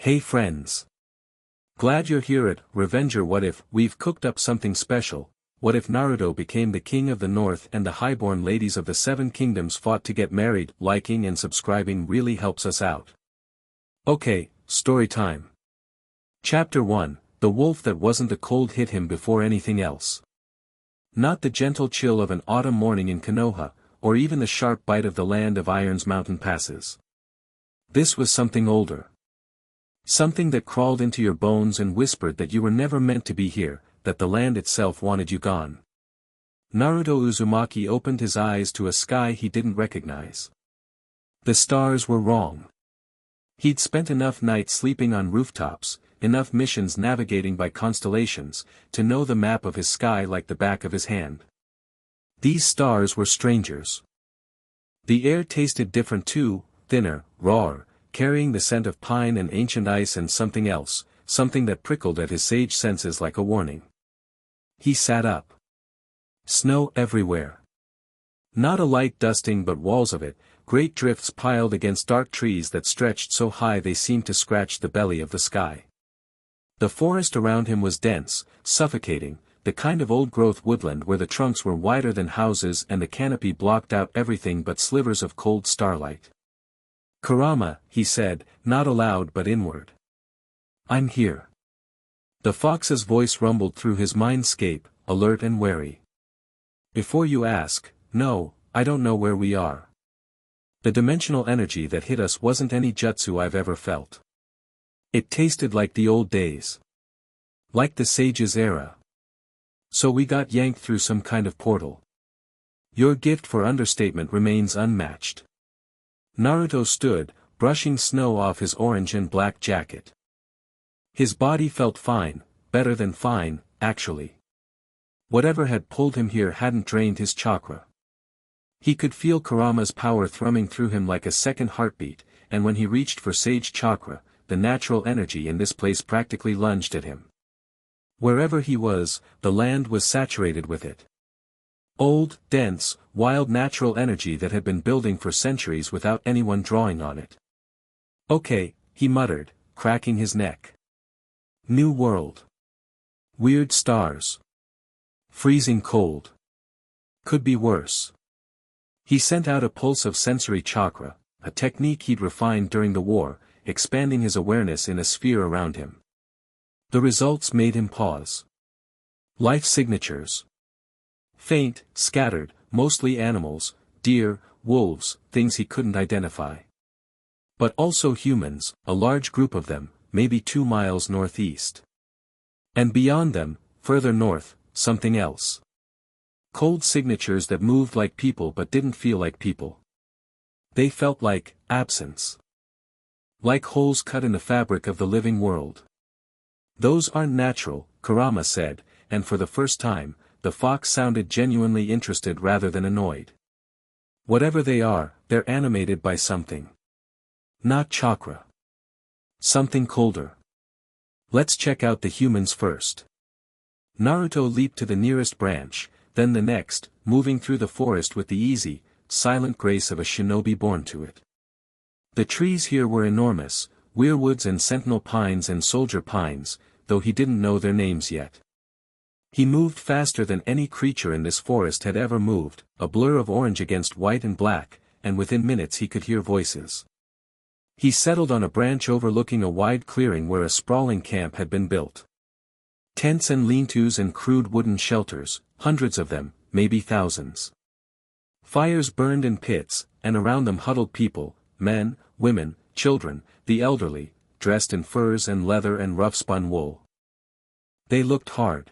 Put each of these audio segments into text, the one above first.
Hey friends. Glad you're here at Revenger. What if we've cooked up something special? What if Naruto became the king of the north and the highborn ladies of the seven kingdoms fought to get married? Liking and subscribing really helps us out. Okay, story time. Chapter 1, The Wolf That Wasn't the Cold hit him before anything else. Not the gentle chill of an autumn morning in Konoha, or even the sharp bite of the land of Iron's mountain passes. This was something older. Something that crawled into your bones and whispered that you were never meant to be here, that the land itself wanted you gone. Naruto Uzumaki opened his eyes to a sky he didn't recognize. The stars were wrong. He'd spent enough nights sleeping on rooftops, enough missions navigating by constellations, to know the map of his sky like the back of his hand. These stars were strangers. The air tasted different too, thinner, rawer, carrying the scent of pine and ancient ice and something else, something that prickled at his sage senses like a warning. He sat up. Snow everywhere. Not a light dusting but walls of it, great drifts piled against dark trees that stretched so high they seemed to scratch the belly of the sky. The forest around him was dense, suffocating, the kind of old-growth woodland where the trunks were wider than houses and the canopy blocked out everything but slivers of cold starlight. Kurama, he said, not aloud but inward. I'm here. The fox's voice rumbled through his mindscape, alert and wary. Before you ask, no, I don't know where we are. The dimensional energy that hit us wasn't any jutsu I've ever felt. It tasted like the old days. Like the sage's era. So we got yanked through some kind of portal. Your gift for understatement remains unmatched. Naruto stood, brushing snow off his orange and black jacket. His body felt fine, better than fine, actually. Whatever had pulled him here hadn't drained his chakra. He could feel Kurama's power thrumming through him like a second heartbeat, and when he reached for sage chakra, the natural energy in this place practically lunged at him. Wherever he was, the land was saturated with it. Old, dense, wild natural energy that had been building for centuries without anyone drawing on it. Okay, he muttered, cracking his neck. New world. Weird stars. Freezing cold. Could be worse. He sent out a pulse of sensory chakra, a technique he'd refined during the war, expanding his awareness in a sphere around him. The results made him pause. Life signatures. Faint, scattered, mostly animals, deer, wolves, things he couldn't identify. But also humans, a large group of them, maybe 2 miles northeast. And beyond them, further north, something else. Cold signatures that moved like people but didn't feel like people. They felt like absence. Like holes cut in the fabric of the living world. Those aren't natural, Kurama said, and for the first time, the fox sounded genuinely interested rather than annoyed. Whatever they are, they're animated by something. Not chakra. Something colder. Let's check out the humans first. Naruto leaped to the nearest branch, then the next, moving through the forest with the easy, silent grace of a shinobi born to it. The trees here were enormous, weirwoods and sentinel pines and soldier pines, though he didn't know their names yet. He moved faster than any creature in this forest had ever moved, a blur of orange against white and black, and within minutes he could hear voices. He settled on a branch overlooking a wide clearing where a sprawling camp had been built. Tents and lean-tos and crude wooden shelters, hundreds of them, maybe thousands. Fires burned in pits, and around them huddled people, men, women, children, the elderly, dressed in furs and leather and rough-spun wool. They looked hard.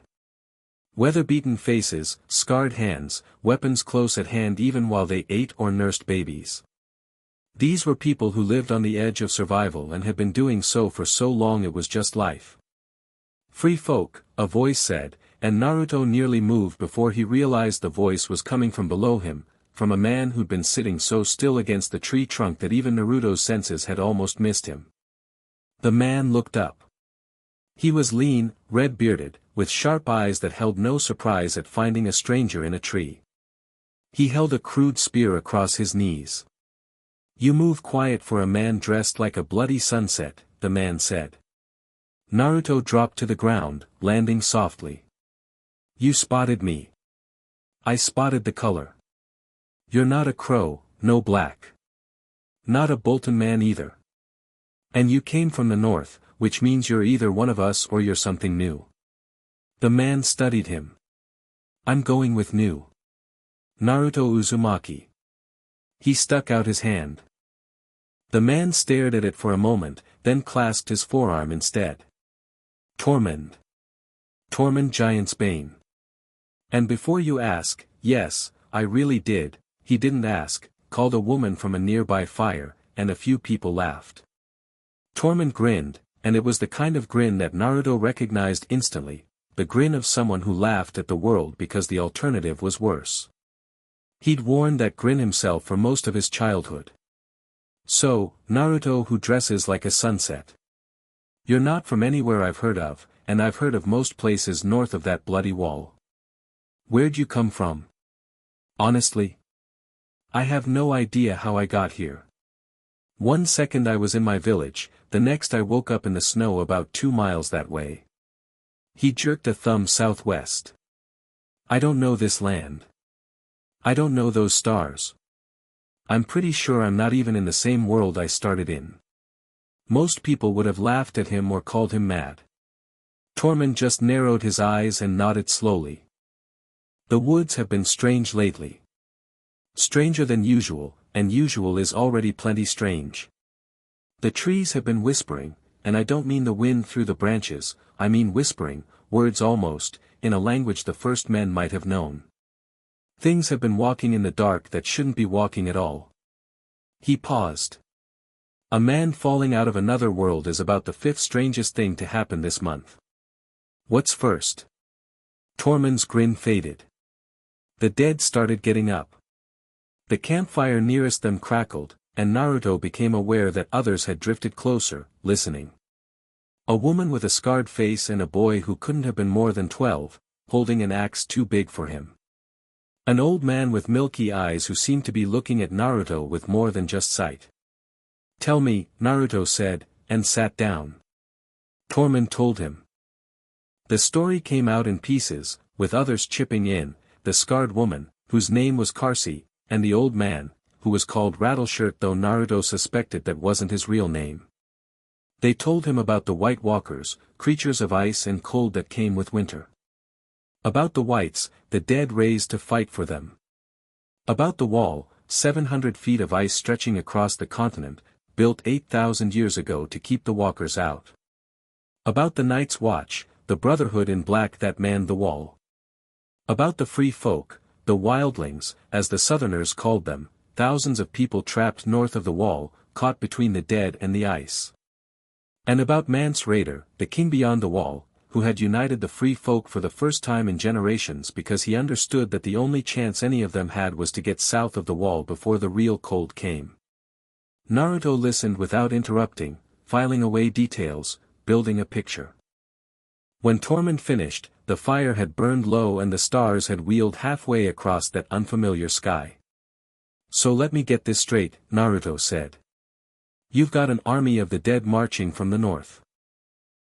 Weather-beaten faces, scarred hands, weapons close at hand even while they ate or nursed babies. These were people who lived on the edge of survival and had been doing so for so long it was just life. Free folk, a voice said, and Naruto nearly moved before he realized the voice was coming from below him, from a man who'd been sitting so still against the tree trunk that even Naruto's senses had almost missed him. The man looked up. He was lean, red-bearded, with sharp eyes that held no surprise at finding a stranger in a tree. He held a crude spear across his knees. You move quiet for a man dressed like a bloody sunset, the man said. Naruto dropped to the ground, landing softly. You spotted me. I spotted the color. You're not a crow, no black. Not a Bolton man either. And you came from the north, which means you're either one of us or you're something new. The man studied him. I'm going with new. Naruto Uzumaki. He stuck out his hand. The man stared at it for a moment, then clasped his forearm instead. Tormund. Tormund Giant's Bane. And before you ask, yes, I really did, he didn't ask, called a woman from a nearby fire, and a few people laughed. Tormund grinned, and it was the kind of grin that Naruto recognized instantly, the grin of someone who laughed at the world because the alternative was worse. He'd worn that grin himself for most of his childhood. So, Naruto who dresses like a sunset. You're not from anywhere I've heard of, and I've heard of most places north of that bloody wall. Where'd you come from? Honestly? I have no idea how I got here. 1 second I was in my village, the next I woke up in the snow about 2 miles that way. He jerked a thumb southwest. I don't know this land. I don't know those stars. I'm pretty sure I'm not even in the same world I started in. Most people would have laughed at him or called him mad. Tormund just narrowed his eyes and nodded slowly. The woods have been strange lately. Stranger than usual, and usual is already plenty strange. The trees have been whispering, and I don't mean the wind through the branches, I mean whispering, words almost, in a language the first men might have known. Things have been walking in the dark that shouldn't be walking at all. He paused. A man falling out of another world is about the 5th strangest thing to happen this month. What's first? Tormund's grin faded. The dead started getting up. The campfire nearest them crackled, and Naruto became aware that others had drifted closer, listening. A woman with a scarred face and a boy who couldn't have been more than 12, holding an axe too big for him. An old man with milky eyes who seemed to be looking at Naruto with more than just sight. Tell me, Naruto said, and sat down. Tormund told him. The story came out in pieces, with others chipping in, the scarred woman, whose name was Karsi, and the old man, who was called Rattleshirt though Naruto suspected that wasn't his real name. They told him about the White Walkers, creatures of ice and cold that came with winter. About the whites, the dead raised to fight for them. About the wall, 700 feet of ice stretching across the continent, built 8,000 years ago to keep the walkers out. About the Night's Watch, the brotherhood in black that manned the wall. About the free folk, the wildlings, as the southerners called them, thousands of people trapped north of the wall, caught between the dead and the ice. And about Mance Rayder, the king beyond the wall, who had united the free folk for the first time in generations because he understood that the only chance any of them had was to get south of the wall before the real cold came. Naruto listened without interrupting, filing away details, building a picture. When Tormund finished, the fire had burned low and the stars had wheeled halfway across that unfamiliar sky. So let me get this straight, Naruto said. You've got an army of the dead marching from the north.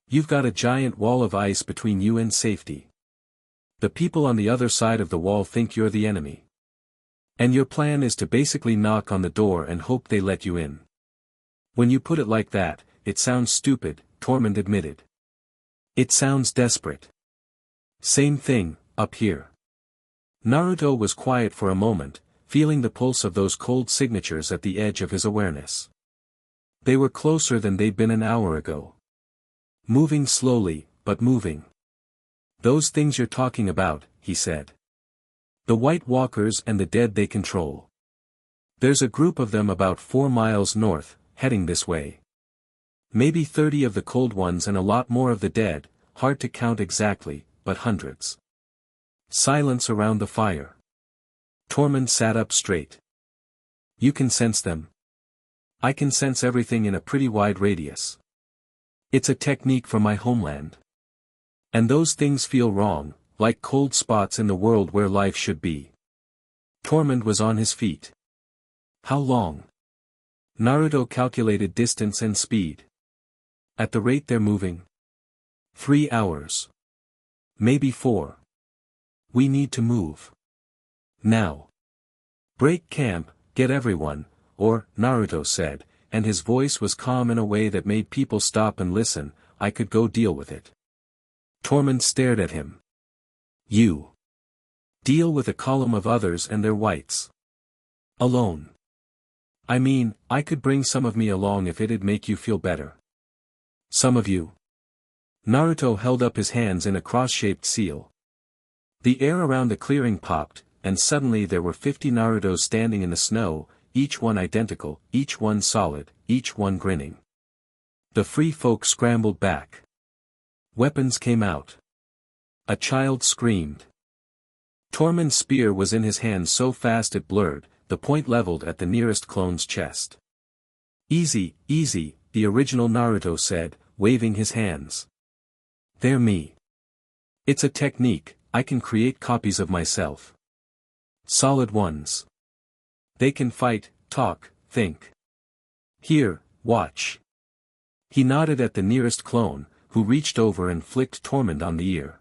You've got a giant wall of ice between you and safety. The people on the other side of the wall think you're the enemy. And your plan is to basically knock on the door and hope they let you in. When you put it like that, it sounds stupid, Tormund admitted. It sounds desperate. Same thing, up here. Naruto was quiet for a moment, feeling the pulse of those cold signatures at the edge of his awareness. They were closer than they'd been an hour ago. Moving slowly, but moving. Those things you're talking about, he said. The White Walkers and the dead they control. There's a group of them about 4 miles north, heading this way. Maybe 30 of the cold ones and a lot more of the dead, hard to count exactly, but hundreds. Silence around the fire. Tormund sat up straight. You can sense them. I can sense everything in a pretty wide radius. It's a technique from my homeland. And those things feel wrong, like cold spots in the world where life should be. Tormund was on his feet. How long? Naruto calculated distance and speed. At the rate they're moving. 3 hours. Maybe 4. We need to move. Now. Break camp, get everyone, or, Naruto said, and his voice was calm in a way that made people stop and listen. I could go deal with it. Tormund stared at him. You. Deal with a column of others and their whites. Alone. I mean, I could bring some of me along if it'd make you feel better. Some of you? Naruto held up his hands in a cross-shaped seal. The air around the clearing popped, and suddenly there were 50 Narutos standing in the snow, each one identical, each one solid, each one grinning. The free folk scrambled back. Weapons came out. A child screamed. Tormund's spear was in his hand so fast it blurred, the point leveled at the nearest clone's chest. Easy, easy, the original Naruto said, waving his hands. They're me. It's a technique, I can create copies of myself. Solid ones. They can fight, talk, think. Here, watch. He nodded at the nearest clone, who reached over and flicked Tormund on the ear.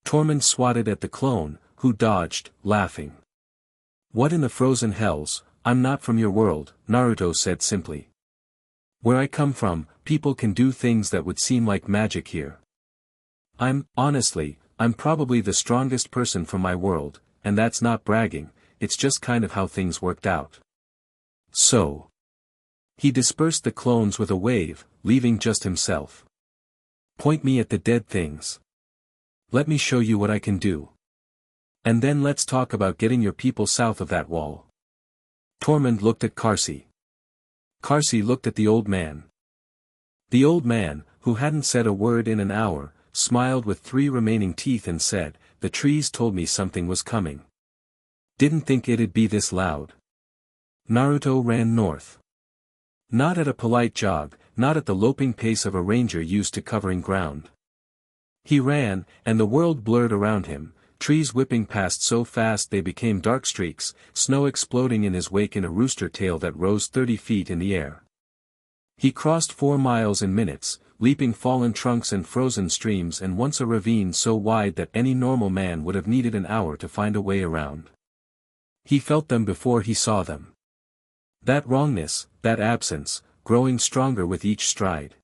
Tormund swatted at the clone, who dodged, laughing. What in the frozen hells, I'm not from your world, Naruto said simply. Where I come from, people can do things that would seem like magic here. Honestly, I'm probably the strongest person from my world, and that's not bragging, it's just kind of how things worked out. So. He dispersed the clones with a wave, leaving just himself. Point me at the dead things. Let me show you what I can do. And then let's talk about getting your people south of that wall. Tormund looked at Carsey. Carsey looked at the old man. The old man, who hadn't said a word in an hour, smiled with 3 remaining teeth and said, the trees told me something was coming. Didn't think it'd be this loud. Naruto ran north. Not at a polite jog, not at the loping pace of a ranger used to covering ground. He ran, and the world blurred around him, trees whipping past so fast they became dark streaks, snow exploding in his wake in a rooster tail that rose 30 feet in the air. He crossed 4 miles in minutes, leaping fallen trunks and frozen streams and once a ravine so wide that any normal man would have needed an hour to find a way around. He felt them before he saw them. That wrongness, that absence, growing stronger with each stride.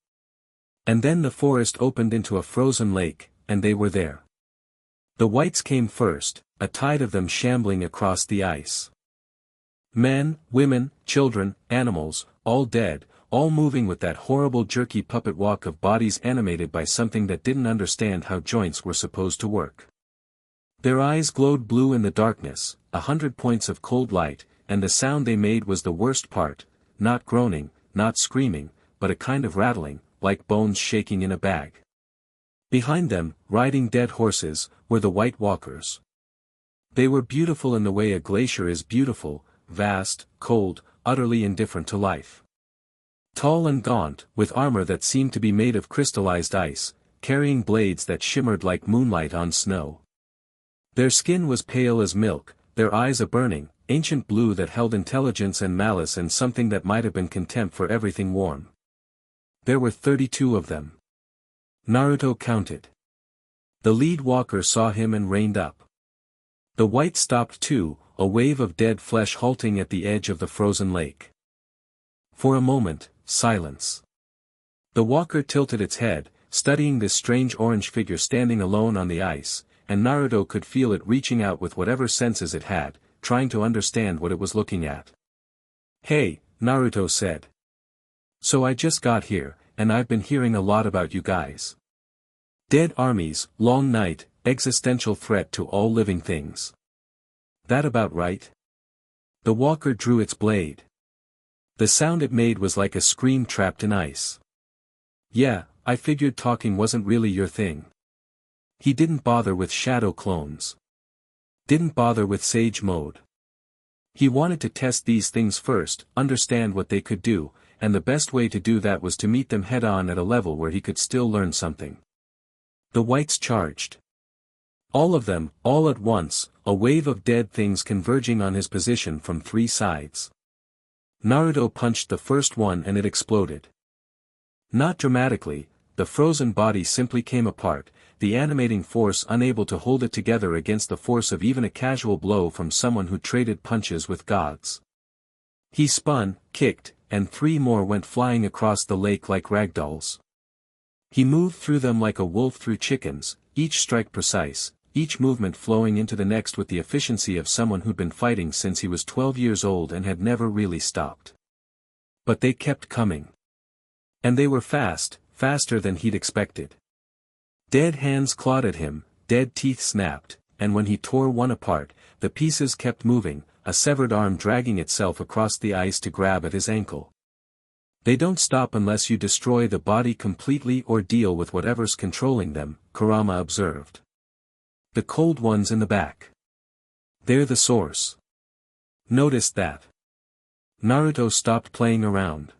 And then the forest opened into a frozen lake, and they were there. The whites came first, a tide of them shambling across the ice. Men, women, children, animals, all dead, all moving with that horrible jerky puppet walk of bodies animated by something that didn't understand how joints were supposed to work. Their eyes glowed blue in the darkness, 100 points of cold light, and the sound they made was the worst part, not groaning, not screaming, but a kind of rattling, like bones shaking in a bag. Behind them, riding dead horses, were the White Walkers. They were beautiful in the way a glacier is beautiful, vast, cold, utterly indifferent to life. Tall and gaunt, with armor that seemed to be made of crystallized ice, carrying blades that shimmered like moonlight on snow. Their skin was pale as milk, their eyes a burning, ancient blue that held intelligence and malice and something that might have been contempt for everything warm. There were 32 of them. Naruto counted. The lead walker saw him and reined up. The white stopped too, a wave of dead flesh halting at the edge of the frozen lake. For a moment, silence. The walker tilted its head, studying this strange orange figure standing alone on the ice, and Naruto could feel it reaching out with whatever senses it had, trying to understand what it was looking at. Hey, Naruto said. So I just got here, and I've been hearing a lot about you guys. Dead armies, long night, existential threat to all living things. That about right? The walker drew its blade. The sound it made was like a scream trapped in ice. Yeah, I figured talking wasn't really your thing. He didn't bother with shadow clones. Didn't bother with sage mode. He wanted to test these things first, understand what they could do, and the best way to do that was to meet them head-on at a level where he could still learn something. The whites charged. All of them, all at once, a wave of dead things converging on his position from 3 sides. Naruto punched the first one and it exploded. Not dramatically, the frozen body simply came apart, the animating force unable to hold it together against the force of even a casual blow from someone who traded punches with gods. He spun, kicked, and 3 more went flying across the lake like ragdolls. He moved through them like a wolf through chickens, each strike precise, each movement flowing into the next with the efficiency of someone who'd been fighting since he was 12 years old and had never really stopped. But they kept coming. And they were fast, faster than he'd expected. Dead hands clawed at him, dead teeth snapped, and when he tore one apart, the pieces kept moving, a severed arm dragging itself across the ice to grab at his ankle. They don't stop unless you destroy the body completely or deal with whatever's controlling them, Kurama observed. The cold ones in the back. They're the source. Notice that. Naruto stopped playing around.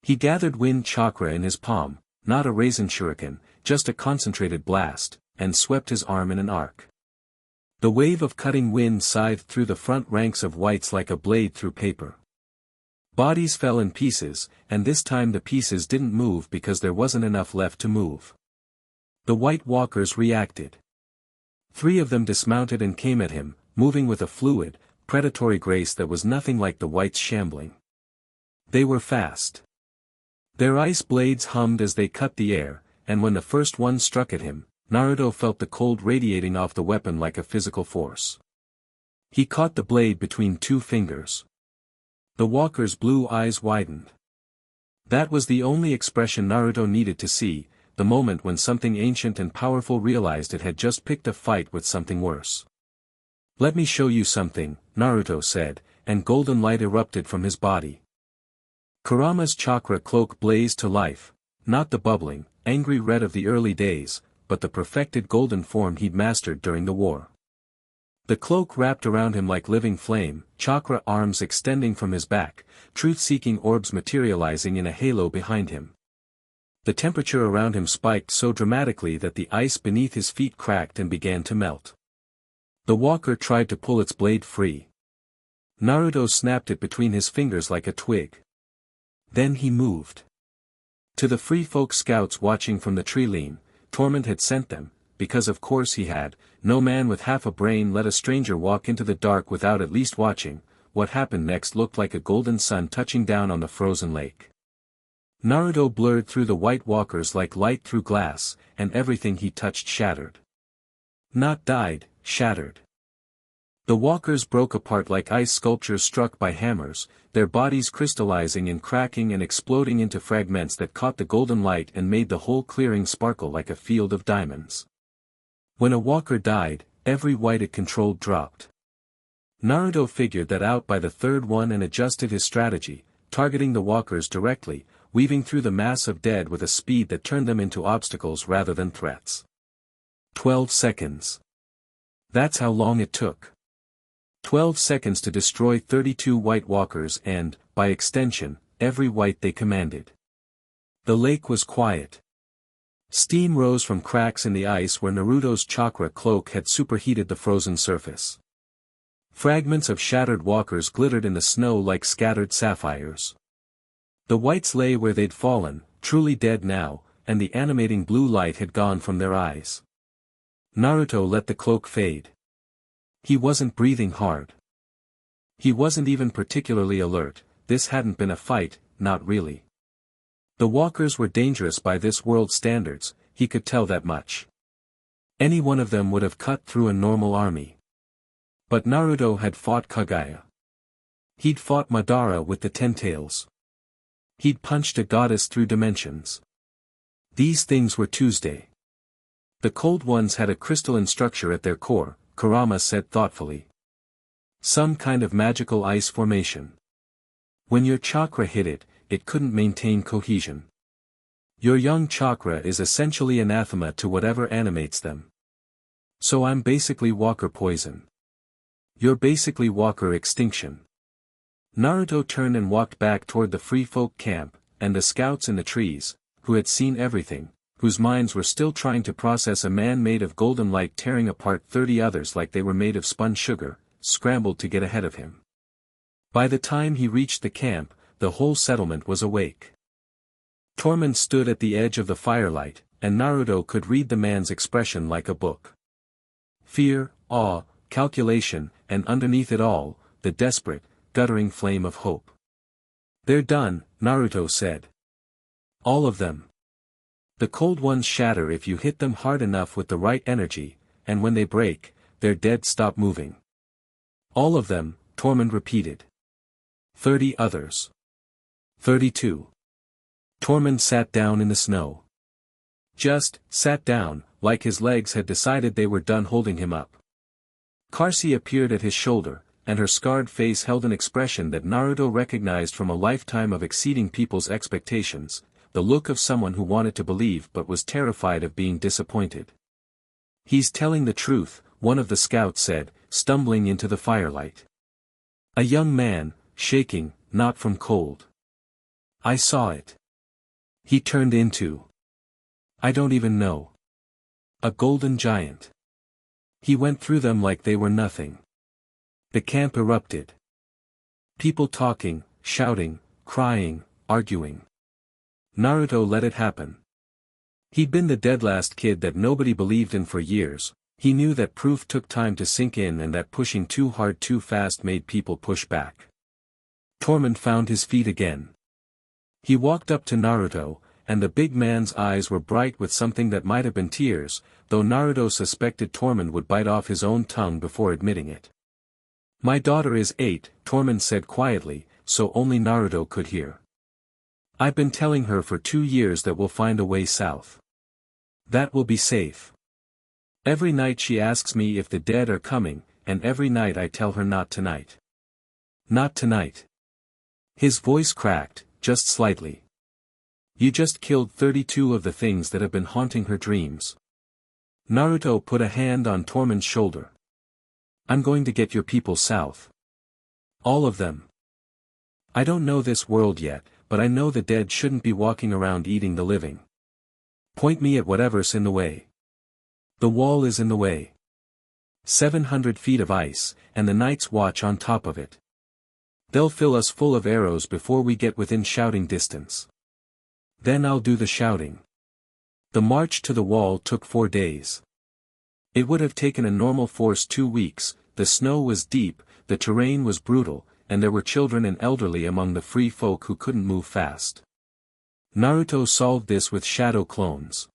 He gathered wind chakra in his palm, not a raisin shuriken, just a concentrated blast, and swept his arm in an arc. The wave of cutting wind scythed through the front ranks of whites like a blade through paper. Bodies fell in pieces, and this time the pieces didn't move because there wasn't enough left to move. The White Walkers reacted. 3 of them dismounted and came at him, moving with a fluid, predatory grace that was nothing like the Whites' shambling. They were fast. Their ice blades hummed as they cut the air, and when the first one struck at him, Naruto felt the cold radiating off the weapon like a physical force. He caught the blade between 2 fingers. The walker's blue eyes widened. That was the only expression Naruto needed to see, the moment when something ancient and powerful realized it had just picked a fight with something worse. "Let me show you something," Naruto said, and golden light erupted from his body. Kurama's chakra cloak blazed to life, not the bubbling, angry red of the early days, but the perfected golden form he'd mastered during the war. The cloak wrapped around him like living flame, chakra arms extending from his back, truth-seeking orbs materializing in a halo behind him. The temperature around him spiked so dramatically that the ice beneath his feet cracked and began to melt. The walker tried to pull its blade free. Naruto snapped it between his fingers like a twig. Then he moved. To the free folk scouts watching from the tree-line, Torment had sent them, because of course he had. No man with half a brain let a stranger walk into the dark without at least watching. What happened next looked like a golden sun touching down on the frozen lake. Naruto blurred through the White Walkers like light through glass, and everything he touched shattered. Not died, shattered. The walkers broke apart like ice sculptures struck by hammers, their bodies crystallizing and cracking and exploding into fragments that caught the golden light and made the whole clearing sparkle like a field of diamonds. When a walker died, every white it controlled dropped. Naruto figured that out by the 3rd one and adjusted his strategy, targeting the walkers directly, weaving through the mass of dead with a speed that turned them into obstacles rather than threats. 12 seconds. That's how long it took. 12 seconds to destroy 32 White Walkers and, by extension, every white they commanded. The lake was quiet. Steam rose from cracks in the ice where Naruto's chakra cloak had superheated the frozen surface. Fragments of shattered walkers glittered in the snow like scattered sapphires. The whites lay where they'd fallen, truly dead now, and the animating blue light had gone from their eyes. Naruto let the cloak fade. He wasn't breathing hard. He wasn't even particularly alert. This hadn't been a fight, not really. The walkers were dangerous by this world's standards, he could tell that much. Any one of them would have cut through a normal army. But Naruto had fought Kaguya. He'd fought Madara with the 10 tails. He'd punched a goddess through dimensions. These things were Tuesday. The cold ones had a crystalline structure at their core, Kurama said thoughtfully. Some kind of magical ice formation. When your chakra hit it, it couldn't maintain cohesion. Your young chakra is essentially anathema to whatever animates them. So I'm basically walker poison. You're basically walker extinction. Naruto turned and walked back toward the free folk camp, and the scouts in the trees, who had seen everything, whose minds were still trying to process a man made of golden light tearing apart 30 others like they were made of spun sugar, scrambled to get ahead of him. By the time he reached the camp, the whole settlement was awake. Tormund stood at the edge of the firelight, and Naruto could read the man's expression like a book. Fear, awe, calculation, and underneath it all, the desperate, guttering flame of hope. "They're done," Naruto said. "All of them. The cold ones shatter if you hit them hard enough with the right energy, and when they break, their dead stop moving." "All of them," Tormund repeated. 30 others. 32. Tormund sat down in the snow. Just sat down, like his legs had decided they were done holding him up. Karsi appeared at his shoulder, and her scarred face held an expression that Naruto recognized from a lifetime of exceeding people's expectations, the look of someone who wanted to believe but was terrified of being disappointed. "He's telling the truth," one of the scouts said, stumbling into the firelight. A young man, shaking, not from cold. "I saw it. He turned into... I don't even know. A golden giant. He went through them like they were nothing." The camp erupted. People talking, shouting, crying, arguing. Naruto let it happen. He'd been the dead last kid that nobody believed in for years. He knew that proof took time to sink in and that pushing too hard too fast made people push back. Tormund found his feet again. He walked up to Naruto, and the big man's eyes were bright with something that might have been tears, though Naruto suspected Tormund would bite off his own tongue before admitting it. "My daughter is 8, Tormund said quietly, so only Naruto could hear. "I've been telling her for 2 years that we'll find a way south. That will be safe. Every night she asks me if the dead are coming, and every night I tell her not tonight. Not tonight." His voice cracked, just slightly. "You just killed 32 of the things that have been haunting her dreams." Naruto put a hand on Tormund's shoulder. "I'm going to get your people south. All of them. I don't know this world yet, but I know the dead shouldn't be walking around eating the living. Point me at whatever's in the way. The wall is in the way. 700 feet of ice, and the Night's Watch on top of it. They'll fill us full of arrows before we get within shouting distance. Then I'll do the shouting." The march to the wall took 4 days. It would have taken a normal force 2 weeks. The snow was deep, the terrain was brutal, and there were children and elderly among the free folk who couldn't move fast. Naruto solved this with shadow clones.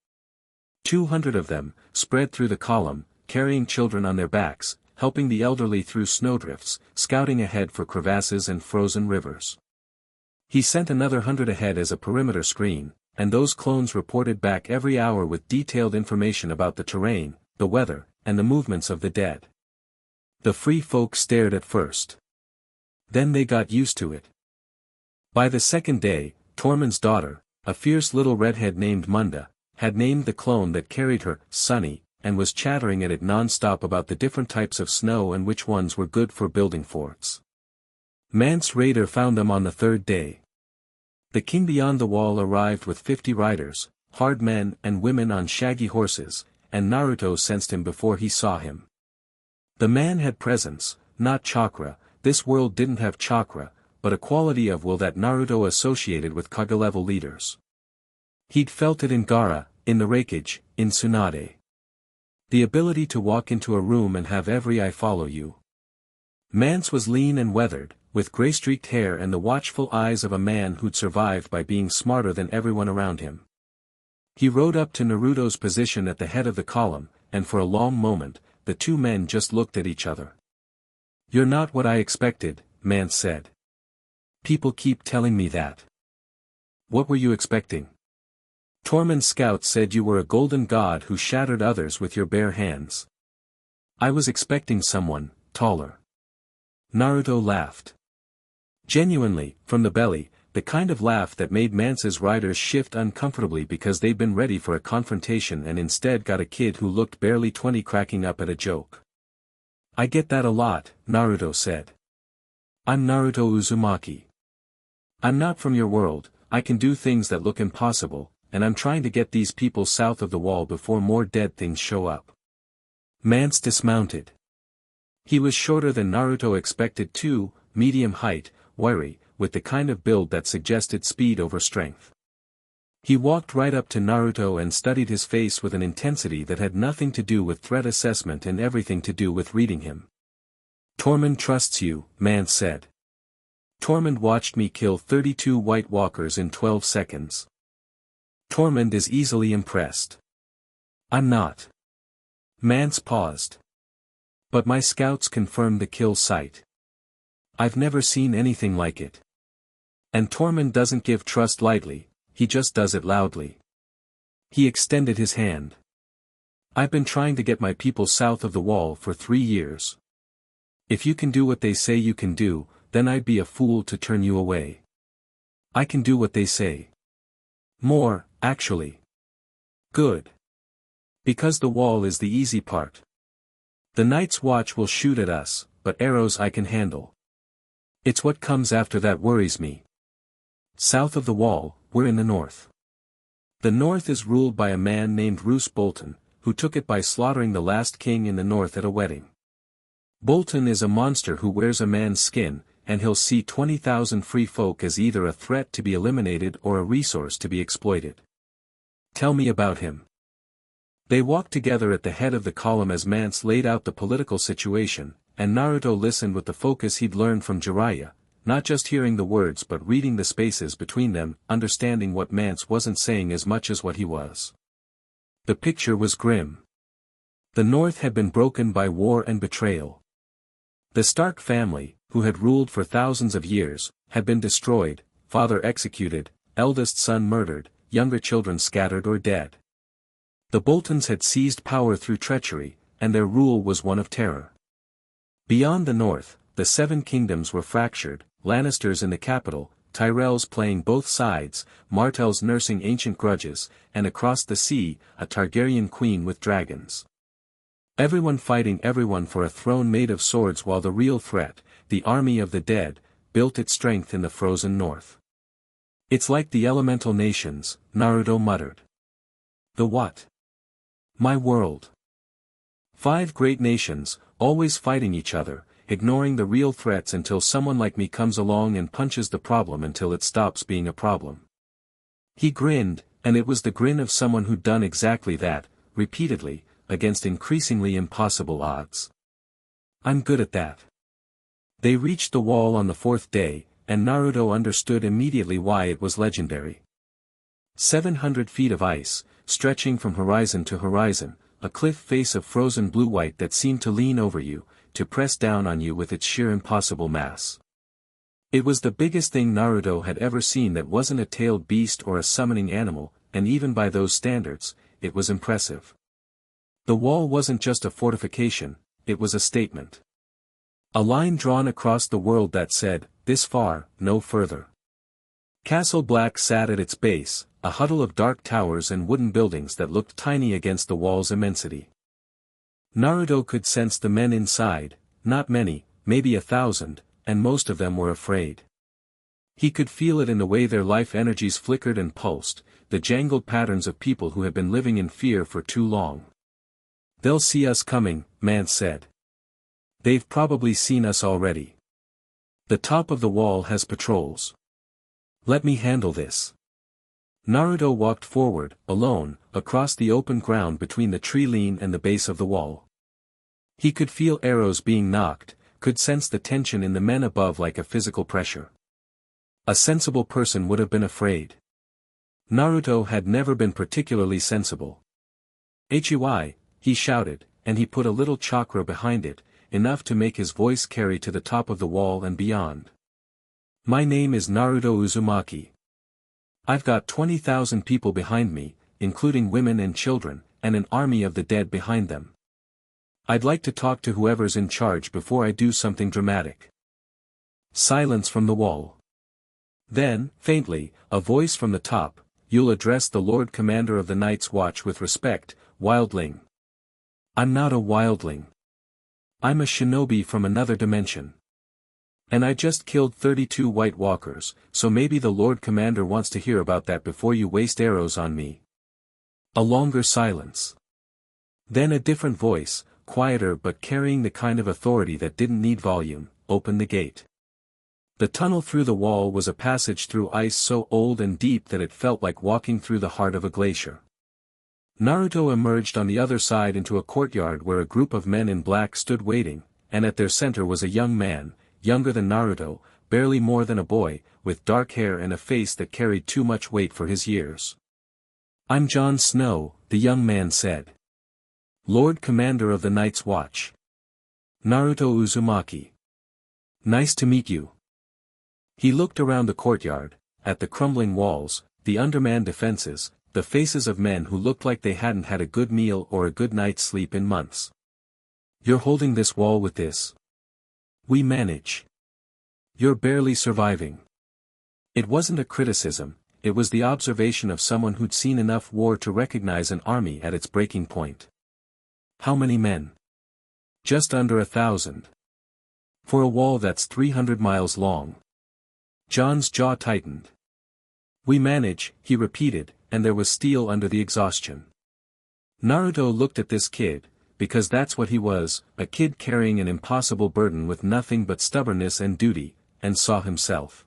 200 of them, spread through the column, carrying children on their backs, helping the elderly through snowdrifts, scouting ahead for crevasses and frozen rivers. He sent another 100 ahead as a perimeter screen, and those clones reported back every hour with detailed information about the terrain, the weather, and the movements of the dead. The free folk stared at first. Then they got used to it. By the second day, Tormund's daughter, a fierce little redhead named Munda, had named the clone that carried her, Sunny, and was chattering at it non-stop about the different types of snow and which ones were good for building forts. Mance Rayder found them on the 3rd day. The king beyond the wall arrived with 50 riders, hard men and women on shaggy horses, and Naruto sensed him before he saw him. The man had presence, not chakra. This world didn't have chakra, but a quality of will that Naruto associated with Kage-level leaders. He'd felt it in Gaara, in the Raikage, in Tsunade. The ability to walk into a room and have every eye follow you. Mance was lean and weathered, with gray-streaked hair and the watchful eyes of a man who'd survived by being smarter than everyone around him. He rode up to Naruto's position at the head of the column, and for a long moment, the two men just looked at each other. "You're not what I expected," Mance said. "People keep telling me that." "What were you expecting?" "Tormund's scouts said you were a golden god who shattered others with your bare hands." "I was expecting someone taller." Naruto laughed. Genuinely, from the belly, the kind of laugh that made Mance's riders shift uncomfortably because they'd been ready for a confrontation and instead got a kid who looked barely 20 cracking up at a joke. "I get that a lot," Naruto said. "I'm Naruto Uzumaki. I'm not from your world. I can do things that look impossible, and I'm trying to get these people south of the wall before more dead things show up." Mance dismounted. He was shorter than Naruto expected too, medium height, wiry, with the kind of build that suggested speed over strength. He walked right up to Naruto and studied his face with an intensity that had nothing to do with threat assessment and everything to do with reading him. "Tormund trusts you," Mance said. "Tormund watched me kill 32 White Walkers in 12 seconds. Tormund is easily impressed. I'm not." Mance paused. "But my scouts confirmed the kill site. I've never seen anything like it. And Tormund doesn't give trust lightly, he just does it loudly." He extended his hand. "I've been trying to get my people south of the wall for 3 years. If you can do what they say you can do, then I'd be a fool to turn you away. I can do what they say. More, actually. Good. Because the wall is the easy part. The Night's Watch will shoot at us, but arrows I can handle. It's what comes after that worries me. South of the wall, we're in the north. The north is ruled by a man named Roose Bolton, who took it by slaughtering the last king in the north at a wedding. Bolton is a monster who wears a man's skin, and he'll see 20,000 free folk as either a threat to be eliminated or a resource to be exploited. Tell me about him." They walked together at the head of the column as Mance laid out the political situation, and Naruto listened with the focus he'd learned from Jiraiya, not just hearing the words but reading the spaces between them, understanding what Mance wasn't saying as much as what he was. The picture was grim. The North had been broken by war and betrayal. The Stark family, who had ruled for thousands of years, had been destroyed, father executed, eldest son murdered, younger children scattered or dead. The Boltons had seized power through treachery, and their rule was one of terror. Beyond the north, the Seven Kingdoms were fractured, Lannisters in the capital, Tyrells playing both sides, Martells nursing ancient grudges, and across the sea, a Targaryen queen with dragons. Everyone fighting everyone for a throne made of swords while the real threat, the army of the dead, built its strength in the frozen north. "It's like the elemental nations," Naruto muttered. "The what?" "My world. 5 great nations, always fighting each other, ignoring the real threats until someone like me comes along and punches the problem until it stops being a problem." He grinned, and it was the grin of someone who'd done exactly that, repeatedly, against increasingly impossible odds. "I'm good at that." They reached the wall on the 4th day, and Naruto understood immediately why it was legendary. 700 feet of ice, stretching from horizon to horizon, a cliff face of frozen blue-white that seemed to lean over you, to press down on you with its sheer impossible mass. It was the biggest thing Naruto had ever seen that wasn't a tailed beast or a summoning animal, and even by those standards, it was impressive. The wall wasn't just a fortification, it was a statement. A line drawn across the world that said, "This far, no further." Castle Black sat at its base, a huddle of dark towers and wooden buildings that looked tiny against the wall's immensity. Naruto could sense the men inside, not many, maybe 1,000, and most of them were afraid. He could feel it in the way their life energies flickered and pulsed, the jangled patterns of people who had been living in fear for too long. "They'll see us coming," Mance said. "They've probably seen us already. The top of the wall has patrols. Let me handle this." Naruto walked forward, alone, across the open ground between the tree line and the base of the wall. He could feel arrows being knocked, could sense the tension in the men above like a physical pressure. A sensible person would have been afraid. Naruto had never been particularly sensible. "Hui!" he shouted, and he put a little chakra behind it, enough to make his voice carry to the top of the wall and beyond. "My name is Naruto Uzumaki. I've got 20,000 people behind me, including women and children, and an army of the dead behind them. I'd like to talk to whoever's in charge before I do something dramatic." Silence from the wall. Then, faintly, a voice from the top, "You'll address the Lord Commander of the Night's Watch with respect, wildling." "I'm not a wildling. I'm a shinobi from another dimension. And I just killed 32 White Walkers, so maybe the Lord Commander wants to hear about that before you waste arrows on me." A longer silence. Then a different voice, quieter but carrying the kind of authority that didn't need volume, opened the gate. The tunnel through the wall was a passage through ice so old and deep that it felt like walking through the heart of a glacier. Naruto emerged on the other side into a courtyard where a group of men in black stood waiting, and at their center was a young man, younger than Naruto, barely more than a boy, with dark hair and a face that carried too much weight for his years. "I'm Jon Snow," the young man said. "Lord Commander of the Night's Watch. Naruto Uzumaki. Nice to meet you." He looked around the courtyard, at the crumbling walls, the undermanned defenses, the faces of men who looked like they hadn't had a good meal or a good night's sleep in months. "You're holding this wall with this? We manage. You're barely surviving." It wasn't a criticism, it was the observation of someone who'd seen enough war to recognize an army at its breaking point. "How many men?" "Just under 1,000. For a wall that's 300 miles long." Jon's jaw tightened. "We manage," he repeated, and there was steel under the exhaustion. Naruto looked at this kid, because that's what he was, a kid carrying an impossible burden with nothing but stubbornness and duty, and saw himself.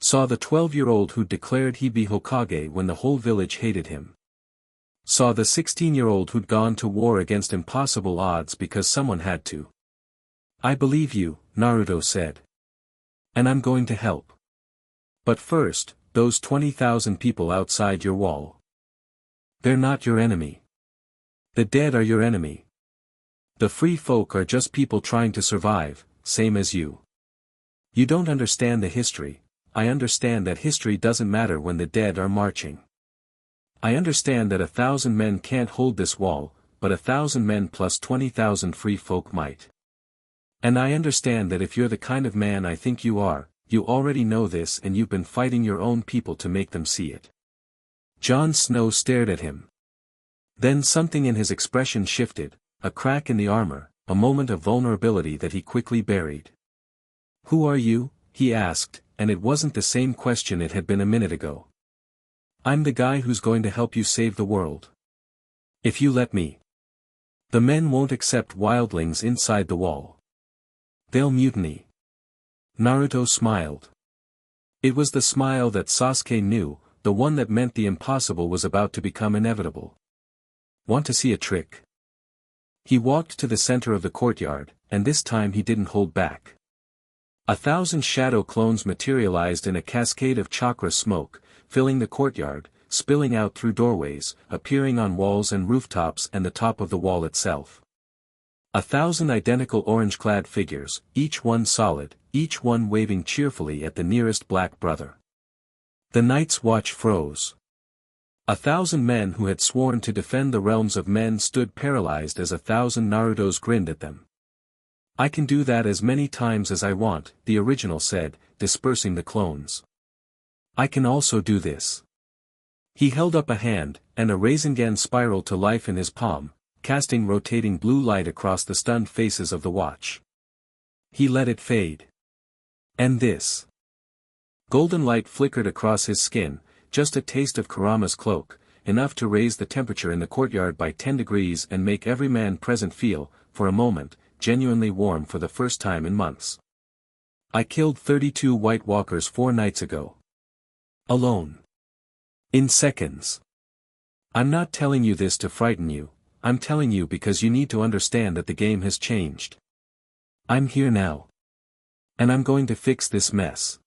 Saw the 12-year-old who'd declared he'd be Hokage when the whole village hated him. Saw the 16-year-old who'd gone to war against impossible odds because someone had to. "I believe you," Naruto said. "And I'm going to help. But first, those 20,000 people outside your wall. They're not your enemy. The dead are your enemy. The free folk are just people trying to survive, same as you. You don't understand the history. I understand that history doesn't matter when the dead are marching. I understand that 1,000 men can't hold this wall, but 1,000 men plus 20,000 free folk might. And I understand that if you're the kind of man I think you are, you already know this and you've been fighting your own people to make them see it." Jon Snow stared at him. Then something in his expression shifted, a crack in the armor, a moment of vulnerability that he quickly buried. "Who are you?" he asked, and it wasn't the same question it had been a minute ago. "I'm the guy who's going to help you save the world. If you let me. The men won't accept wildlings inside the wall. They'll mutiny." Naruto smiled. It was the smile that Sasuke knew, the one that meant the impossible was about to become inevitable. "Want to see a trick?" He walked to the center of the courtyard, and this time he didn't hold back. 1,000 shadow clones materialized in a cascade of chakra smoke, filling the courtyard, spilling out through doorways, appearing on walls and rooftops and the top of the wall itself. 1,000 identical orange-clad figures, each one solid, each one waving cheerfully at the nearest black brother. The Night's Watch froze. 1,000 men who had sworn to defend the realms of men stood paralyzed as 1,000 Narutos grinned at them. "I can do that as many times as I want," the original said, dispersing the clones. "I can also do this." He held up a hand, and a Rasengan spiraled to life in his palm, casting rotating blue light across the stunned faces of the watch. He let it fade. And this. Golden light flickered across his skin, just a taste of Kurama's cloak, enough to raise the temperature in the courtyard by 10 degrees and make every man present feel, for a moment, genuinely warm for the first time in months. "I killed 32 White Walkers 4 nights ago. Alone. In seconds. I'm not telling you this to frighten you, I'm telling you because you need to understand that the game has changed. I'm here now. And I'm going to fix this mess.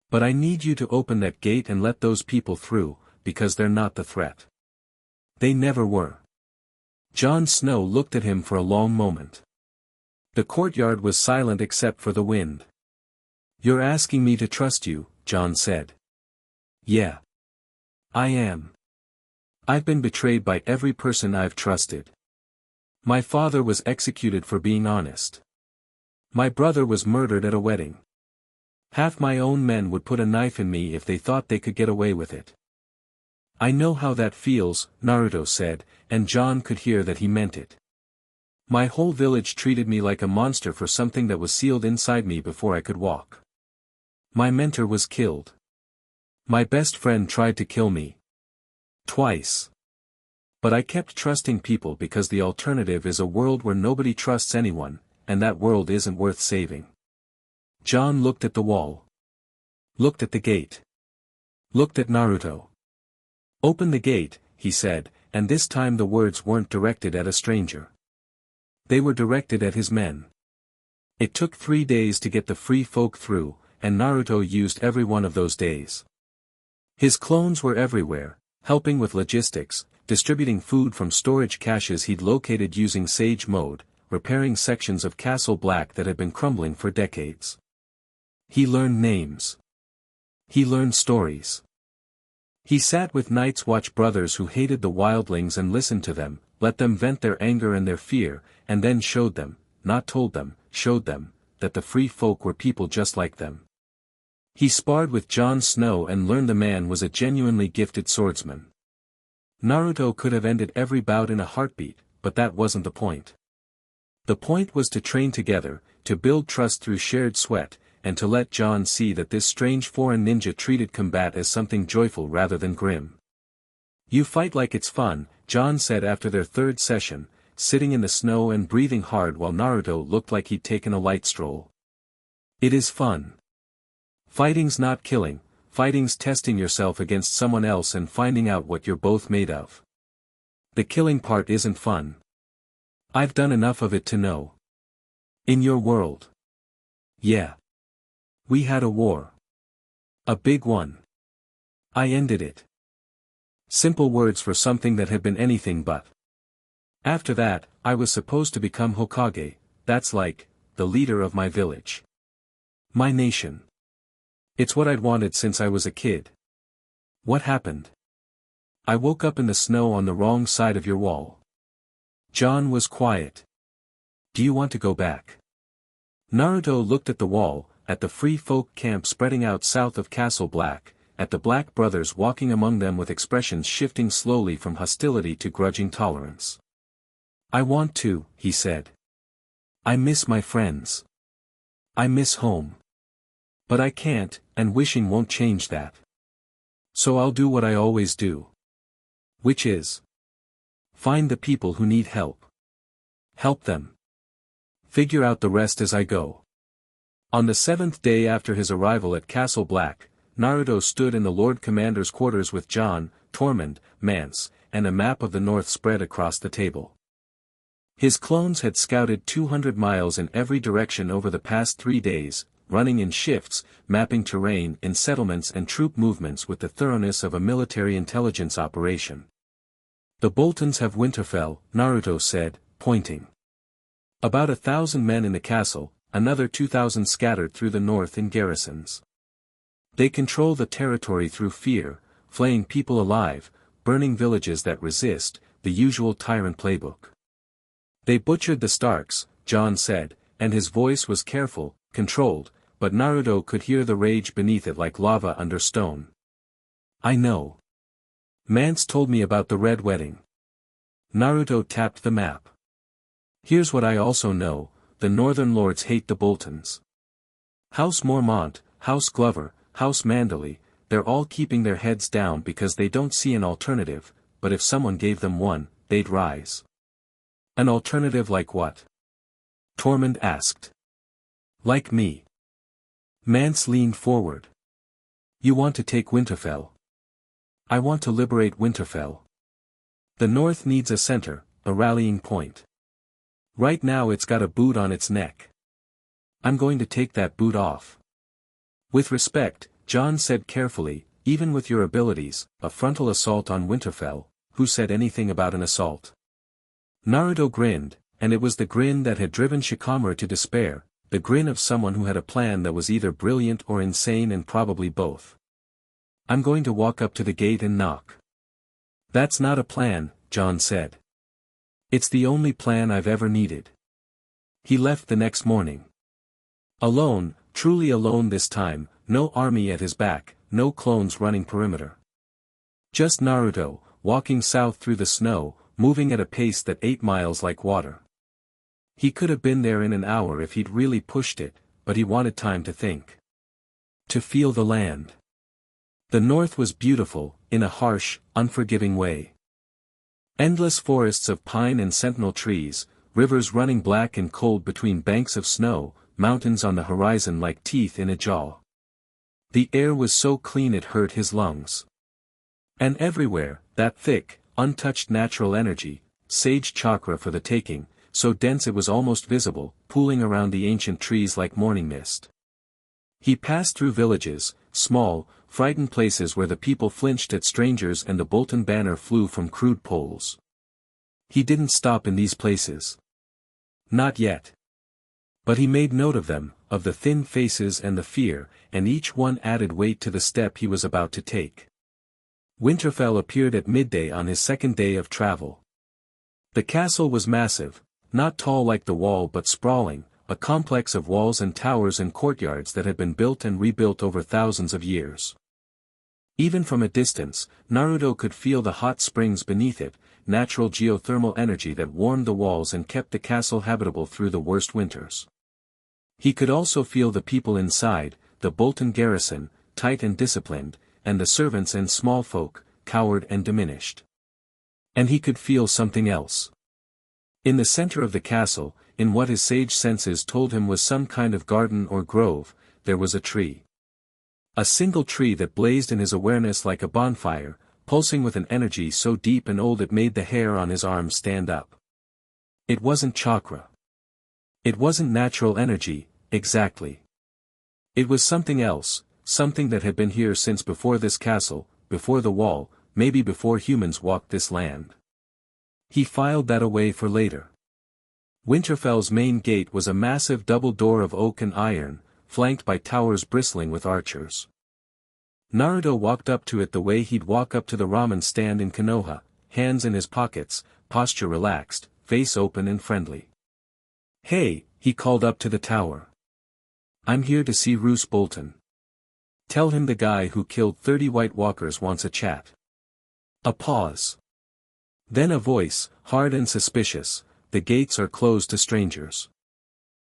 But I need you to open that gate and let those people through, because they're not the threat. They never were." Jon Snow looked at him for a long moment. The courtyard was silent except for the wind. "You're asking me to trust you," Jon said. "Yeah. I am. I've been betrayed by every person I've trusted. My father was executed for being honest. My brother was murdered at a wedding. Half my own men would put a knife in me if they thought they could get away with it. I know how that feels," Naruto said, and Jon could hear that he meant it. "My whole village treated me like a monster for something that was sealed inside me before I could walk. My mentor was killed. My best friend tried to kill me. Twice. But I kept trusting people because the alternative is a world where nobody trusts anyone, and that world isn't worth saving. Jon looked at the wall. Looked at the gate. Looked at Naruto. "Open the gate," he said, and this time the words weren't directed at a stranger. They were directed at his men. It took 3 days to get the free folk through, and Naruto used every one of those days. His clones were everywhere, helping with logistics, distributing food from storage caches he'd located using Sage Mode, repairing sections of Castle Black that had been crumbling for decades. He learned names. He learned stories. He sat with Night's Watch brothers who hated the wildlings and listened to them, let them vent their anger and their fear, and then showed them, not told them, showed them, that the free folk were people just like them. He sparred with Jon Snow and learned the man was a genuinely gifted swordsman. Naruto could have ended every bout in a heartbeat, but that wasn't the point. The point was to train together, to build trust through shared sweat, and to let Jon see that this strange foreign ninja treated combat as something joyful rather than grim. "You fight like it's fun," Jon said after their 3rd session, sitting in the snow and breathing hard while Naruto looked like he'd taken a light stroll. "It is fun. Fighting's not killing, fighting's testing yourself against someone else and finding out what you're both made of. The killing part isn't fun. I've done enough of it to know. In your world. Yeah. We had a war. A big one. I ended it." Simple words for something that had been anything but. "After that, I was supposed to become Hokage, that's like, the leader of my village. My nation. It's what I'd wanted since I was a kid. What happened? I woke up in the snow on the wrong side of your wall." Jon was quiet. "Do you want to go back?" Naruto looked at the wall, at the free folk camp spreading out south of Castle Black, at the Black brothers walking among them with expressions shifting slowly from hostility to grudging tolerance. "I want to," he said. "I miss my friends. I miss home. But I can't, and wishing won't change that. So I'll do what I always do. Which is find the people who need help. Help them. Figure out the rest as I go." On the 7th day after his arrival at Castle Black, Naruto stood in the Lord Commander's quarters with Jon, Tormund, Mance, and a map of the north spread across the table. His clones had scouted 200 miles in every direction over the past 3 days, running in shifts, mapping terrain in settlements and troop movements with the thoroughness of a military intelligence operation. "The Boltons have Winterfell," Naruto said, pointing. "About 1,000 men in the castle, another 2,000 scattered through the north in garrisons. They control the territory through fear, flaying people alive, burning villages that resist, the usual tyrant playbook. They butchered the Starks," Jon said, and his voice was careful, controlled, but Naruto could hear the rage beneath it like lava under stone. "I know. Mance told me about the Red Wedding." Naruto tapped the map. "Here's what I also know, the Northern Lords hate the Boltons. House Mormont, House Glover, House Manderley, they're all keeping their heads down because they don't see an alternative, but if someone gave them one, they'd rise." "An alternative like what?" Tormund asked. "Like me." Mance leaned forward. "You want to take Winterfell?" "I want to liberate Winterfell. The North needs a center, a rallying point. Right now it's got a boot on its neck. I'm going to take that boot off." "With respect," Jon said carefully, "even with your abilities, a frontal assault on Winterfell, who said anything about an assault?" Naruto grinned, and it was the grin that had driven Shikamaru to despair, the grin of someone who had a plan that was either brilliant or insane and probably both. "I'm going to walk up to the gate and knock." "That's not a plan," Jon said. "It's the only plan I've ever needed." He left the next morning. Alone, truly alone this time, no army at his back, no clones running perimeter. Just Naruto, walking south through the snow, moving at a pace that 8 miles like water. He could have been there in an hour if he'd really pushed it, but he wanted time to think. To feel the land. The north was beautiful, in a harsh, unforgiving way. Endless forests of pine and sentinel trees, rivers running black and cold between banks of snow, mountains on the horizon like teeth in a jaw. The air was so clean it hurt his lungs. And everywhere, that thick, untouched natural energy, sage chakra for the taking, so dense it was almost visible, pooling around the ancient trees like morning mist. He passed through villages, small, frightened places where the people flinched at strangers and the Bolton banner flew from crude poles. He didn't stop in these places. Not yet. But he made note of them, of the thin faces and the fear, and each one added weight to the step he was about to take. Winterfell appeared at midday on his second day of travel. The castle was massive, not tall like the wall but sprawling, a complex of walls and towers and courtyards that had been built and rebuilt over thousands of years. Even from a distance, Naruto could feel the hot springs beneath it, natural geothermal energy that warmed the walls and kept the castle habitable through the worst winters. He could also feel the people inside, the Bolton garrison, tight and disciplined, and the servants and small folk, coward and diminished. And he could feel something else. In the center of the castle, in what his sage senses told him was some kind of garden or grove, there was a tree. A single tree that blazed in his awareness like a bonfire, pulsing with an energy so deep and old it made the hair on his arms stand up. It wasn't chakra. It wasn't natural energy, exactly. It was something else, something that had been here since before this castle, before the wall, maybe before humans walked this land. He filed that away for later. Winterfell's main gate was a massive double door of oak and iron, flanked by towers bristling with archers. Naruto walked up to it the way he'd walk up to the ramen stand in Konoha, hands in his pockets, posture relaxed, face open and friendly. "Hey," he called up to the tower. "I'm here to see Roose Bolton. Tell him the guy who killed 30 White Walkers wants a chat." A pause. Then a voice, hard and suspicious, "The gates are closed to strangers.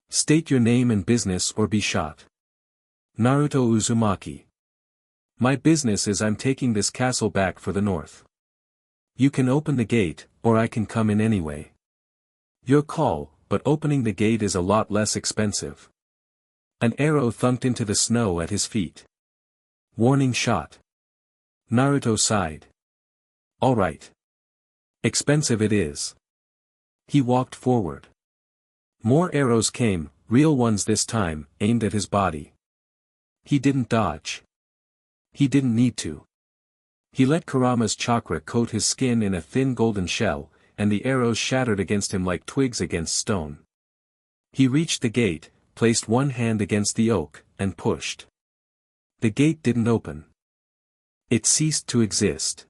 State your name and business or be shot." Naruto Uzumaki. "My business is I'm taking this castle back for the north. You can open the gate, or I can come in anyway. Your call, but opening the gate is a lot less expensive." An arrow thunked into the snow at his feet. Warning shot. Naruto sighed. "All right. Expensive it is." He walked forward. More arrows came, real ones this time, aimed at his body. He didn't dodge. He didn't need to. He let Kurama's chakra coat his skin in a thin golden shell, and the arrows shattered against him like twigs against stone. He reached the gate, placed one hand against the oak, and pushed. The gate didn't open. It ceased to exist.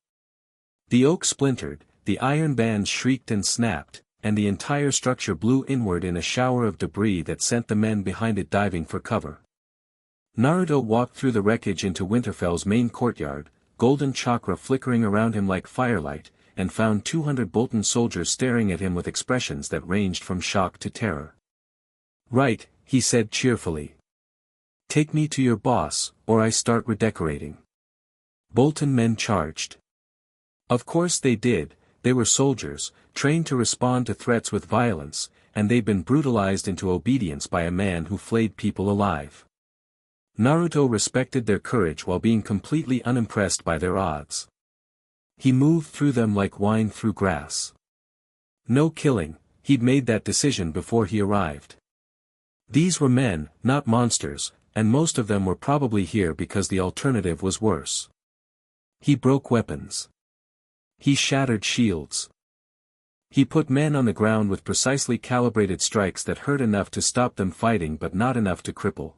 The oak splintered, the iron bands shrieked and snapped, and the entire structure blew inward in a shower of debris that sent the men behind it diving for cover. Naruto walked through the wreckage into Winterfell's main courtyard, golden chakra flickering around him like firelight, and found 200 Bolton soldiers staring at him with expressions that ranged from shock to terror. "Right," he said cheerfully. "Take me to your boss, or I start redecorating." Bolton men charged. Of course they did. They were soldiers, trained to respond to threats with violence, and they'd been brutalized into obedience by a man who flayed people alive. Naruto respected their courage while being completely unimpressed by their odds. He moved through them like wine through grass. No killing, he'd made that decision before he arrived. These were men, not monsters, and most of them were probably here because the alternative was worse. He broke weapons. He shattered shields. He put men on the ground with precisely calibrated strikes that hurt enough to stop them fighting but not enough to cripple.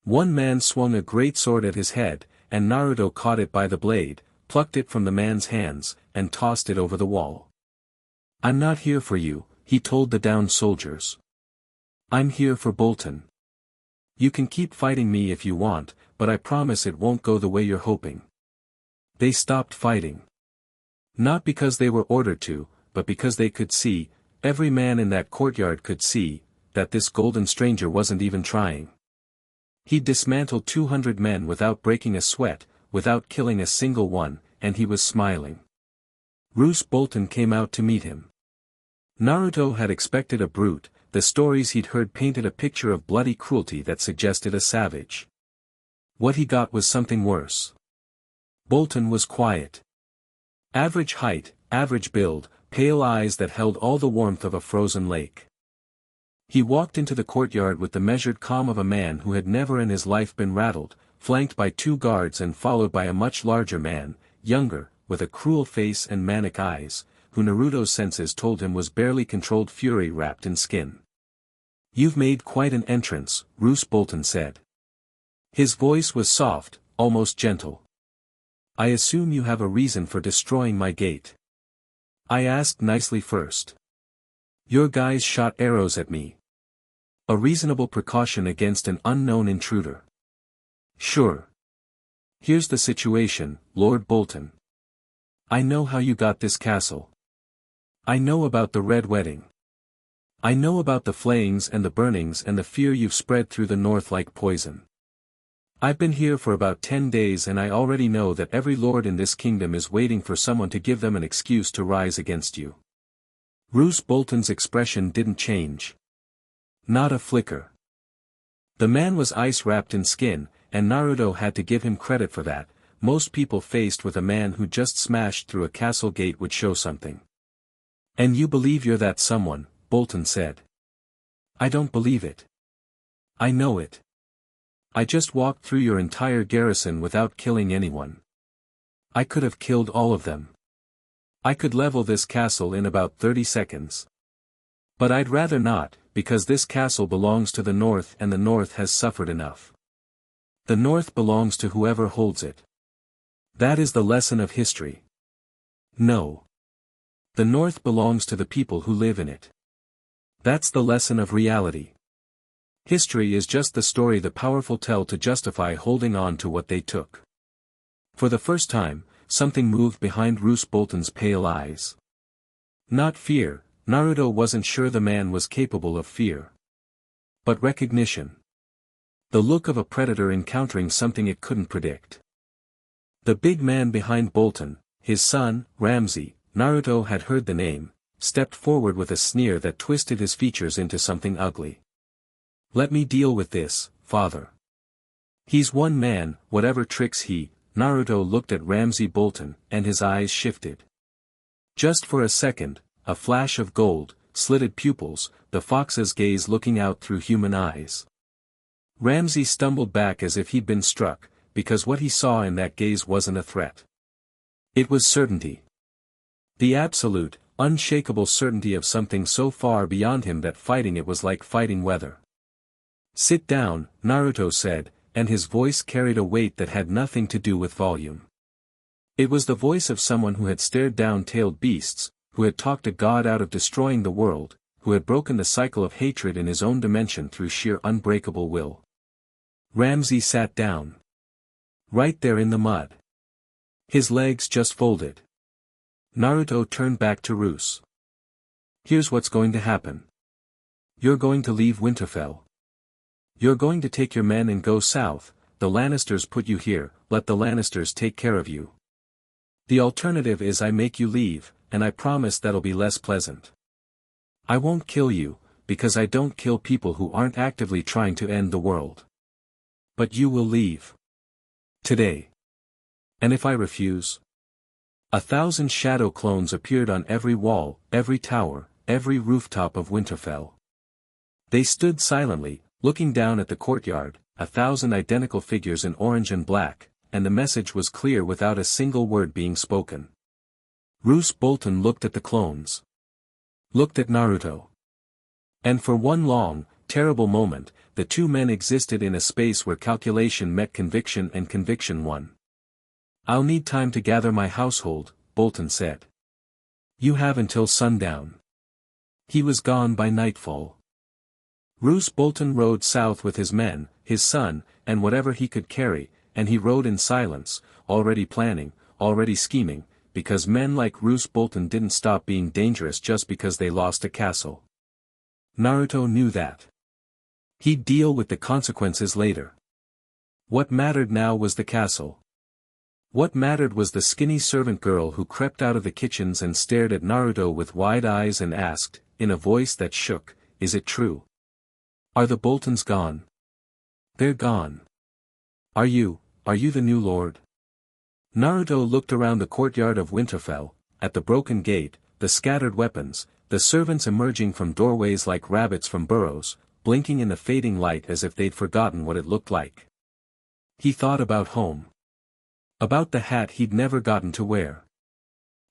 One man swung a great sword at his head, and Naruto caught it by the blade, plucked it from the man's hands, and tossed it over the wall. "I'm not here for you," he told the downed soldiers. "I'm here for Bolton. You can keep fighting me if you want, but I promise it won't go the way you're hoping." They stopped fighting. Not because they were ordered to, but because they could see, every man in that courtyard could see, that this golden stranger wasn't even trying. He'd dismantled 200 men without breaking a sweat, without killing a single one, and he was smiling. Roose Bolton came out to meet him. Naruto had expected a brute, the stories he'd heard painted a picture of bloody cruelty that suggested a savage. What he got was something worse. Bolton was quiet. Average height, average build, pale eyes that held all the warmth of a frozen lake. He walked into the courtyard with the measured calm of a man who had never in his life been rattled, flanked by 2 guards and followed by a much larger man, younger, with a cruel face and manic eyes, who Naruto's senses told him was barely controlled fury wrapped in skin. "You've made quite an entrance," Roose Bolton said. His voice was soft, almost gentle. "I assume you have a reason for destroying my gate." I asked nicely first. "Your guys shot arrows at me. A reasonable precaution against an unknown intruder." "Sure. Here's the situation, Lord Bolton. I know how you got this castle. I know about the Red Wedding. I know about the flayings and the burnings and the fear you've spread through the north like poison. I've been here for about 10 days and I already know that every lord in this kingdom is waiting for someone to give them an excuse to rise against you." Roose Bolton's expression didn't change. Not a flicker. The man was ice-wrapped in skin, and Naruto had to give him credit for that. Most people faced with a man who just smashed through a castle gate would show something. "And you believe you're that someone," Bolton said. "I don't believe it. I know it. I just walked through your entire garrison without killing anyone. I could have killed all of them. I could level this castle in about 30 seconds. But I'd rather not, because this castle belongs to the North and the North has suffered enough. The North belongs to whoever holds it. That is the lesson of history. No. The North belongs to the people who live in it. That's the lesson of reality. History is just the story the powerful tell to justify holding on to what they took." For the first time, something moved behind Roose Bolton's pale eyes. Not fear, Naruto wasn't sure the man was capable of fear. But recognition. The look of a predator encountering something it couldn't predict. The big man behind Bolton, his son, Ramsay, Naruto had heard the name, stepped forward with a sneer that twisted his features into something ugly. "Let me deal with this, father. He's one man, whatever tricks he." Naruto looked at Ramsay Bolton, and his eyes shifted. Just for a second, a flash of gold, slitted pupils, the fox's gaze looking out through human eyes. Ramsay stumbled back as if he'd been struck, because what he saw in that gaze wasn't a threat. It was certainty. The absolute, unshakable certainty of something so far beyond him that fighting it was like fighting weather. "Sit down," Naruto said, and his voice carried a weight that had nothing to do with volume. It was the voice of someone who had stared down tailed beasts, who had talked a god out of destroying the world, who had broken the cycle of hatred in his own dimension through sheer unbreakable will. Ramsay sat down. Right there in the mud. His legs just folded. Naruto turned back to Roose. "Here's what's going to happen. You're going to leave Winterfell. You're going to take your men and go south. The Lannisters put you here, let the Lannisters take care of you. The alternative is I make you leave, and I promise that'll be less pleasant. I won't kill you, because I don't kill people who aren't actively trying to end the world. But you will leave. Today. And if I refuse?" 1,000 shadow clones appeared on every wall, every tower, every rooftop of Winterfell. They stood silently, looking down at the courtyard, 1,000 identical figures in orange and black, and the message was clear without a single word being spoken. Roose Bolton looked at the clones. Looked at Naruto. And for one long, terrible moment, the two men existed in a space where calculation met conviction and conviction won. "I'll need time to gather my household," Bolton said. "You have until sundown." He was gone by nightfall. Roose Bolton rode south with his men, his son, and whatever he could carry, and he rode in silence, already planning, already scheming, because men like Roose Bolton didn't stop being dangerous just because they lost a castle. Naruto knew that. He'd deal with the consequences later. What mattered now was the castle. What mattered was the skinny servant girl who crept out of the kitchens and stared at Naruto with wide eyes and asked, in a voice that shook, is it true? Are the Boltons gone? They're gone. Are you the new lord? Naruto looked around the courtyard of Winterfell, at the broken gate, the scattered weapons, the servants emerging from doorways like rabbits from burrows, blinking in the fading light as if they'd forgotten what it looked like. He thought about home. About the hat he'd never gotten to wear.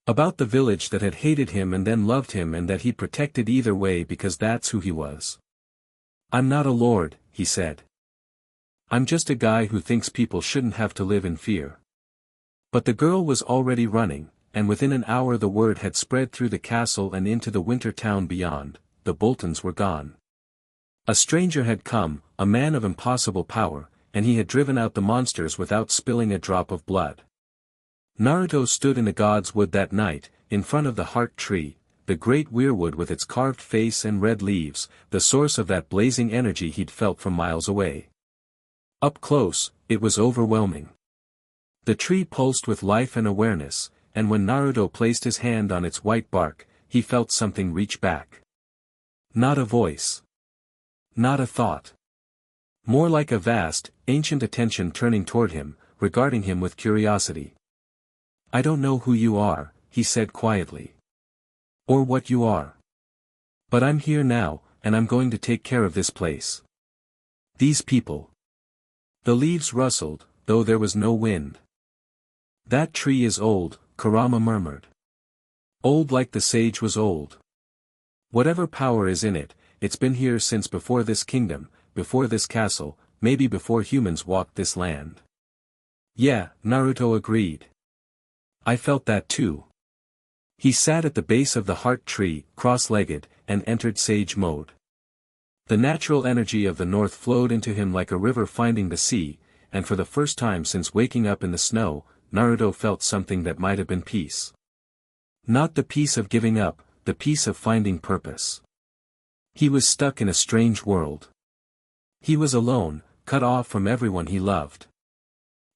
About the village that had hated him and then loved him and that he'd protected either way because that's who he was. "I'm not a lord," he said. "I'm just a guy who thinks people shouldn't have to live in fear." But the girl was already running, and within an hour the word had spread through the castle and into the winter town beyond: the Boltons were gone. A stranger had come, a man of impossible power, and he had driven out the monsters without spilling a drop of blood. Naruto stood in the God's Wood that night, in front of the heart tree, the great weirwood with its carved face and red leaves, the source of that blazing energy he'd felt from miles away. Up close, it was overwhelming. The tree pulsed with life and awareness, and when Naruto placed his hand on its white bark, he felt something reach back. Not a voice. Not a thought. More like a vast, ancient attention turning toward him, regarding him with curiosity. "I don't know who you are," he said quietly. "Or what you are. But I'm here now, and I'm going to take care of this place. These people." The leaves rustled, though there was no wind. "That tree is old," Kurama murmured. "Old like the sage was old. Whatever power is in it, it's been here since before this kingdom, before this castle, maybe before humans walked this land." "Yeah," Naruto agreed. "I felt that too." He sat at the base of the heart tree, cross-legged, and entered sage mode. The natural energy of the north flowed into him like a river finding the sea, and for the first time since waking up in the snow, Naruto felt something that might have been peace. Not the peace of giving up, the peace of finding purpose. He was stuck in a strange world. He was alone, cut off from everyone he loved.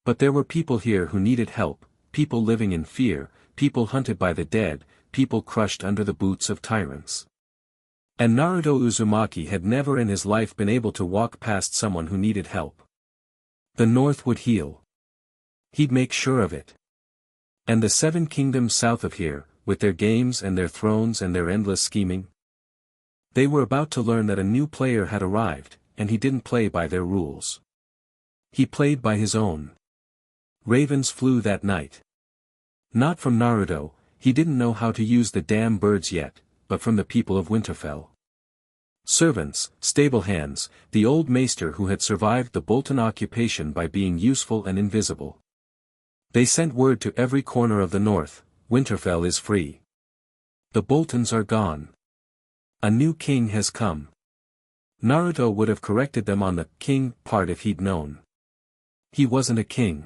But there were people here who needed help, people living in fear, people hunted by the dead, people crushed under the boots of tyrants. And Naruto Uzumaki had never in his life been able to walk past someone who needed help. The North would heal. He'd make sure of it. And the 7 kingdoms south of here, with their games and their thrones and their endless scheming? They were about to learn that a new player had arrived, and he didn't play by their rules. He played by his own. Ravens flew that night. Not from Naruto, he didn't know how to use the damn birds yet, but from the people of Winterfell. Servants, stable hands, the old maester who had survived the Bolton occupation by being useful and invisible. They sent word to every corner of the north: Winterfell is free. The Boltons are gone. A new king has come. Naruto would have corrected them on the king part if he'd known. He wasn't a king.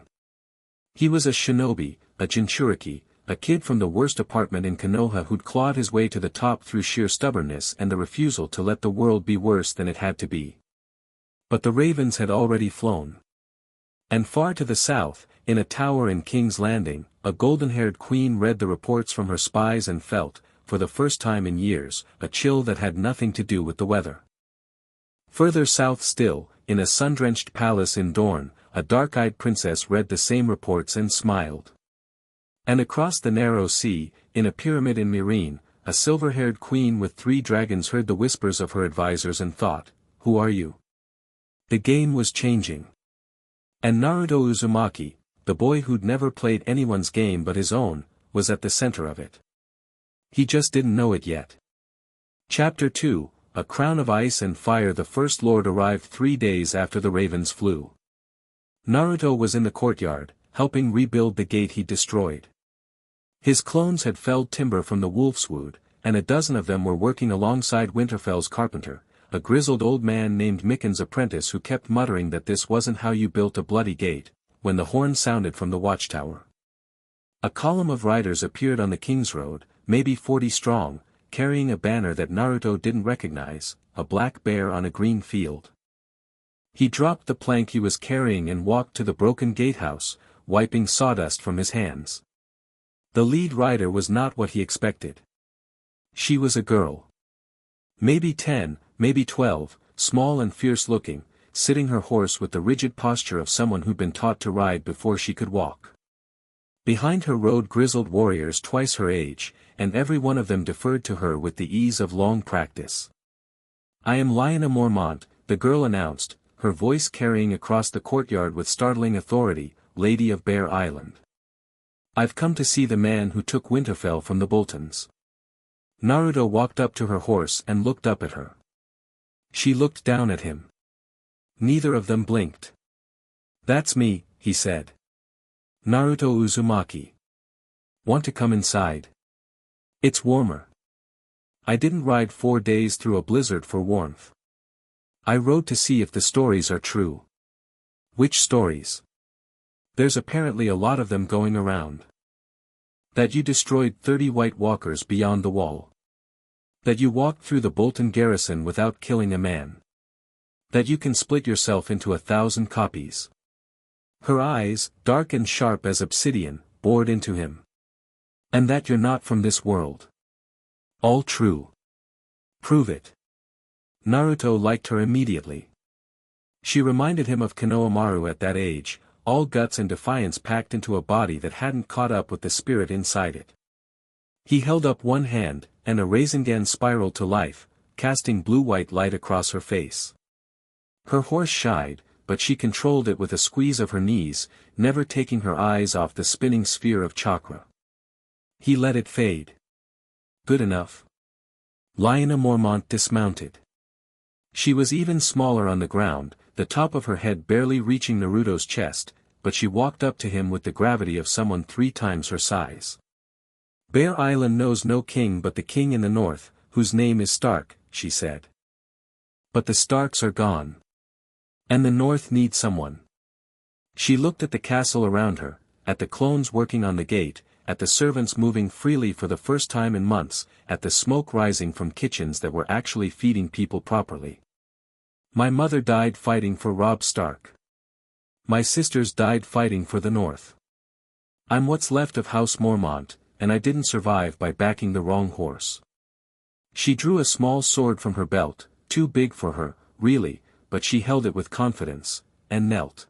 He was a shinobi, a Jinchuriki, a kid from the worst apartment in Konoha who'd clawed his way to the top through sheer stubbornness and the refusal to let the world be worse than it had to be. But the ravens had already flown. And far to the south, in a tower in King's Landing, a golden-haired queen read the reports from her spies and felt, for the first time in years, a chill that had nothing to do with the weather. Further south still, in a sun-drenched palace in Dorne, a dark-eyed princess read the same reports and smiled. And across the narrow sea, in a pyramid in Meereen, a silver-haired queen with 3 dragons heard the whispers of her advisors and thought, "Who are you?" The game was changing. And Naruto Uzumaki, the boy who'd never played anyone's game but his own, was at the center of it. He just didn't know it yet. Chapter 2, A Crown of Ice and Fire. The First Lord arrived 3 days after the ravens flew. Naruto was in the courtyard, helping rebuild the gate he destroyed. His clones had felled timber from the wolfswood, and a dozen of them were working alongside Winterfell's carpenter, a grizzled old man named Mikken's apprentice who kept muttering that this wasn't how you built a bloody gate, when the horn sounded from the watchtower. A column of riders appeared on the King's Road, maybe 40 strong, carrying a banner that Naruto didn't recognize, a black bear on a green field. He dropped the plank he was carrying and walked to the broken gatehouse, wiping sawdust from his hands. The lead rider was not what he expected. She was a girl. Maybe 10, maybe 12, small and fierce-looking, sitting her horse with the rigid posture of someone who'd been taught to ride before she could walk. Behind her rode grizzled warriors twice her age, and every one of them deferred to her with the ease of long practice. "I am Lyanna Mormont," the girl announced, her voice carrying across the courtyard with startling authority, "Lady of Bear Island. I've come to see the man who took Winterfell from the Boltons." Naruto walked up to her horse and looked up at her. She looked down at him. Neither of them blinked. "That's me," he said. "Naruto Uzumaki. Want to come inside? It's warmer. I didn't ride 4 days through a blizzard for warmth. I rode to see if the stories are true." "Which stories?" "There's apparently a lot of them going around. That you destroyed 30 White Walkers beyond the wall. That you walked through the Bolton garrison without killing a man. That you can split yourself into 1,000 copies." Her eyes, dark and sharp as obsidian, bored into him. "And that you're not from this world." "All true." "Prove it." Naruto liked her immediately. She reminded him of Konohamaru at that age, all guts and defiance packed into a body that hadn't caught up with the spirit inside it. He held up one hand, and a Rasengan spiraled to life, casting blue-white light across her face. Her horse shied, but she controlled it with a squeeze of her knees, never taking her eyes off the spinning sphere of chakra. He let it fade. "Good enough." Lyanna Mormont dismounted. She was even smaller on the ground, the top of her head barely reaching Naruto's chest, but she walked up to him with the gravity of someone 3 times her size. "Bear Island knows no king but the king in the north, whose name is Stark," she said. "But the Starks are gone. And the north needs someone." She looked at the castle around her, at the clones working on the gate, at the servants moving freely for the first time in months, at the smoke rising from kitchens that were actually feeding people properly. "My mother died fighting for Robb Stark. My sisters died fighting for the North. I'm what's left of House Mormont, and I didn't survive by backing the wrong horse." She drew a small sword from her belt, too big for her, really, but she held it with confidence, and knelt.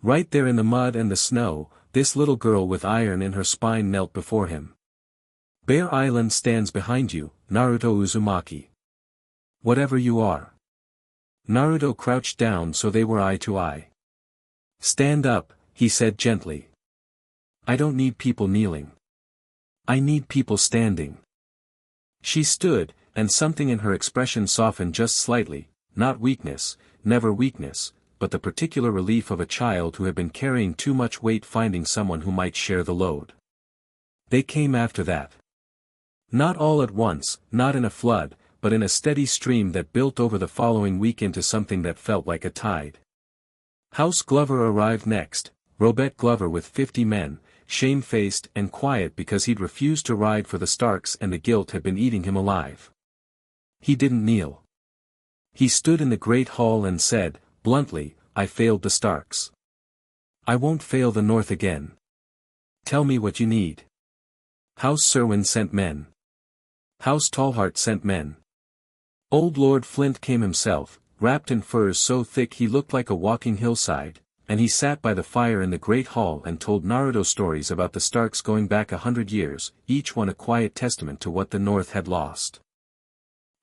Right there in the mud and the snow, this little girl with iron in her spine knelt before him. "Bear Island stands behind you, Naruto Uzumaki. Whatever you are." Naruto crouched down so they were eye to eye. "Stand up," he said gently. "I don't need people kneeling. I need people standing." She stood, and something in her expression softened just slightly, not weakness, never weakness, but the particular relief of a child who had been carrying too much weight finding someone who might share the load. They came after that. Not all at once, not in a flood, but in a steady stream that built over the following week into something that felt like a tide. House Glover arrived next, Robert Glover with 50 men, shamefaced and quiet because he'd refused to ride for the Starks and the guilt had been eating him alive. He didn't kneel. He stood in the great hall and said, bluntly, "I failed the Starks. I won't fail the North again. Tell me what you need." House Serwyn sent men. House Tallheart sent men. Old Lord Flint came himself, wrapped in furs so thick he looked like a walking hillside, and he sat by the fire in the great hall and told Naruto stories about the Starks going back 100 years, each one a quiet testament to what the North had lost.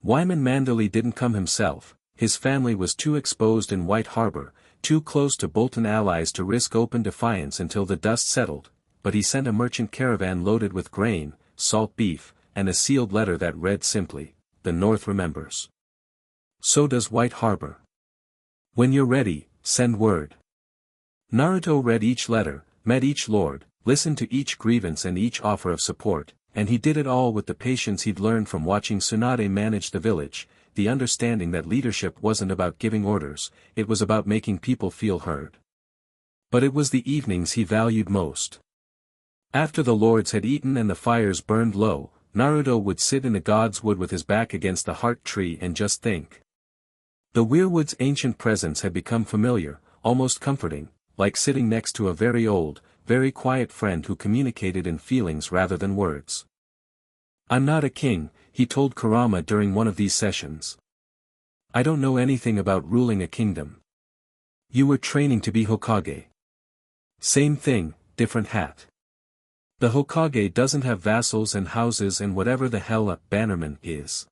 Wyman Manderley didn't come himself, his family was too exposed in White Harbor, too close to Bolton allies to risk open defiance until the dust settled, but he sent a merchant caravan loaded with grain, salt beef, and a sealed letter that read simply, "The North remembers. So does White Harbor. When you're ready, send word." Naruto read each letter, met each lord, listened to each grievance and each offer of support, and he did it all with the patience he'd learned from watching Tsunade manage the village, the understanding that leadership wasn't about giving orders, it was about making people feel heard. But it was the evenings he valued most. After the lords had eaten and the fires burned low, Naruto would sit in the God's Wood with his back against the heart tree and just think. The Weirwood's ancient presence had become familiar, almost comforting, like sitting next to a very old, very quiet friend who communicated in feelings rather than words. "I'm not a king," he told Kurama during one of these sessions. I don't know anything about ruling a kingdom. You were training to be Hokage. Same thing, different hat. The Hokage doesn't have vassals and houses and whatever the hell a bannerman is.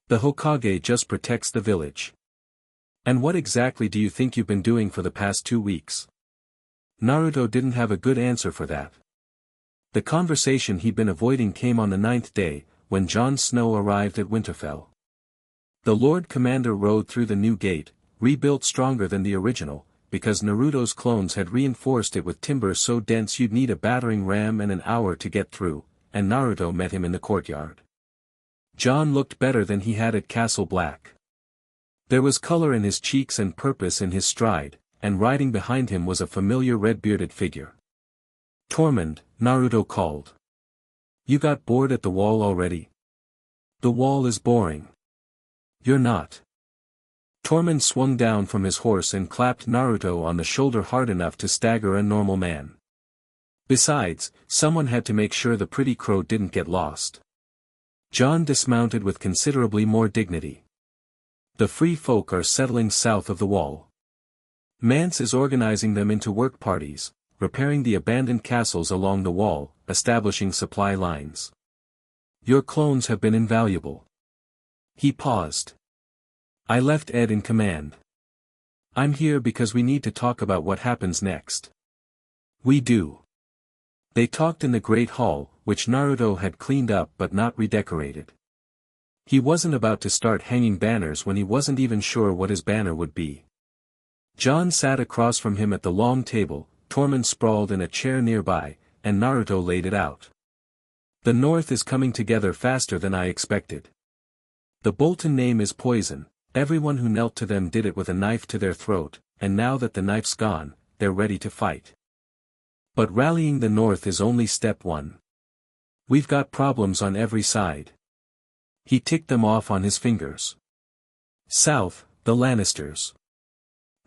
The Hokage just protects the village. And what exactly do you think you've been doing for the past 2 weeks? Naruto didn't have a good answer for that. The conversation he'd been avoiding came on the 9th day, when Jon Snow arrived at Winterfell. The Lord Commander rode through the new gate, rebuilt stronger than the original, because Naruto's clones had reinforced it with timber so dense you'd need a battering ram and an hour to get through, and Naruto met him in the courtyard. Jon looked better than he had at Castle Black. There was color in his cheeks and purpose in his stride, and riding behind him was a familiar red-bearded figure. Tormund, Naruto called. You got bored at the wall already? The wall is boring. You're not. Tormund swung down from his horse and clapped Naruto on the shoulder hard enough to stagger a normal man. Besides, someone had to make sure the pretty crow didn't get lost. Jon dismounted with considerably more dignity. The free folk are settling south of the wall. Mance is organizing them into work parties, repairing the abandoned castles along the wall, establishing supply lines. Your clones have been invaluable. He paused. I left Ed in command. I'm here because we need to talk about what happens next. We do. They talked in the Great Hall, which Naruto had cleaned up but not redecorated. He wasn't about to start hanging banners when he wasn't even sure what his banner would be. Jon sat across from him at the long table, Tormund sprawled in a chair nearby, and Naruto laid it out. The North is coming together faster than I expected. The Bolton name is poison, everyone who knelt to them did it with a knife to their throat, and now that the knife's gone, they're ready to fight. But rallying the North is only step one. We've got problems on every side. He ticked them off on his fingers. South, the Lannisters.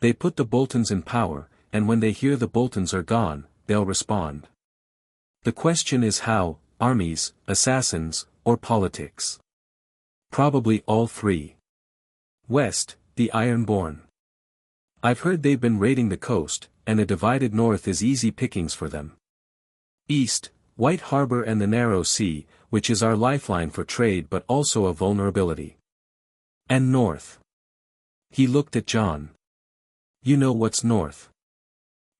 They put the Boltons in power, and when they hear the Boltons are gone, they'll respond. The question is how, armies, assassins, or politics? Probably all three. West, the Ironborn. I've heard they've been raiding the coast, and a divided north is easy pickings for them. East, White Harbor and the Narrow Sea, which is our lifeline for trade but also a vulnerability. And north. He looked at Jon. You know what's north.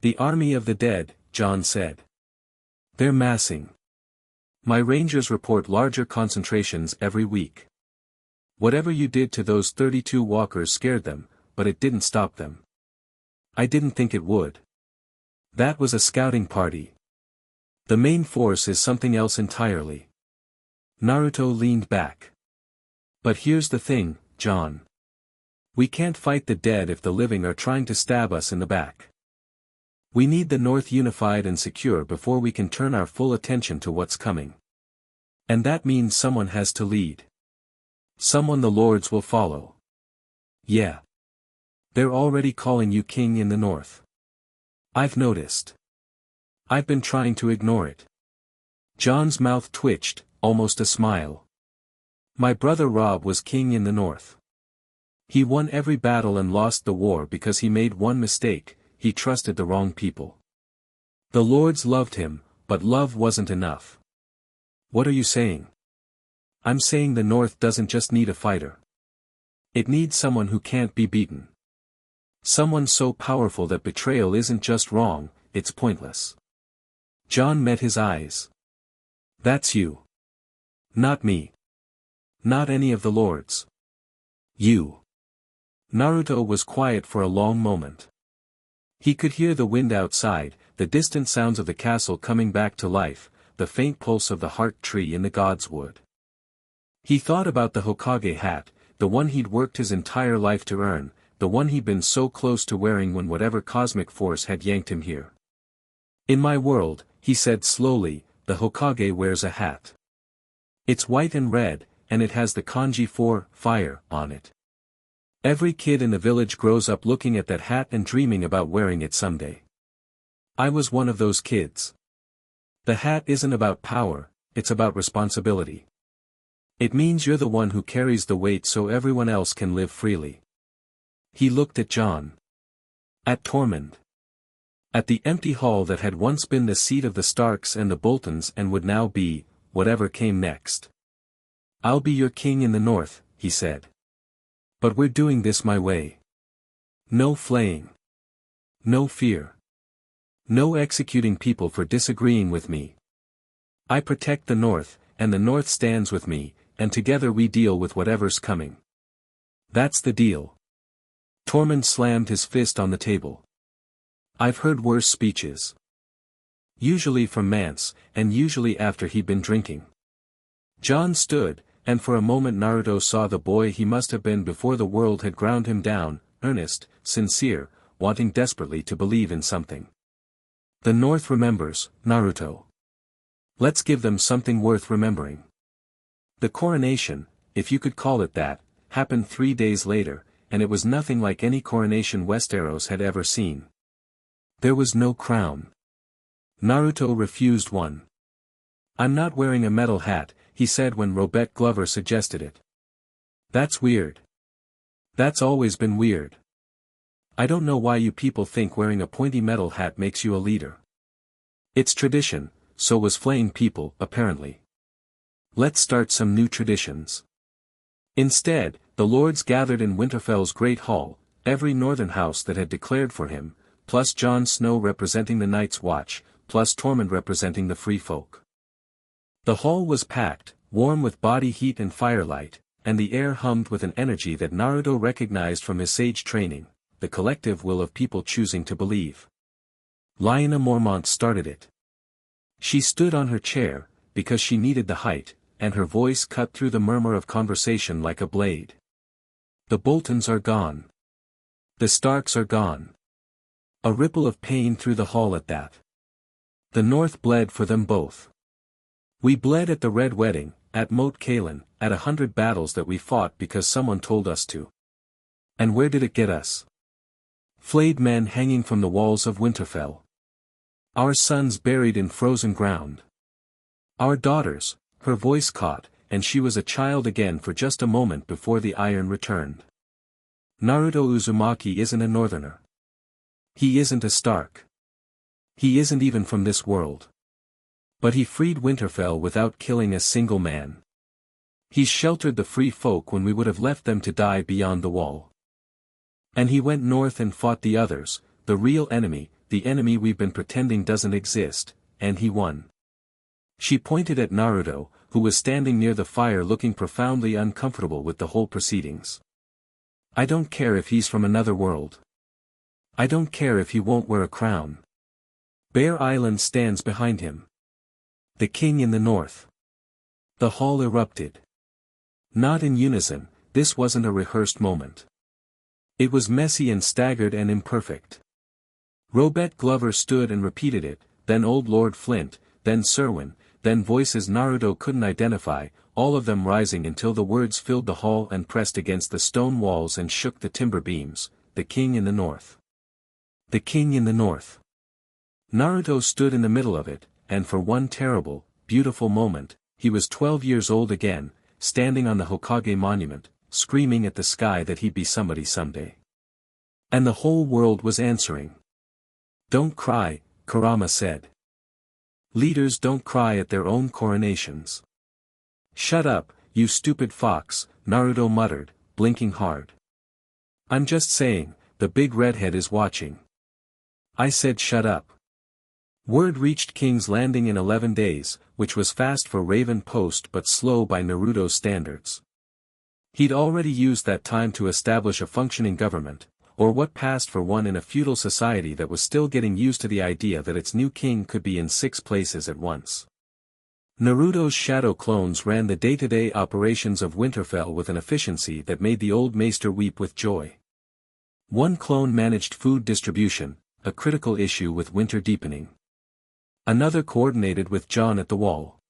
The army of the dead, Jon said. They're massing. My rangers report larger concentrations every week. Whatever you did to those 32 walkers scared them, but it didn't stop them. I didn't think it would. That was a scouting party. The main force is something else entirely. Naruto leaned back. But here's the thing, Jon. We can't fight the dead if the living are trying to stab us in the back. We need the North unified and secure before we can turn our full attention to what's coming. And that means someone has to lead. Someone the lords will follow. Yeah. They're already calling you king in the North. I've noticed. I've been trying to ignore it. Jon's mouth twitched, almost a smile. My brother Rob was king in the North. He won every battle and lost the war because he made one mistake, he trusted the wrong people. The lords loved him, but love wasn't enough. What are you saying? I'm saying the North doesn't just need a fighter. It needs someone who can't be beaten. Someone so powerful that betrayal isn't just wrong, it's pointless. Jon met his eyes. That's you. Not me. Not any of the lords. You. Naruto was quiet for a long moment. He could hear the wind outside, the distant sounds of the castle coming back to life, the faint pulse of the heart tree in the God's Wood. He thought about the Hokage hat, the one he'd worked his entire life to earn, the one he'd been so close to wearing when whatever cosmic force had yanked him here. In my world, he said slowly, the Hokage wears a hat. It's white and red, and it has the kanji for fire on it. Every kid in the village grows up looking at that hat and dreaming about wearing it someday. I was one of those kids. The hat isn't about power, it's about responsibility. It means you're the one who carries the weight so everyone else can live freely. He looked at Jon. At Tormund. At the empty hall that had once been the seat of the Starks and the Boltons and would now be, whatever came next. I'll be your king in the north, he said. But we're doing this my way. No flaying. No fear. No executing people for disagreeing with me. I protect the north, and the north stands with me, and together we deal with whatever's coming. That's the deal. Tormund slammed his fist on the table. I've heard worse speeches. Usually from Mance, and usually after he'd been drinking. Jon stood, and for a moment Naruto saw the boy he must have been before the world had ground him down, earnest, sincere, wanting desperately to believe in something. The North remembers, Naruto. Let's give them something worth remembering. The coronation, if you could call it that, happened 3 days later, and it was nothing like any coronation Westeros had ever seen. There was no crown. Naruto refused one. I'm not wearing a metal hat, he said when Robert Glover suggested it. That's weird. That's always been weird. I don't know why you people think wearing a pointy metal hat makes you a leader. It's tradition, so was flaying people, apparently. Let's start some new traditions. Instead, the lords gathered in Winterfell's great hall, every northern house that had declared for him, plus Jon Snow representing the Night's Watch, plus Tormund representing the free folk. The hall was packed, warm with body heat and firelight, and the air hummed with an energy that Naruto recognized from his sage training, the collective will of people choosing to believe. Lyanna Mormont started it. She stood on her chair, because she needed the height, and her voice cut through the murmur of conversation like a blade. The Boltons are gone. The Starks are gone. A ripple of pain through the hall at that. The North bled for them both. We bled at the Red Wedding, at Moat Cailin, at 100 battles that we fought because someone told us to. And where did it get us? Flayed men hanging from the walls of Winterfell. Our sons buried in frozen ground. Our daughters, her voice caught, and she was a child again for just a moment before the iron returned. Naruto Uzumaki isn't a northerner. He isn't a Stark. He isn't even from this world. But he freed Winterfell without killing a single man. He's sheltered the free folk when we would have left them to die beyond the wall. And he went north and fought the others, the real enemy, the enemy we've been pretending doesn't exist, and he won. She pointed at Naruto, who was standing near the fire looking profoundly uncomfortable with the whole proceedings. I don't care if he's from another world. I don't care if he won't wear a crown. Bear Island stands behind him. The king in the north. The hall erupted. Not in unison, this wasn't a rehearsed moment. It was messy and staggered and imperfect. Robert Glover stood and repeated it, then old Lord Flint, then Serwyn, then voices Naruto couldn't identify, all of them rising until the words filled the hall and pressed against the stone walls and shook the timber beams, the king in the north. The king in the north. Naruto stood in the middle of it, and for one terrible, beautiful moment, he was 12 years old again, standing on the Hokage monument, screaming at the sky that he'd be somebody someday. And the whole world was answering. Don't cry, Kurama said. Leaders don't cry at their own coronations. Shut up, you stupid fox, Naruto muttered, blinking hard. I'm just saying, the big redhead is watching. I said shut up. Word reached King's Landing in 11 days, which was fast for Raven Post but slow by Naruto's standards. He'd already used that time to establish a functioning government, or what passed for one in a feudal society that was still getting used to the idea that its new king could be in 6 places at once. Naruto's shadow clones ran the day-to-day operations of Winterfell with an efficiency that made the old maester weep with joy. One clone managed food distribution, a critical issue with winter deepening. Another coordinated with Jon at the wall.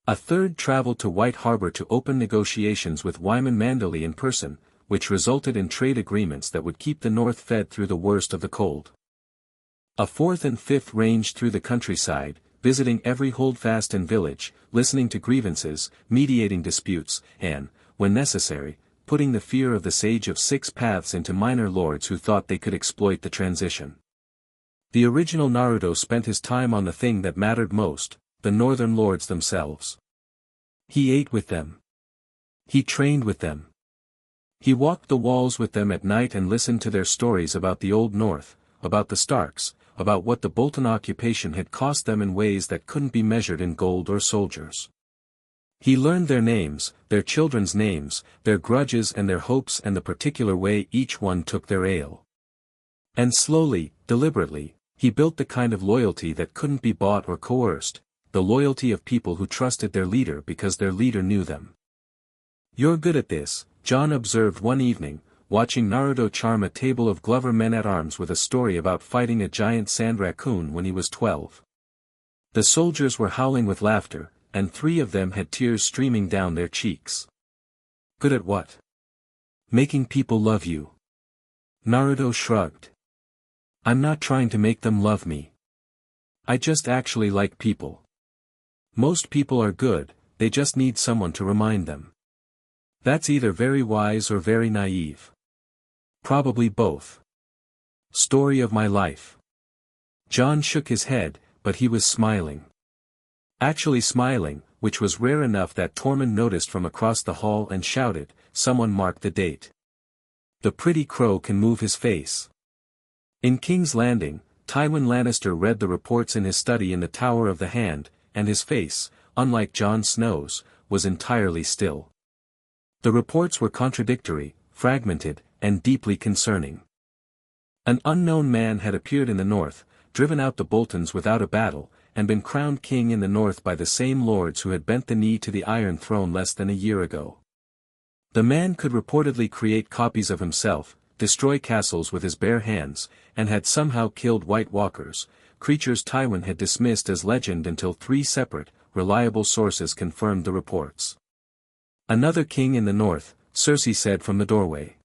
A third traveled to White Harbor to open negotiations with Wyman Manderley in person, which resulted in trade agreements that would keep the North fed through the worst of the cold. A fourth and fifth ranged through the countryside, visiting every holdfast and village, listening to grievances, mediating disputes, and, when necessary, putting the fear of the Sage of Six Paths into minor lords who thought they could exploit the transition. The original Naruto spent his time on the thing that mattered most, the northern lords themselves. He ate with them. He trained with them. He walked the walls with them at night and listened to their stories about the Old North, about the Starks, about what the Bolton occupation had cost them in ways that couldn't be measured in gold or soldiers. He learned their names, their children's names, their grudges and their hopes and the particular way each one took their ale. And slowly, deliberately, he built the kind of loyalty that couldn't be bought or coerced, the loyalty of people who trusted their leader because their leader knew them. "You're good at this," Jon observed one evening, watching Naruto charm a table of Glover men-at-arms with a story about fighting a giant sand raccoon when he was 12. The soldiers were howling with laughter, and 3 of them had tears streaming down their cheeks. "Good at what?" "Making people love you." Naruto shrugged. "I'm not trying to make them love me. I just actually like people. Most people are good, they just need someone to remind them. That's either very wise or very naive. Probably both. Story of my life." Jon shook his head, but he was smiling. Actually smiling, which was rare enough that Tormund noticed from across the hall and shouted, "Someone mark the date. The pretty crow can move his face." In King's Landing, Tywin Lannister read the reports in his study in the Tower of the Hand, and his face, unlike Jon Snow's, was entirely still. The reports were contradictory, fragmented, and deeply concerning. An unknown man had appeared in the north, driven out the Boltons without a battle, and been crowned king in the north by the same lords who had bent the knee to the Iron Throne less than a year ago. The man could reportedly create copies of himself, destroy castles with his bare hands, and had somehow killed White Walkers, creatures Tywin had dismissed as legend until 3 separate, reliable sources confirmed the reports. "Another king in the north," Cersei said from the doorway.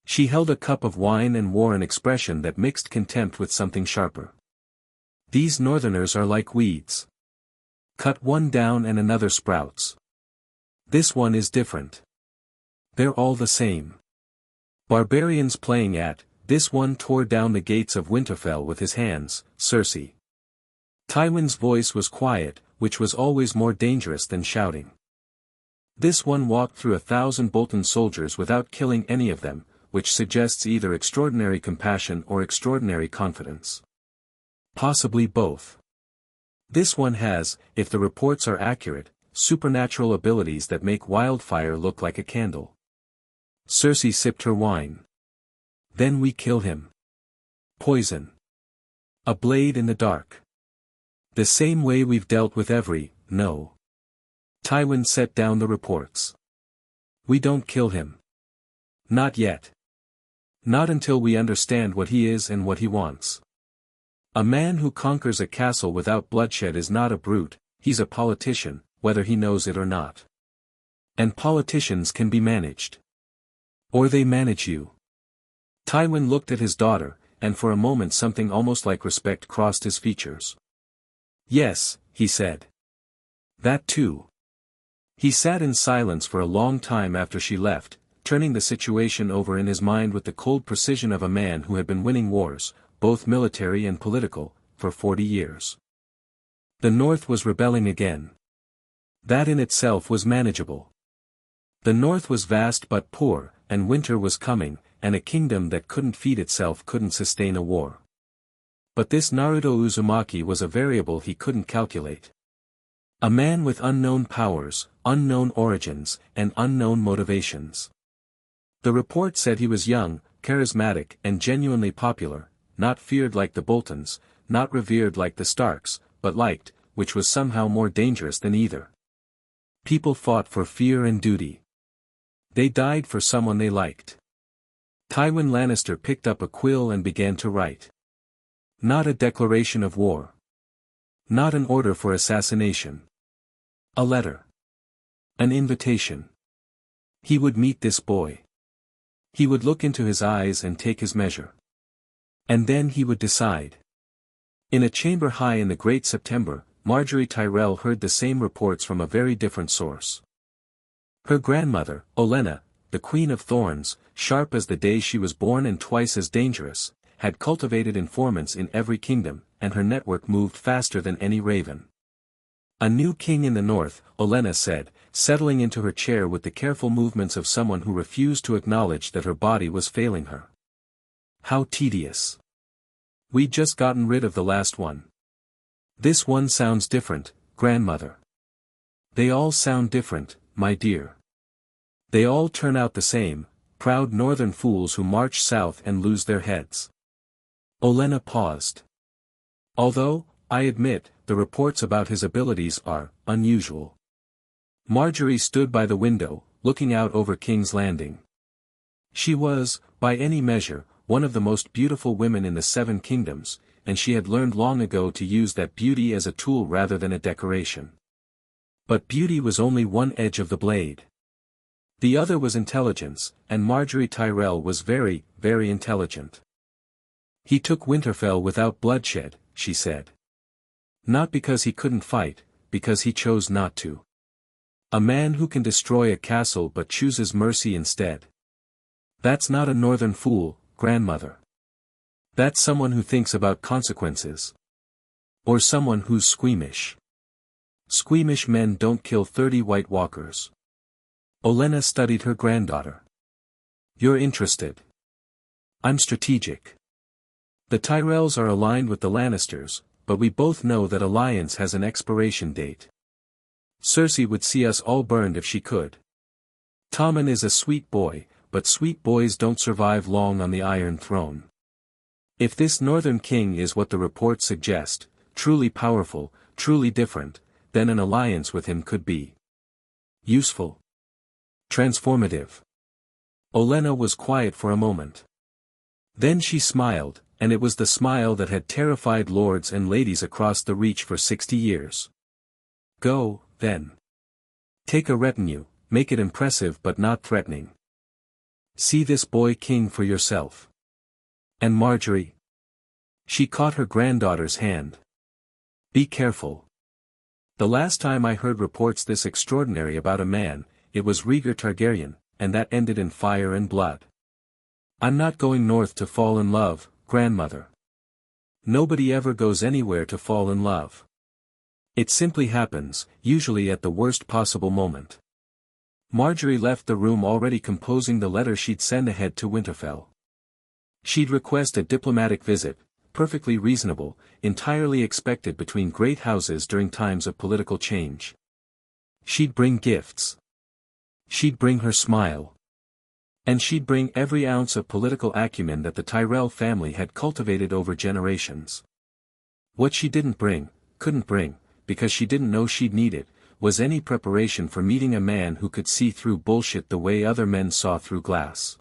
She held a cup of wine and wore an expression that mixed contempt with something sharper. "These northerners are like weeds. Cut one down and another sprouts. This one is different. They're all the same. Barbarians playing at, this one tore down the gates of Winterfell with his hands, Cersei." Tywin's voice was quiet, which was always more dangerous than shouting. "This one walked through 1,000 Bolton soldiers without killing any of them, which suggests either extraordinary compassion or extraordinary confidence. Possibly both. This one has, if the reports are accurate, supernatural abilities that make wildfire look like a candle." Cersei sipped her wine. "Then we kill him. Poison. A blade in the dark. The same way we've dealt with every, no." Tywin set down the reports. "We don't kill him. Not yet. Not until we understand what he is and what he wants. A man who conquers a castle without bloodshed is not a brute, he's a politician, whether he knows it or not. And politicians can be managed. Or they manage you." Tywin looked at his daughter, and for a moment something almost like respect crossed his features. "Yes," he said. "That too." He sat in silence for a long time after she left, turning the situation over in his mind with the cold precision of a man who had been winning wars, both military and political, for 40 years. The North was rebelling again. That in itself was manageable. The North was vast but poor, and winter was coming, and a kingdom that couldn't feed itself couldn't sustain a war. But this Naruto Uzumaki was a variable he couldn't calculate. A man with unknown powers, unknown origins, and unknown motivations. The report said he was young, charismatic and genuinely popular, not feared like the Boltons, not revered like the Starks, but liked, which was somehow more dangerous than either. People fought for fear and duty. They died for someone they liked. Tywin Lannister picked up a quill and began to write. Not a declaration of war. Not an order for assassination. A letter. An invitation. He would meet this boy. He would look into his eyes and take his measure. And then he would decide. In a chamber high in the great September, Marjorie Tyrell heard the same reports from a very different source. Her grandmother, Olenna, the Queen of Thorns, sharp as the day she was born and twice as dangerous, had cultivated informants in every kingdom, and her network moved faster than any raven. A new king in the north, Olenna said, settling into her chair with the careful movements of someone who refused to acknowledge that her body was failing her. How tedious. We'd just gotten rid of the last one. This one sounds different, grandmother. They all sound different, my dear. They all turn out the same, proud northern fools who march south and lose their heads. Olenna paused. Although, I admit, the reports about his abilities are unusual. Marjorie stood by the window, looking out over King's Landing. She was, by any measure, one of the most beautiful women in the Seven Kingdoms, and she had learned long ago to use that beauty as a tool rather than a decoration. But beauty was only one edge of the blade. The other was intelligence, and Marjorie Tyrell was very, very intelligent. He took Winterfell without bloodshed, she said. Not because he couldn't fight, because he chose not to. A man who can destroy a castle but chooses mercy instead. That's not a northern fool, grandmother. That's someone who thinks about consequences. Or someone who's squeamish. Squeamish men don't kill 30 White Walkers. Olenna studied her granddaughter. You're interested. I'm strategic. The Tyrells are aligned with the Lannisters, but we both know that alliance has an expiration date. Cersei would see us all burned if she could. Tommen is a sweet boy, but sweet boys don't survive long on the Iron Throne. If this Northern King is what the reports suggest, truly powerful, truly different, then an alliance with him could be useful. Transformative. Olenna was quiet for a moment. Then she smiled, and it was the smile that had terrified lords and ladies across the Reach for 60 years. Go, then. Take a retinue, make it impressive but not threatening. See this boy king for yourself. And Marjorie? She caught her granddaughter's hand. Be careful. The last time I heard reports this extraordinary about a man, it was Rhaegar Targaryen, and that ended in fire and blood. I'm not going north to fall in love, grandmother. Nobody ever goes anywhere to fall in love. It simply happens, usually at the worst possible moment. Marjorie left the room already composing the letter she'd send ahead to Winterfell. She'd request a diplomatic visit, perfectly reasonable, entirely expected between great houses during times of political change. She'd bring gifts. She'd bring her smile. And she'd bring every ounce of political acumen that the Tyrell family had cultivated over generations. What she didn't bring, couldn't bring, because she didn't know she'd need it, was any preparation for meeting a man who could see through bullshit the way other men saw through glass.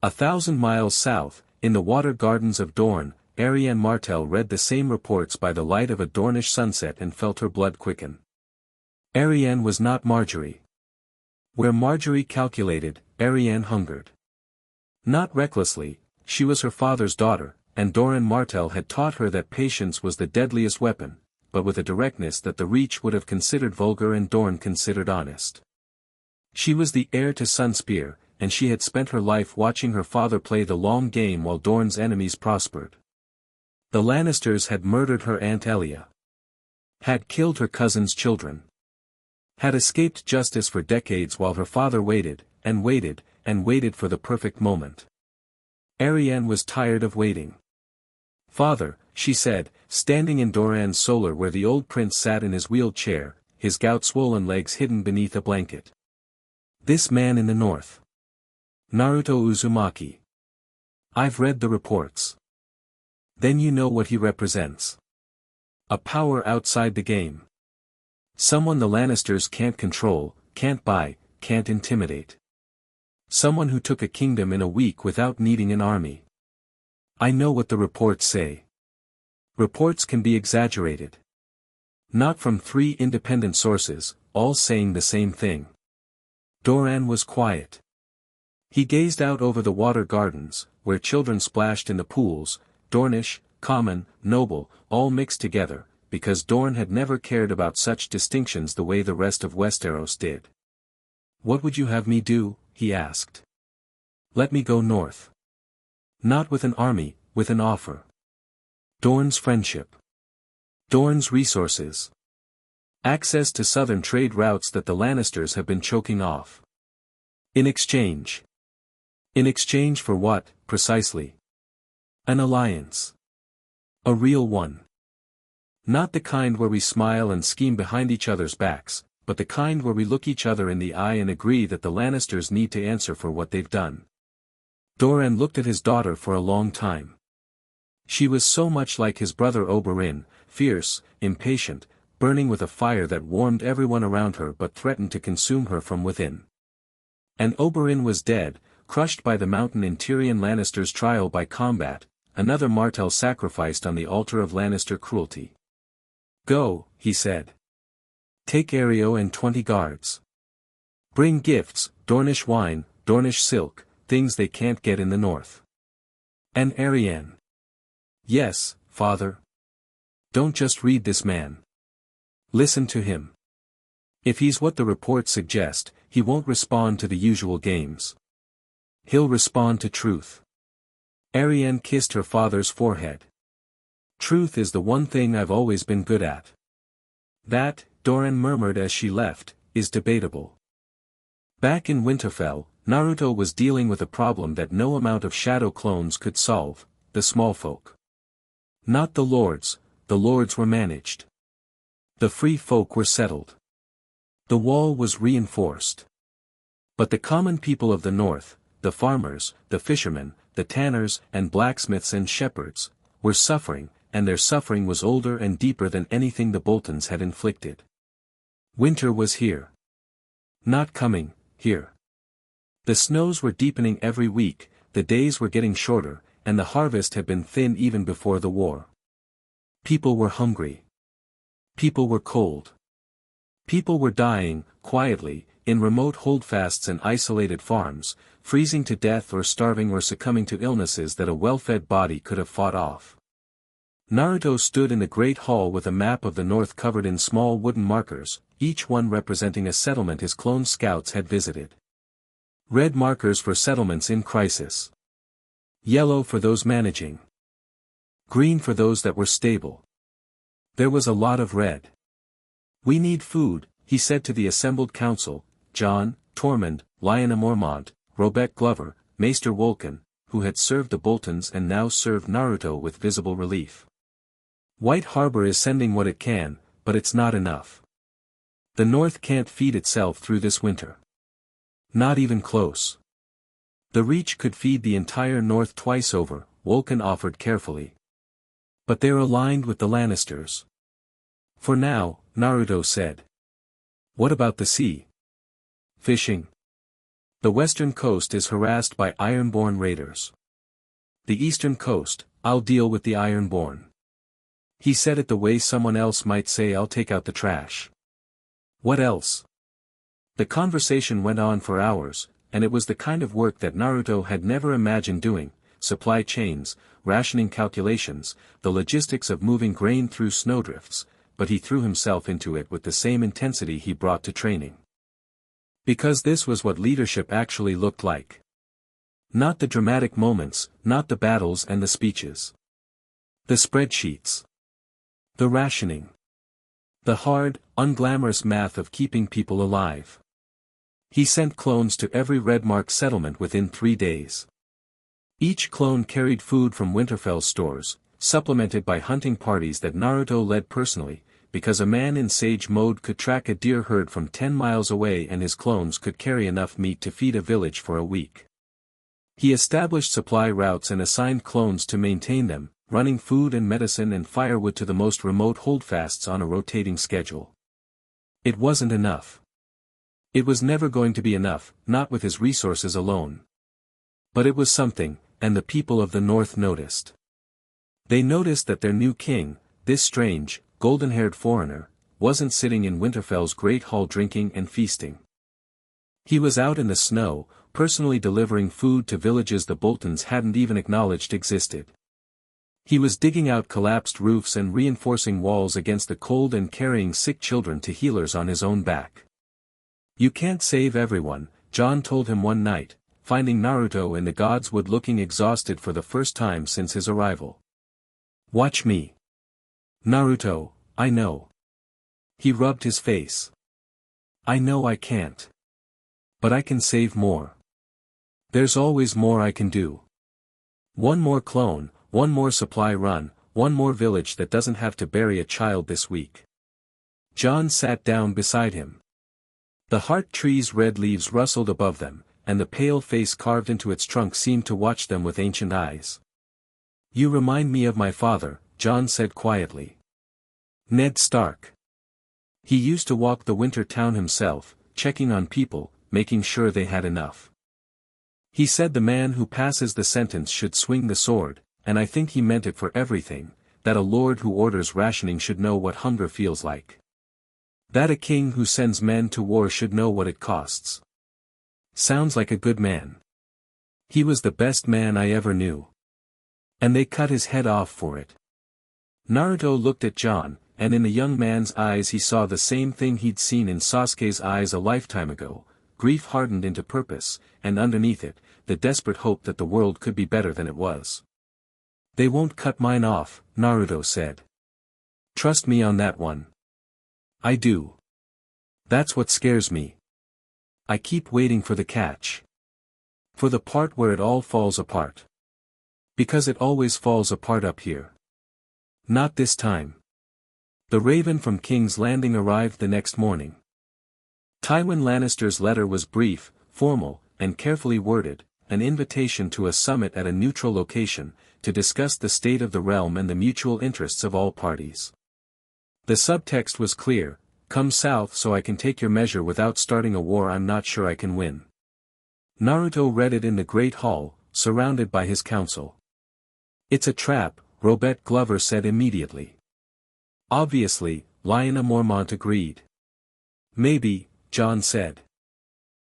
1,000 miles south, in the water gardens of Dorne, Arianne Martell read the same reports by the light of a Dornish sunset and felt her blood quicken. Arianne was not Marjorie. Where Marjorie calculated, Arianne hungered. Not recklessly, she was her father's daughter, and Doran Martell had taught her that patience was the deadliest weapon, but with a directness that the Reach would have considered vulgar and Dorne considered honest. She was the heir to Sunspear, and she had spent her life watching her father play the long game while Dorne's enemies prospered. The Lannisters had murdered her Aunt Elia. Had killed her cousin's children. Had escaped justice for decades while her father waited, and waited, and waited for the perfect moment. Arianne was tired of waiting. Father, she said, standing in Doran's solar where the old prince sat in his wheeled chair, his gout-swollen legs hidden beneath a blanket. This man in the north. Naruto Uzumaki. I've read the reports. Then you know what he represents. A power outside the game. Someone the Lannisters can't control, can't buy, can't intimidate. Someone who took a kingdom in a week without needing an army. I know what the reports say. Reports can be exaggerated. Not from 3 independent sources, all saying the same thing. Doran was quiet. He gazed out over the water gardens, where children splashed in the pools, Dornish, common, noble, all mixed together, because Dorne had never cared about such distinctions the way the rest of Westeros did. "What would you have me do?" he asked. "Let me go north." "Not with an army, with an offer. Dorne's friendship. Dorne's resources. Access to southern trade routes that the Lannisters have been choking off. In exchange. In exchange for what, precisely? An alliance. A real one. Not the kind where we smile and scheme behind each other's backs, but the kind where we look each other in the eye and agree that the Lannisters need to answer for what they've done." Doran looked at his daughter for a long time. She was so much like his brother Oberyn, fierce, impatient, burning with a fire that warmed everyone around her but threatened to consume her from within. And Oberyn was dead, crushed by the mountain in Tyrion Lannister's trial by combat, another Martell sacrificed on the altar of Lannister cruelty. "Go," he said. "Take Areo and 20 guards. Bring gifts, Dornish wine, Dornish silk, things they can't get in the north. And Arianne." "Yes, father. Don't just read this man. Listen to him. If he's what the reports suggest, he won't respond to the usual games. He'll respond to truth." Arianne kissed her father's forehead. "Truth is the one thing I've always been good at." "That," Doran murmured as she left, "is debatable." Back in Winterfell, Naruto was dealing with a problem that no amount of shadow clones could solve: the small folk. Not the lords were managed. The free folk were settled. The wall was reinforced. But the common people of the north, the farmers, the fishermen, the tanners and blacksmiths and shepherds, were suffering, and their suffering was older and deeper than anything the Boltons had inflicted. Winter was here. Not coming, here. The snows were deepening every week, the days were getting shorter, and the harvest had been thin even before the war. People were hungry. People were cold. People were dying, quietly, in remote holdfasts and isolated farms, freezing to death or starving or succumbing to illnesses that a well-fed body could have fought off. Naruto stood in the great hall with a map of the north covered in small wooden markers, each one representing a settlement his clone scouts had visited. Red markers for settlements in crisis. Yellow for those managing. Green for those that were stable. There was a lot of red. "We need food," he said to the assembled council, Jon, Tormund, Lyanna Mormont, Robert Glover, Maester Wolkan, who had served the Boltons and now served Naruto with visible relief. "White Harbor is sending what it can, but it's not enough. The North can't feed itself through this winter. Not even close. The Reach could feed the entire North twice over," Wolkan offered carefully. "But they're aligned with the Lannisters." "For now," Naruto said. "What about the sea? Fishing? The western coast is harassed by Ironborn raiders. The eastern coast, I'll deal with the Ironborn." He said it the way someone else might say, "I'll take out the trash." "What else?" The conversation went on for hours, and it was the kind of work that Naruto had never imagined doing: supply chains, rationing calculations, the logistics of moving grain through snowdrifts, but he threw himself into it with the same intensity he brought to training. Because this was what leadership actually looked like. Not the dramatic moments, not the battles and the speeches. The spreadsheets. The rationing. The hard, unglamorous math of keeping people alive. He sent clones to every Redmark settlement within 3 days. Each clone carried food from Winterfell stores, supplemented by hunting parties that Naruto led personally, because a man in sage mode could track a deer herd from 10 miles away and his clones could carry enough meat to feed a village for a week. He established supply routes and assigned clones to maintain them, running food and medicine and firewood to the most remote holdfasts on a rotating schedule. It wasn't enough. It was never going to be enough, not with his resources alone. But it was something, and the people of the north noticed. They noticed that their new king, this strange, golden-haired foreigner, wasn't sitting in Winterfell's great hall drinking and feasting. He was out in the snow, personally delivering food to villages the Boltons hadn't even acknowledged existed. He was digging out collapsed roofs and reinforcing walls against the cold and carrying sick children to healers on his own back. You can't save everyone, Jon told him one night, finding Naruto in the godswood looking exhausted for the first time since his arrival. Watch me. Naruto, I know. He rubbed his face. I know I can't. But I can save more. There's always more I can do. One more clone, one more supply run, one more village that doesn't have to bury a child this week. Jon sat down beside him. The heart tree's red leaves rustled above them, and the pale face carved into its trunk seemed to watch them with ancient eyes. You remind me of my father, Jon said quietly. Ned Stark. He used to walk the winter town himself, checking on people, making sure they had enough. He said the man who passes the sentence should swing the sword, and I think he meant it for everything, that a lord who orders rationing should know what hunger feels like. That a king who sends men to war should know what it costs. Sounds like a good man. He was the best man I ever knew. And they cut his head off for it. Naruto looked at Jon, and in the young man's eyes he saw the same thing he'd seen in Sasuke's eyes a lifetime ago, grief hardened into purpose, and underneath it, the desperate hope that the world could be better than it was. They won't cut mine off, Naruto said. Trust me on that one. I do. That's what scares me. I keep waiting for the catch. For the part where it all falls apart. Because it always falls apart up here. Not this time. The raven from King's Landing arrived the next morning. Tywin Lannister's letter was brief, formal, and carefully worded, an invitation to a summit at a neutral location, to discuss the state of the realm and the mutual interests of all parties. The subtext was clear: come south so I can take your measure without starting a war I'm not sure I can win. Naruto read it in the Great Hall, surrounded by his council. It's a trap, Robert Glover said immediately. Obviously, Lyanna Mormont agreed. Maybe, Jon said.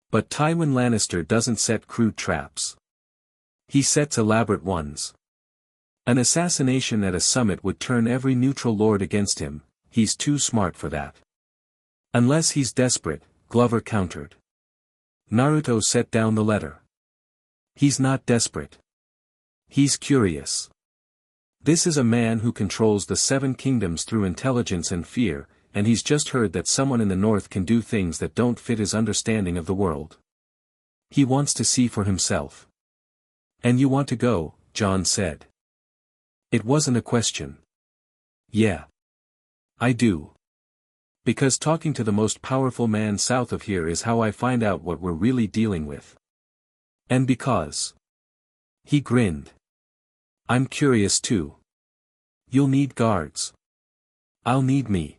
But Tywin Lannister doesn't set crude traps. He sets elaborate ones. An assassination at a summit would turn every neutral lord against him. He's too smart for that. Unless he's desperate, Glover countered. Naruto set down the letter. He's not desperate. He's curious. This is a man who controls the 7 kingdoms through intelligence and fear, and he's just heard that someone in the north can do things that don't fit his understanding of the world. He wants to see for himself. And you want to go, Jon said. It wasn't a question. Yeah. I do. Because talking to the most powerful man south of here is how I find out what we're really dealing with. And because. He grinned. I'm curious too. You'll need guards. I'll need me.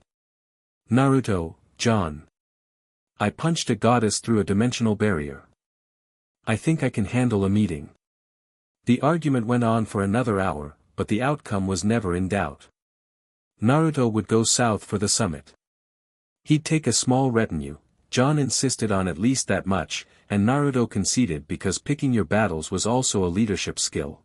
Naruto, Jon. I punched a goddess through a dimensional barrier. I think I can handle a meeting. The argument went on for another hour, but the outcome was never in doubt. Naruto would go south for the summit. He'd take a small retinue. Jon insisted on at least that much, and Naruto conceded because picking your battles was also a leadership skill.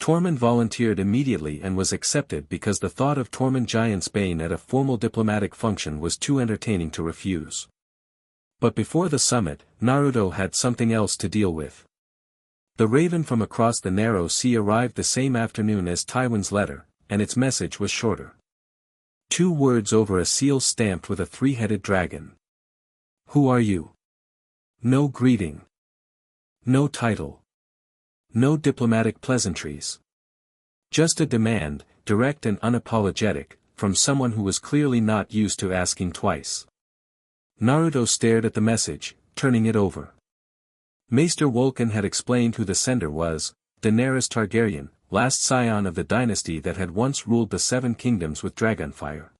Tormund volunteered immediately and was accepted because the thought of Tormund Giantsbane at a formal diplomatic function was too entertaining to refuse. But before the summit, Naruto had something else to deal with. The raven from across the narrow sea arrived the same afternoon as Tywin's letter, and its message was shorter. 2 words over a seal stamped with a 3-headed dragon. Who are you? No greeting. No title. No diplomatic pleasantries. Just a demand, direct and unapologetic, from someone who was clearly not used to asking twice. Naruto stared at the message, turning it over. Maester Wolkan had explained who the sender was: Daenerys Targaryen, last scion of the dynasty that had once ruled the 7 kingdoms with dragonfire.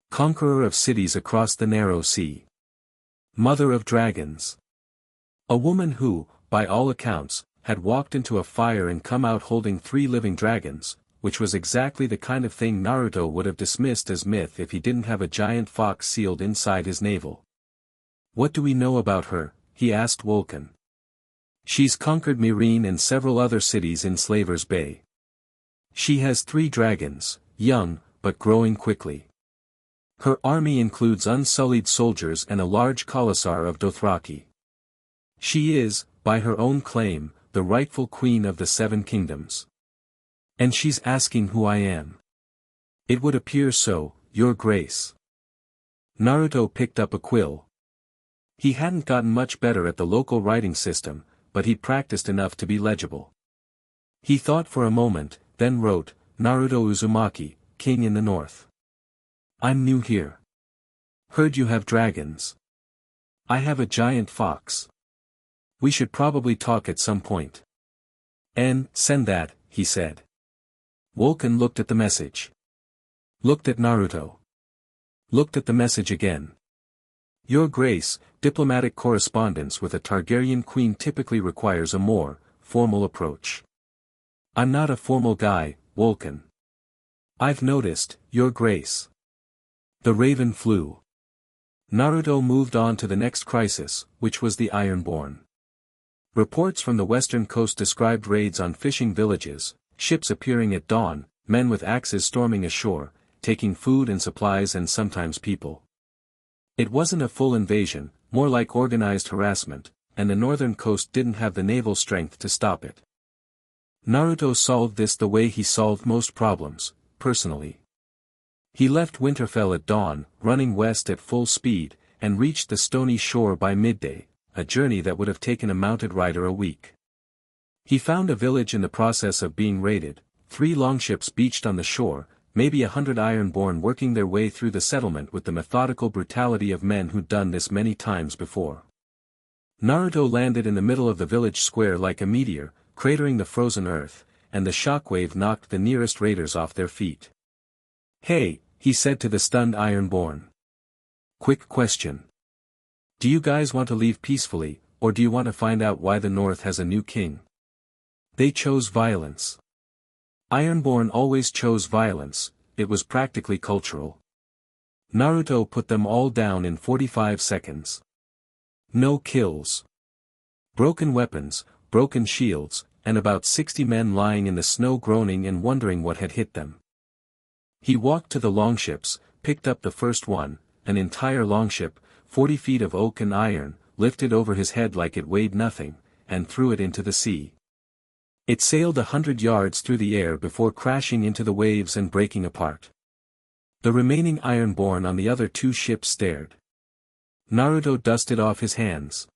Conqueror of cities across the narrow sea. Mother of dragons. A woman who, by all accounts, had walked into a fire and come out holding 3 living dragons, which was exactly the kind of thing Naruto would have dismissed as myth if he didn't have a giant fox sealed inside his navel. What do we know about her? He asked Wolkan. She's conquered Meereen and several other cities in Slaver's Bay. She has 3 dragons, young, but growing quickly. Her army includes unsullied soldiers and a large khalasar of Dothraki. She is, by her own claim, the rightful queen of the 7 kingdoms. And she's asking who I am. It would appear so, Your Grace. Naruto picked up a quill. He hadn't gotten much better at the local writing system, but he'd practiced enough to be legible. He thought for a moment, then wrote, Naruto Uzumaki, King in the North. I'm new here. Heard you have dragons. I have a giant fox. We should probably talk at some point. Send that, he said. Vulcan looked at the message. Looked at Naruto. Looked at the message again. Your Grace, diplomatic correspondence with a Targaryen queen typically requires a more formal approach. I'm not a formal guy, Vulcan. I've noticed, Your Grace. The raven flew. Naruto moved on to the next crisis, which was the Ironborn. Reports from the western coast described raids on fishing villages, ships appearing at dawn, men with axes storming ashore, taking food and supplies and sometimes people. It wasn't a full invasion, more like organized harassment, and the northern coast didn't have the naval strength to stop it. Naruto solved this the way he solved most problems, personally. He left Winterfell at dawn, running west at full speed, and reached the stony shore by midday, a journey that would have taken a mounted rider a week. He found a village in the process of being raided, 3 longships beached on the shore, maybe 100 Ironborn working their way through the settlement with the methodical brutality of men who'd done this many times before. Naruto landed in the middle of the village square like a meteor, cratering the frozen earth, and the shockwave knocked the nearest raiders off their feet. Hey, he said to the stunned Ironborn. Quick question. Do you guys want to leave peacefully, or do you want to find out why the North has a new king? They chose violence. Ironborn always chose violence, it was practically cultural. Naruto put them all down in 45 seconds. No kills. Broken weapons, broken shields, and about 60 men lying in the snow groaning and wondering what had hit them. He walked to the longships, picked up the first one, an entire longship, 40 feet of oak and iron, lifted over his head like it weighed nothing, and threw it into the sea. It sailed 100 yards through the air before crashing into the waves and breaking apart. The remaining Ironborn on the other 2 ships stared. Naruto dusted off his hands.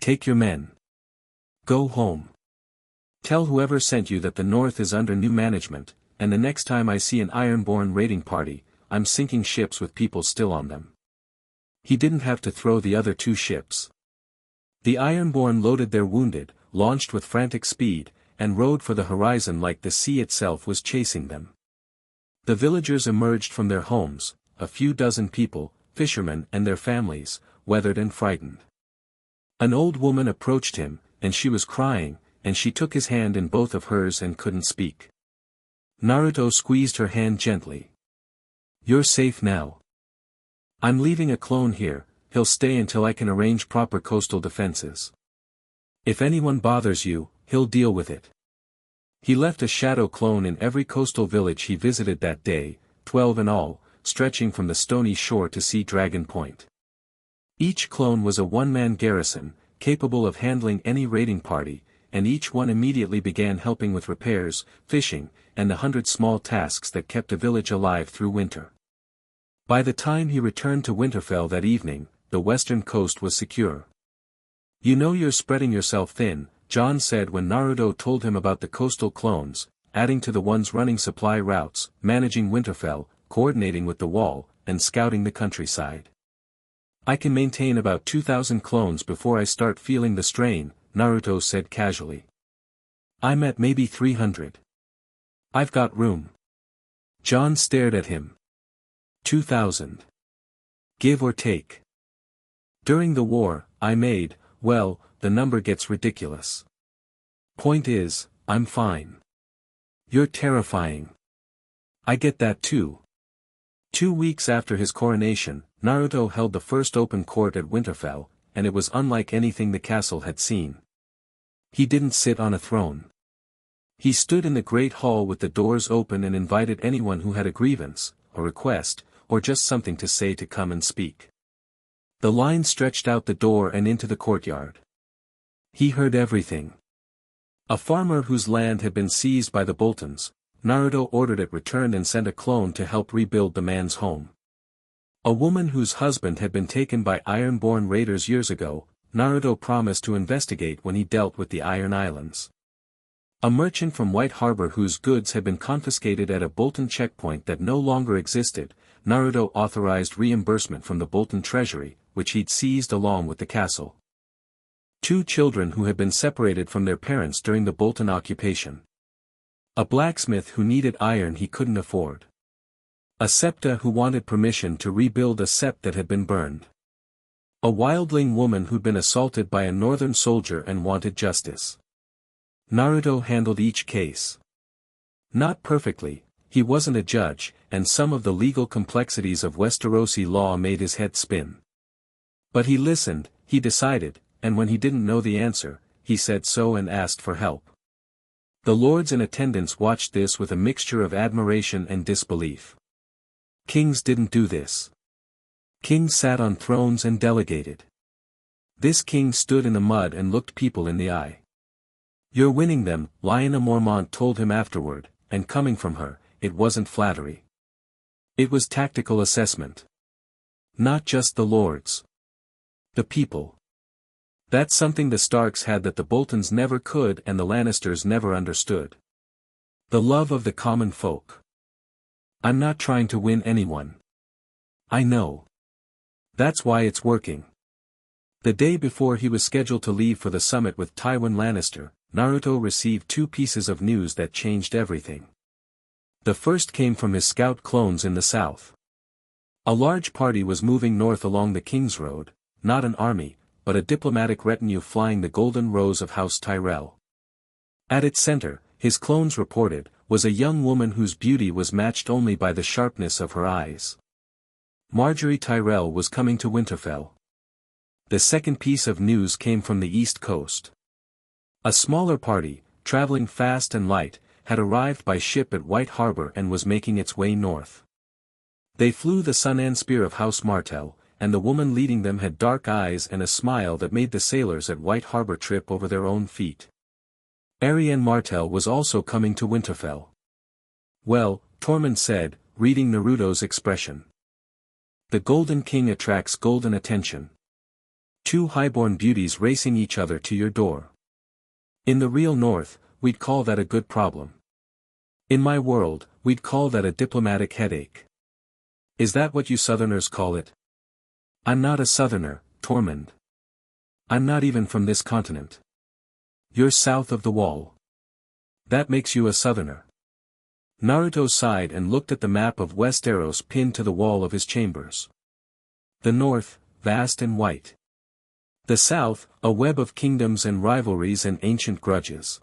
Take your men. Go home. Tell whoever sent you that the North is under new management, and the next time I see an Ironborn raiding party, I'm sinking ships with people still on them. He didn't have to throw the other 2 ships. The Ironborn loaded their wounded, launched with frantic speed, and rode for the horizon like the sea itself was chasing them. The villagers emerged from their homes, a few dozen people, fishermen and their families, weathered and frightened. An old woman approached him, and she was crying, and she took his hand in both of hers and couldn't speak. Naruto squeezed her hand gently. You're safe now. I'm leaving a clone here, he'll stay until I can arrange proper coastal defenses. If anyone bothers you, he'll deal with it. He left a shadow clone in every coastal village he visited that day, 12 in all, stretching from the stony shore to Sea Dragon Point. Each clone was a one-man garrison, capable of handling any raiding party, and each one immediately began helping with repairs, fishing, and the 100 small tasks that kept a village alive through winter. By the time he returned to Winterfell that evening, the western coast was secure. You know you're spreading yourself thin, Jon said when Naruto told him about the coastal clones, adding to the ones running supply routes, managing Winterfell, coordinating with the wall, and scouting the countryside. I can maintain about 2,000 clones before I start feeling the strain, Naruto said casually. I'm at maybe 300. I've got room. Jon stared at him. 2,000. Give or take. During the war, I made, well, the number gets ridiculous. Point is, I'm fine. You're terrifying. I get that too. 2 weeks after his coronation, Naruto held the first open court at Winterfell, and it was unlike anything the castle had seen. He didn't sit on a throne. He stood in the great hall with the doors open and invited anyone who had a grievance, a request, or just something to say to come and speak. The line stretched out the door and into the courtyard. He heard everything. A farmer whose land had been seized by the Boltons, Naruto ordered it returned and sent a clone to help rebuild the man's home. A woman whose husband had been taken by Ironborn raiders years ago, Naruto promised to investigate when he dealt with the Iron Islands. A merchant from White Harbor whose goods had been confiscated at a Bolton checkpoint that no longer existed, Naruto authorized reimbursement from the Bolton treasury, which he'd seized along with the castle. 2 children who had been separated from their parents during the Bolton occupation. A blacksmith who needed iron he couldn't afford. A septa who wanted permission to rebuild a sept that had been burned. A wildling woman who'd been assaulted by a northern soldier and wanted justice. Naruto handled each case. Not perfectly, he wasn't a judge, and some of the legal complexities of Westerosi law made his head spin. But he listened, he decided, and when he didn't know the answer, he said so and asked for help. The lords in attendance watched this with a mixture of admiration and disbelief. Kings didn't do this. Kings sat on thrones and delegated. This king stood in the mud and looked people in the eye. "You're winning them," Lyanna Mormont told him afterward, and coming from her, it wasn't flattery. It was tactical assessment. Not just the lords. The people. That's something the Starks had that the Boltons never could and the Lannisters never understood. The love of the common folk. I'm not trying to win anyone. I know. That's why it's working. The day before he was scheduled to leave for the summit with Tywin Lannister, Naruto received 2 pieces of news that changed everything. The first came from his scout clones in the south. A large party was moving north along the King's Road, not an army, but a diplomatic retinue flying the golden rose of House Tyrell. At its center, his clones reported, was a young woman whose beauty was matched only by the sharpness of her eyes. Marjorie Tyrell was coming to Winterfell. The second piece of news came from the east coast. A smaller party, traveling fast and light, had arrived by ship at White Harbor and was making its way north. They flew the Sun-An spear of House Martell, and the woman leading them had dark eyes and a smile that made the sailors at White Harbor trip over their own feet. Arianne Martell was also coming to Winterfell. "Well," Tormund said, reading Naruto's expression. "The Golden King attracts golden attention. 2 highborn beauties racing each other to your door. In the real North, we'd call that a good problem. In my world, we'd call that a diplomatic headache. Is that what you Southerners call it?" "I'm not a Southerner, Tormund. I'm not even from this continent. You're south of the wall. That makes you a Southerner." Naruto sighed and looked at the map of Westeros pinned to the wall of his chambers. The north, vast and white. The south, a web of kingdoms and rivalries and ancient grudges.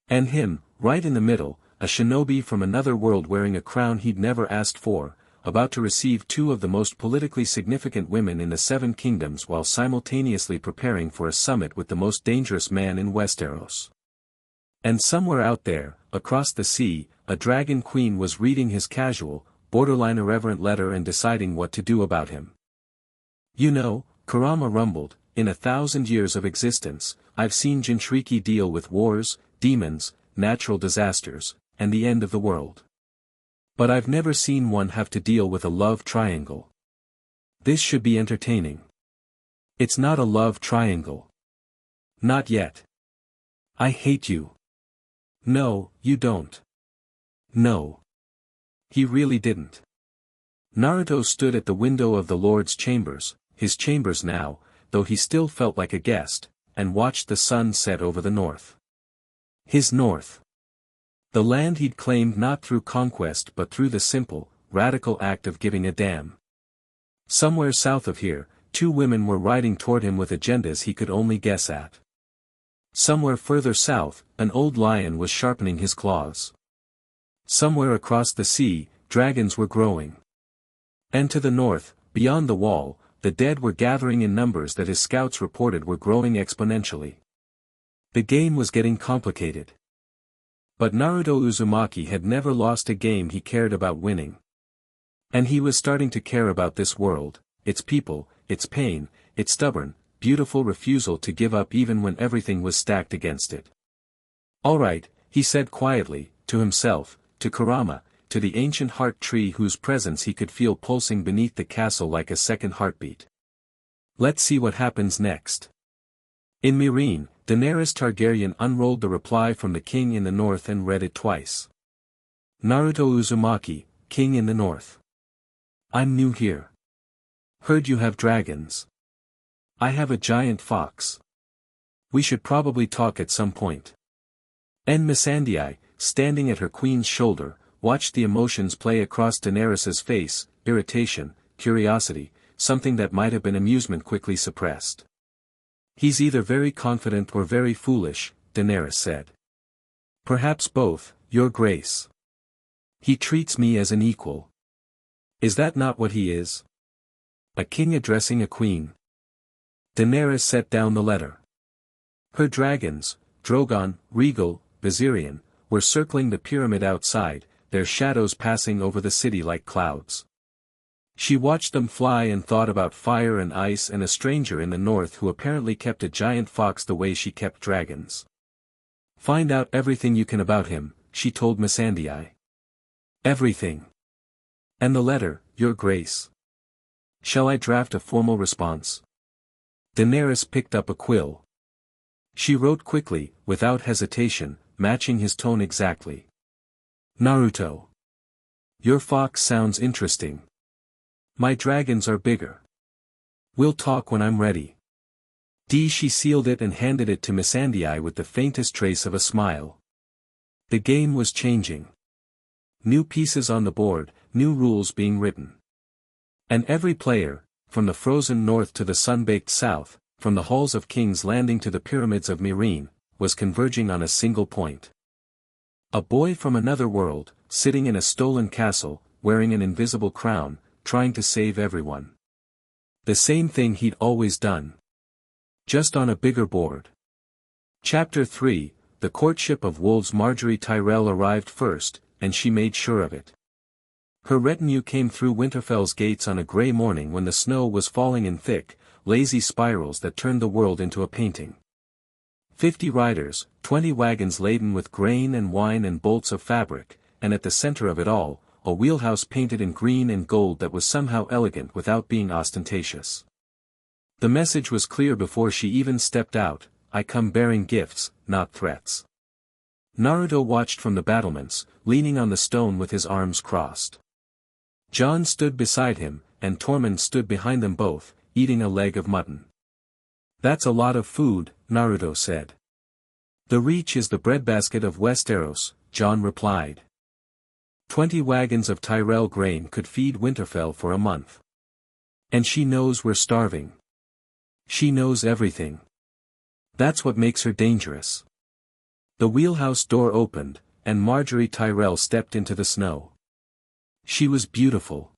And him, right in the middle, a shinobi from another world wearing a crown he'd never asked for, about to receive 2 of the most politically significant women in the 7 kingdoms while simultaneously preparing for a summit with the most dangerous man in Westeros. And somewhere out there, across the sea, a dragon queen was reading his casual, borderline irreverent letter and deciding what to do about him. "You know," Kurama rumbled, "in 1,000 years of existence, I've seen Jinchuriki deal with wars, demons, natural disasters, and the end of the world. But I've never seen one have to deal with a love triangle. This should be entertaining." "It's not a love triangle. Not yet. I hate you." "No, you don't." "No." He really didn't. Naruto stood at the window of the Lord's chambers, his chambers now, though he still felt like a guest, and watched the sun set over the north. His north. The land he'd claimed not through conquest but through the simple, radical act of giving a damn. Somewhere south of here, 2 women were riding toward him with agendas he could only guess at. Somewhere further south, an old lion was sharpening his claws. Somewhere across the sea, dragons were growing. And to the north, beyond the wall, the dead were gathering in numbers that his scouts reported were growing exponentially. The game was getting complicated. But Naruto Uzumaki had never lost a game he cared about winning. And he was starting to care about this world, its people, its pain, its stubborn, beautiful refusal to give up even when everything was stacked against it. "All right," he said quietly, to himself, to Kurama, to the ancient heart tree whose presence he could feel pulsing beneath the castle like a second heartbeat. "Let's see what happens next." In Meereen, Daenerys Targaryen unrolled the reply from the king in the north and read it twice. Naruto Uzumaki, King in the North. I'm new here. Heard you have dragons. I have a giant fox. We should probably talk at some point. And Missandei, standing at her queen's shoulder, watched the emotions play across Daenerys's face, irritation, curiosity, something that might have been amusement quickly suppressed. He's either very confident or very foolish, Daenerys said. Perhaps both, Your Grace. He treats me as an equal. Is that not what he is? A king addressing a queen. Daenerys set down the letter. Her dragons, Drogon, Rhaegal, Viserion, were circling the pyramid outside, their shadows passing over the city like clouds. She watched them fly and thought about fire and ice and a stranger in the north who apparently kept a giant fox the way she kept dragons. Find out everything you can about him, she told Missandei. Everything. And the letter, Your Grace. Shall I draft a formal response? Daenerys picked up a quill. She wrote quickly, without hesitation, matching his tone exactly. Naruto. Your fox sounds interesting. My dragons are bigger. We'll talk when I'm ready. She sealed it and handed it to Missandei with the faintest trace of a smile. The game was changing. New pieces on the board, new rules being written. And every player, from the frozen north to the sun-baked south, from the halls of King's Landing to the pyramids of Meereen, was converging on a single point. A boy from another world, sitting in a stolen castle, wearing an invisible crown, trying to save everyone. The same thing he'd always done. Just on a bigger board. Chapter 3, The Courtship of Wolves. Margaery Tyrell arrived first, and she made sure of it. Her retinue came through Winterfell's gates on a grey morning when the snow was falling in thick, lazy spirals that turned the world into a painting. 50 riders, 20 wagons laden with grain and wine and bolts of fabric, and at the center of it all, a wheelhouse painted in green and gold that was somehow elegant without being ostentatious. The message was clear before she even stepped out: I come bearing gifts, not threats. Naruto watched from the battlements, leaning on the stone with his arms crossed. Jon stood beside him, and Tormund stood behind them both, eating a leg of mutton. That's a lot of food, Naruto said. The Reach is the breadbasket of Westeros, Jon replied. 20 wagons of Tyrell grain could feed Winterfell for a month. And she knows we're starving. She knows everything. That's what makes her dangerous. The wheelhouse door opened, and Margaery Tyrell stepped into the snow. She was beautiful.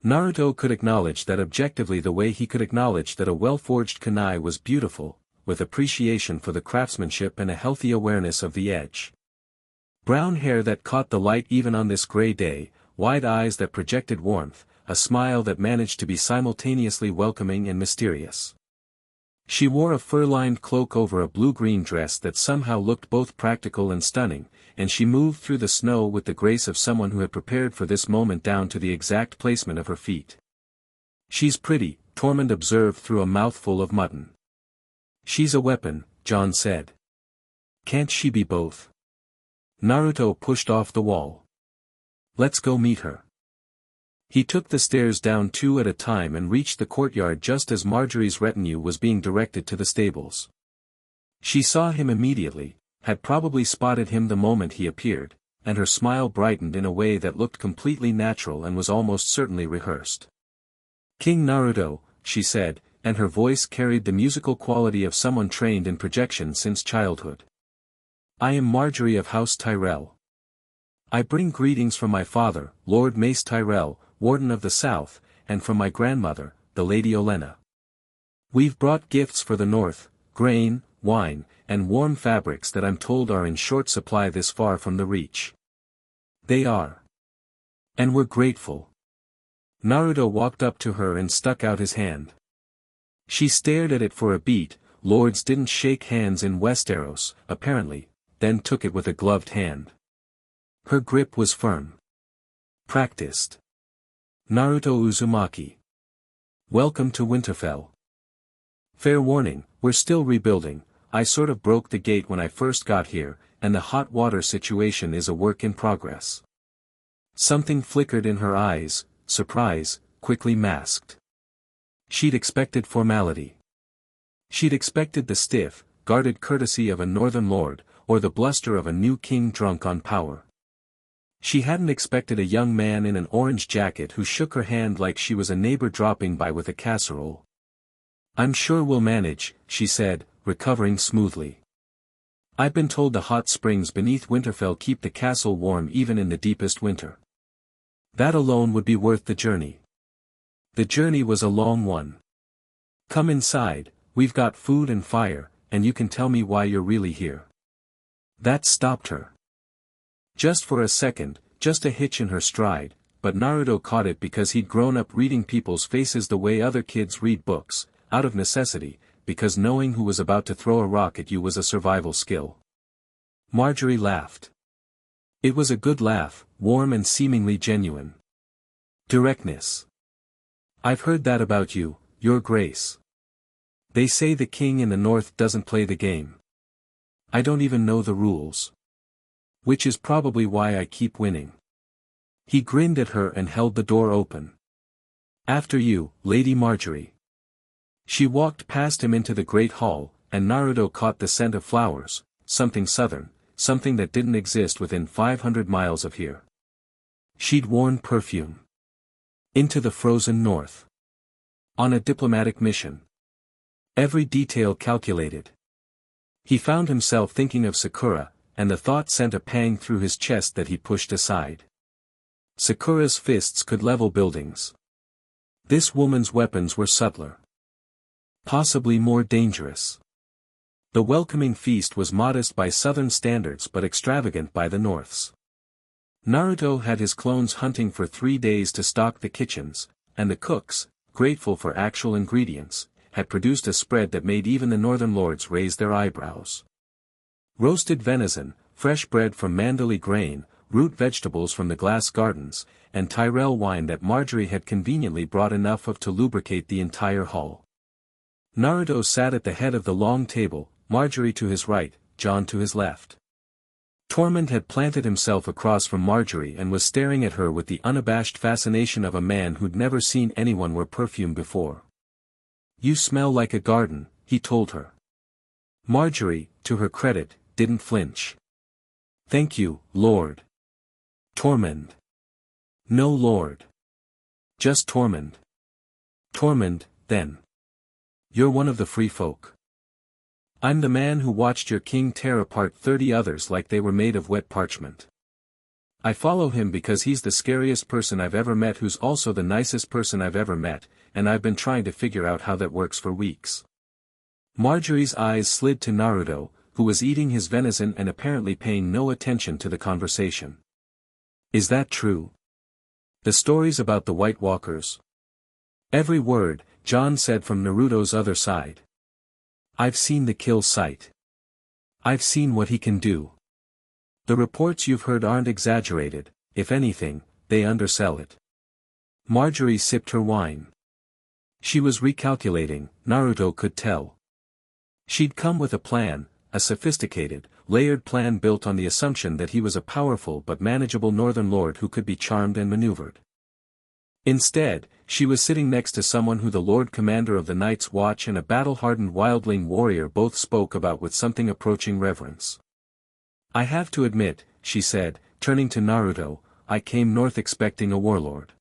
Naruto could acknowledge that objectively the way he could acknowledge that a well-forged kunai was beautiful, with appreciation for the craftsmanship and a healthy awareness of the edge. Brown hair that caught the light even on this gray day, wide eyes that projected warmth, a smile that managed to be simultaneously welcoming and mysterious. She wore a fur-lined cloak over a blue-green dress that somehow looked both practical and stunning, and she moved through the snow with the grace of someone who had prepared for this moment down to the exact placement of her feet. She's pretty, Tormund observed through a mouthful of mutton. She's a weapon, Jon said. Can't she be both? Naruto pushed off the wall. Let's go meet her. He took the stairs down 2 at a time and reached the courtyard just as Margaery's retinue was being directed to the stables. She saw him immediately, had probably spotted him the moment he appeared, and her smile brightened in a way that looked completely natural and was almost certainly rehearsed. King Naruto, she said, and her voice carried the musical quality of someone trained in projection since childhood. I am Margaery of House Tyrell. I bring greetings from my father, Lord Mace Tyrell, Warden of the South, and from my grandmother, the Lady Olenna. We've brought gifts for the north, grain, wine, and warm fabrics that I'm told are in short supply this far from the reach. They are. And we're grateful. Naruto walked up to her and stuck out his hand. She stared at it for a beat. Lords didn't shake hands in Westeros, apparently, then took it with a gloved hand. Her grip was firm. Practiced. Naruto Uzumaki. Welcome to Winterfell. Fair warning, we're still rebuilding. I sort of broke the gate when I first got here, and the hot water situation is a work in progress. Something flickered in her eyes, surprise, quickly masked. She'd expected formality. She'd expected the stiff, guarded courtesy of a northern lord, or the bluster of a new king drunk on power. She hadn't expected a young man in an orange jacket who shook her hand like she was a neighbor dropping by with a casserole. I'm sure we'll manage, she said, recovering smoothly. I've been told the hot springs beneath Winterfell keep the castle warm even in the deepest winter. That alone would be worth the journey. The journey was a long one. Come inside, we've got food and fire, and you can tell me why you're really here. That stopped her. Just for a second, just a hitch in her stride, but Naruto caught it because he'd grown up reading people's faces the way other kids read books, out of necessity, because knowing who was about to throw a rock at you was a survival skill. Marjorie laughed. It was a good laugh, warm and seemingly genuine. Directness. I've heard that about you, Your Grace. They say the king in the north doesn't play the game. I don't even know the rules. Which is probably why I keep winning. He grinned at her and held the door open. After you, Lady Marjorie. She walked past him into the great hall, and Naruto caught the scent of flowers, something southern, something that didn't exist within 500 miles of here. She'd worn perfume. Into the frozen north. On a diplomatic mission. Every detail calculated. He found himself thinking of Sakura, and the thought sent a pang through his chest that he pushed aside. Sakura's fists could level buildings. This woman's weapons were subtler. Possibly more dangerous. The welcoming feast was modest by southern standards but extravagant by the north's. Naruto had his clones hunting for 3 days to stock the kitchens, and the cooks, grateful for actual ingredients, had produced a spread that made even the northern lords raise their eyebrows. Roasted venison, fresh bread from Mandalay grain, root vegetables from the glass gardens, and Tyrell wine that Marjorie had conveniently brought enough of to lubricate the entire hall. Naruto sat at the head of the long table, Marjorie to his right, Jon to his left. Tormund had planted himself across from Marjorie and was staring at her with the unabashed fascination of a man who'd never seen anyone wear perfume before. You smell like a garden, he told her. Marjorie, to her credit, didn't flinch. Thank you, Lord. Tormund. No Lord. Just Tormund. Tormund, then. You're one of the free folk. I'm the man who watched your king tear apart 30 others like they were made of wet parchment. I follow him because he's the scariest person I've ever met who's also the nicest person I've ever met, and I've been trying to figure out how that works for weeks. Marjorie's eyes slid to Naruto, who was eating his venison and apparently paying no attention to the conversation. Is that true? The stories about the White Walkers? Every word, Jon said from Naruto's other side. I've seen the kill site. I've seen what he can do. The reports you've heard aren't exaggerated, if anything, they undersell it. Marjorie sipped her wine. She was recalculating, Naruto could tell. She'd come with a plan, a sophisticated, layered plan built on the assumption that he was a powerful but manageable northern lord who could be charmed and maneuvered. Instead, she was sitting next to someone who the Lord Commander of the Night's Watch and a battle-hardened wildling warrior both spoke about with something approaching reverence. I have to admit, she said, turning to Naruto, I came north expecting a warlord.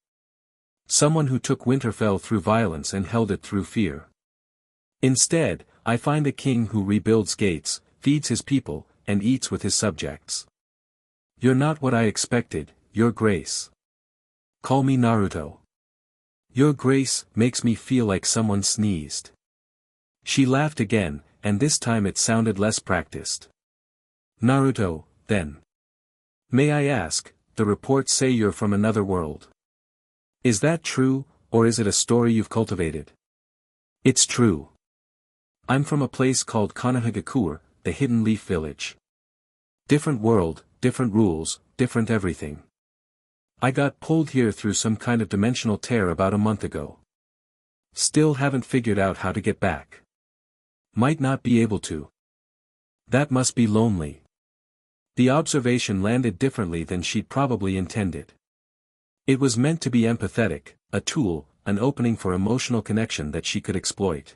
Someone who took Winterfell through violence and held it through fear. Instead, I find a king who rebuilds gates, feeds his people, and eats with his subjects. You're not what I expected, Your Grace. Call me Naruto. Your Grace makes me feel like someone sneezed. She laughed again, and this time it sounded less practiced. Naruto, then. May I ask, the reports say you're from another world. Is that true, or is it a story you've cultivated? It's true. I'm from a place called Konohagakure, the Hidden Leaf Village. Different world, different rules, different everything. I got pulled here through some kind of dimensional tear about a month ago. Still haven't figured out how to get back. Might not be able to. That must be lonely. The observation landed differently than she'd probably intended. It was meant to be empathetic, a tool, an opening for emotional connection that she could exploit.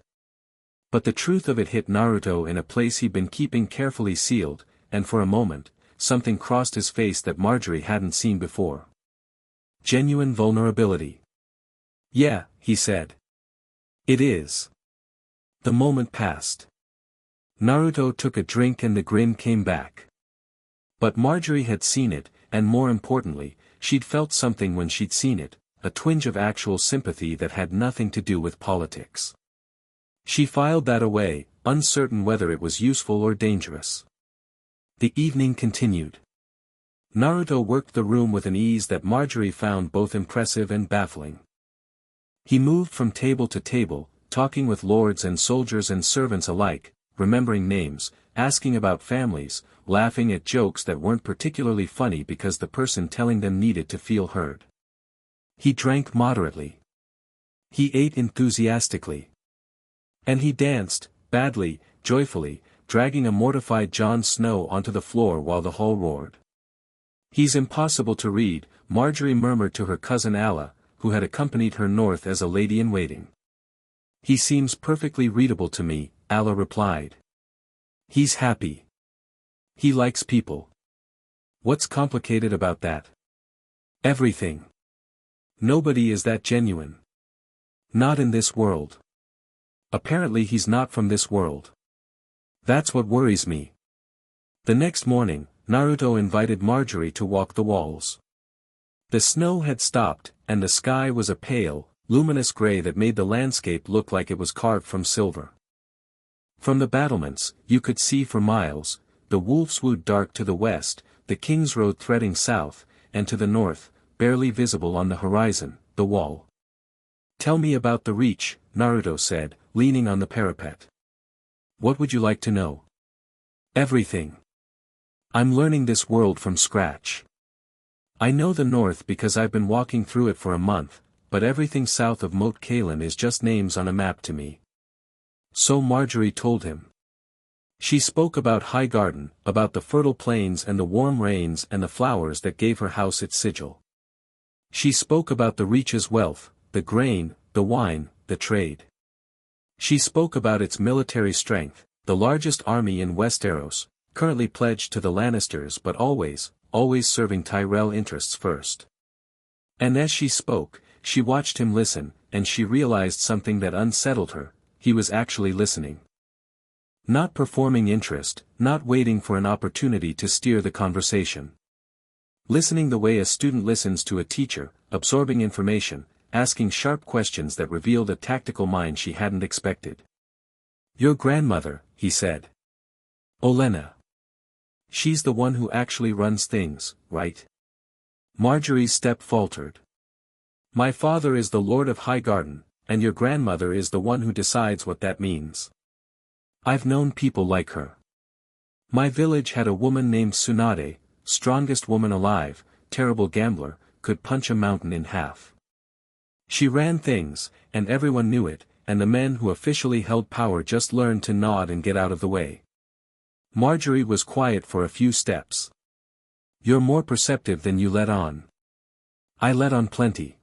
But the truth of it hit Naruto in a place he'd been keeping carefully sealed, and for a moment, something crossed his face that Marjorie hadn't seen before. Genuine vulnerability. Yeah, he said. It is. The moment passed. Naruto took a drink and the grin came back. But Marjorie had seen it, and more importantly, she'd felt something when she'd seen it, a twinge of actual sympathy that had nothing to do with politics. She filed that away, uncertain whether it was useful or dangerous. The evening continued. Naruto worked the room with an ease that Marjorie found both impressive and baffling. He moved from table to table, talking with lords and soldiers and servants alike, remembering names, asking about families, laughing at jokes that weren't particularly funny because the person telling them needed to feel heard. He drank moderately. He ate enthusiastically. And he danced, badly, joyfully, dragging a mortified Jon Snow onto the floor while the hall roared. He's impossible to read, Marjorie murmured to her cousin Alla, who had accompanied her north as a lady-in-waiting. He seems perfectly readable to me, Alla replied. He's happy. He likes people. What's complicated about that? Everything. Nobody is that genuine. Not in this world. Apparently he's not from this world. That's what worries me. The next morning, Naruto invited Marjorie to walk the walls. The snow had stopped, and the sky was a pale, luminous gray that made the landscape look like it was carved from silver. From the battlements, you could see for miles, the Wolf's Wood dark to the west, the King's Road threading south, and to the north, barely visible on the horizon, the wall. Tell me about the Reach, Naruto said, leaning on the parapet. What would you like to know? Everything. I'm learning this world from scratch. I know the north because I've been walking through it for a month, but everything south of Moat Cailin is just names on a map to me. So Marjorie told him. She spoke about Highgarden, about the fertile plains and the warm rains and the flowers that gave her house its sigil. She spoke about the Reach's wealth, the grain, the wine, the trade. She spoke about its military strength, the largest army in Westeros, currently pledged to the Lannisters but always serving Tyrell interests first. And as she spoke, she watched him listen, and she realized something that unsettled her, he was actually listening. Not performing interest, not waiting for an opportunity to steer the conversation. Listening the way a student listens to a teacher, absorbing information, asking sharp questions that revealed a tactical mind she hadn't expected. Your grandmother, he said. Olenna. She's the one who actually runs things, right? Marjorie's step faltered. My father is the Lord of Highgarden, and your grandmother is the one who decides what that means. I've known people like her. My village had a woman named Tsunade, strongest woman alive, terrible gambler, could punch a mountain in half. She ran things, and everyone knew it, and the men who officially held power just learned to nod and get out of the way. Marjorie was quiet for a few steps. You're more perceptive than you let on. I let on plenty.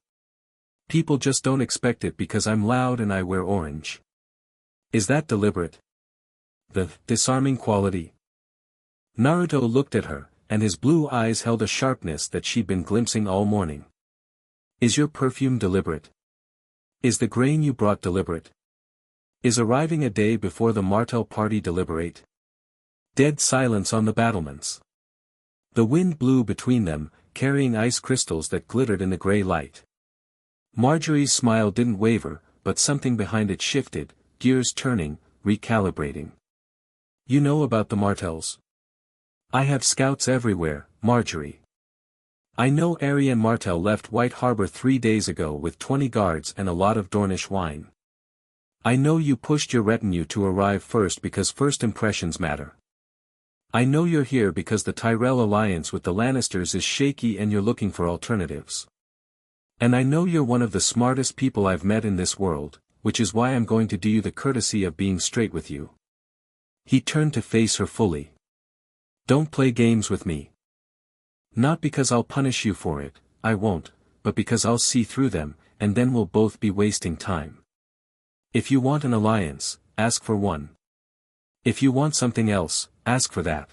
People just don't expect it because I'm loud and I wear orange. Is that deliberate? The disarming quality? Naruto looked at her, and his blue eyes held a sharpness that she'd been glimpsing all morning. Is your perfume deliberate? Is the grain you brought deliberate? Is arriving a day before the Martell party deliberate? Dead silence on the battlements. The wind blew between them, carrying ice crystals that glittered in the gray light. Marjorie's smile didn't waver, but something behind it shifted, gears turning, recalibrating. You know about the Martells? I have scouts everywhere, Marjorie. I know Arianne Martell left White Harbor 3 days ago with 20 guards and a lot of Dornish wine. I know you pushed your retinue to arrive first because first impressions matter. I know you're here because the Tyrell alliance with the Lannisters is shaky and you're looking for alternatives. And I know you're one of the smartest people I've met in this world, which is why I'm going to do you the courtesy of being straight with you. He turned to face her fully. Don't play games with me. Not because I'll punish you for it, I won't, but because I'll see through them, and then we'll both be wasting time. If you want an alliance, ask for one. If you want something else, ask for that.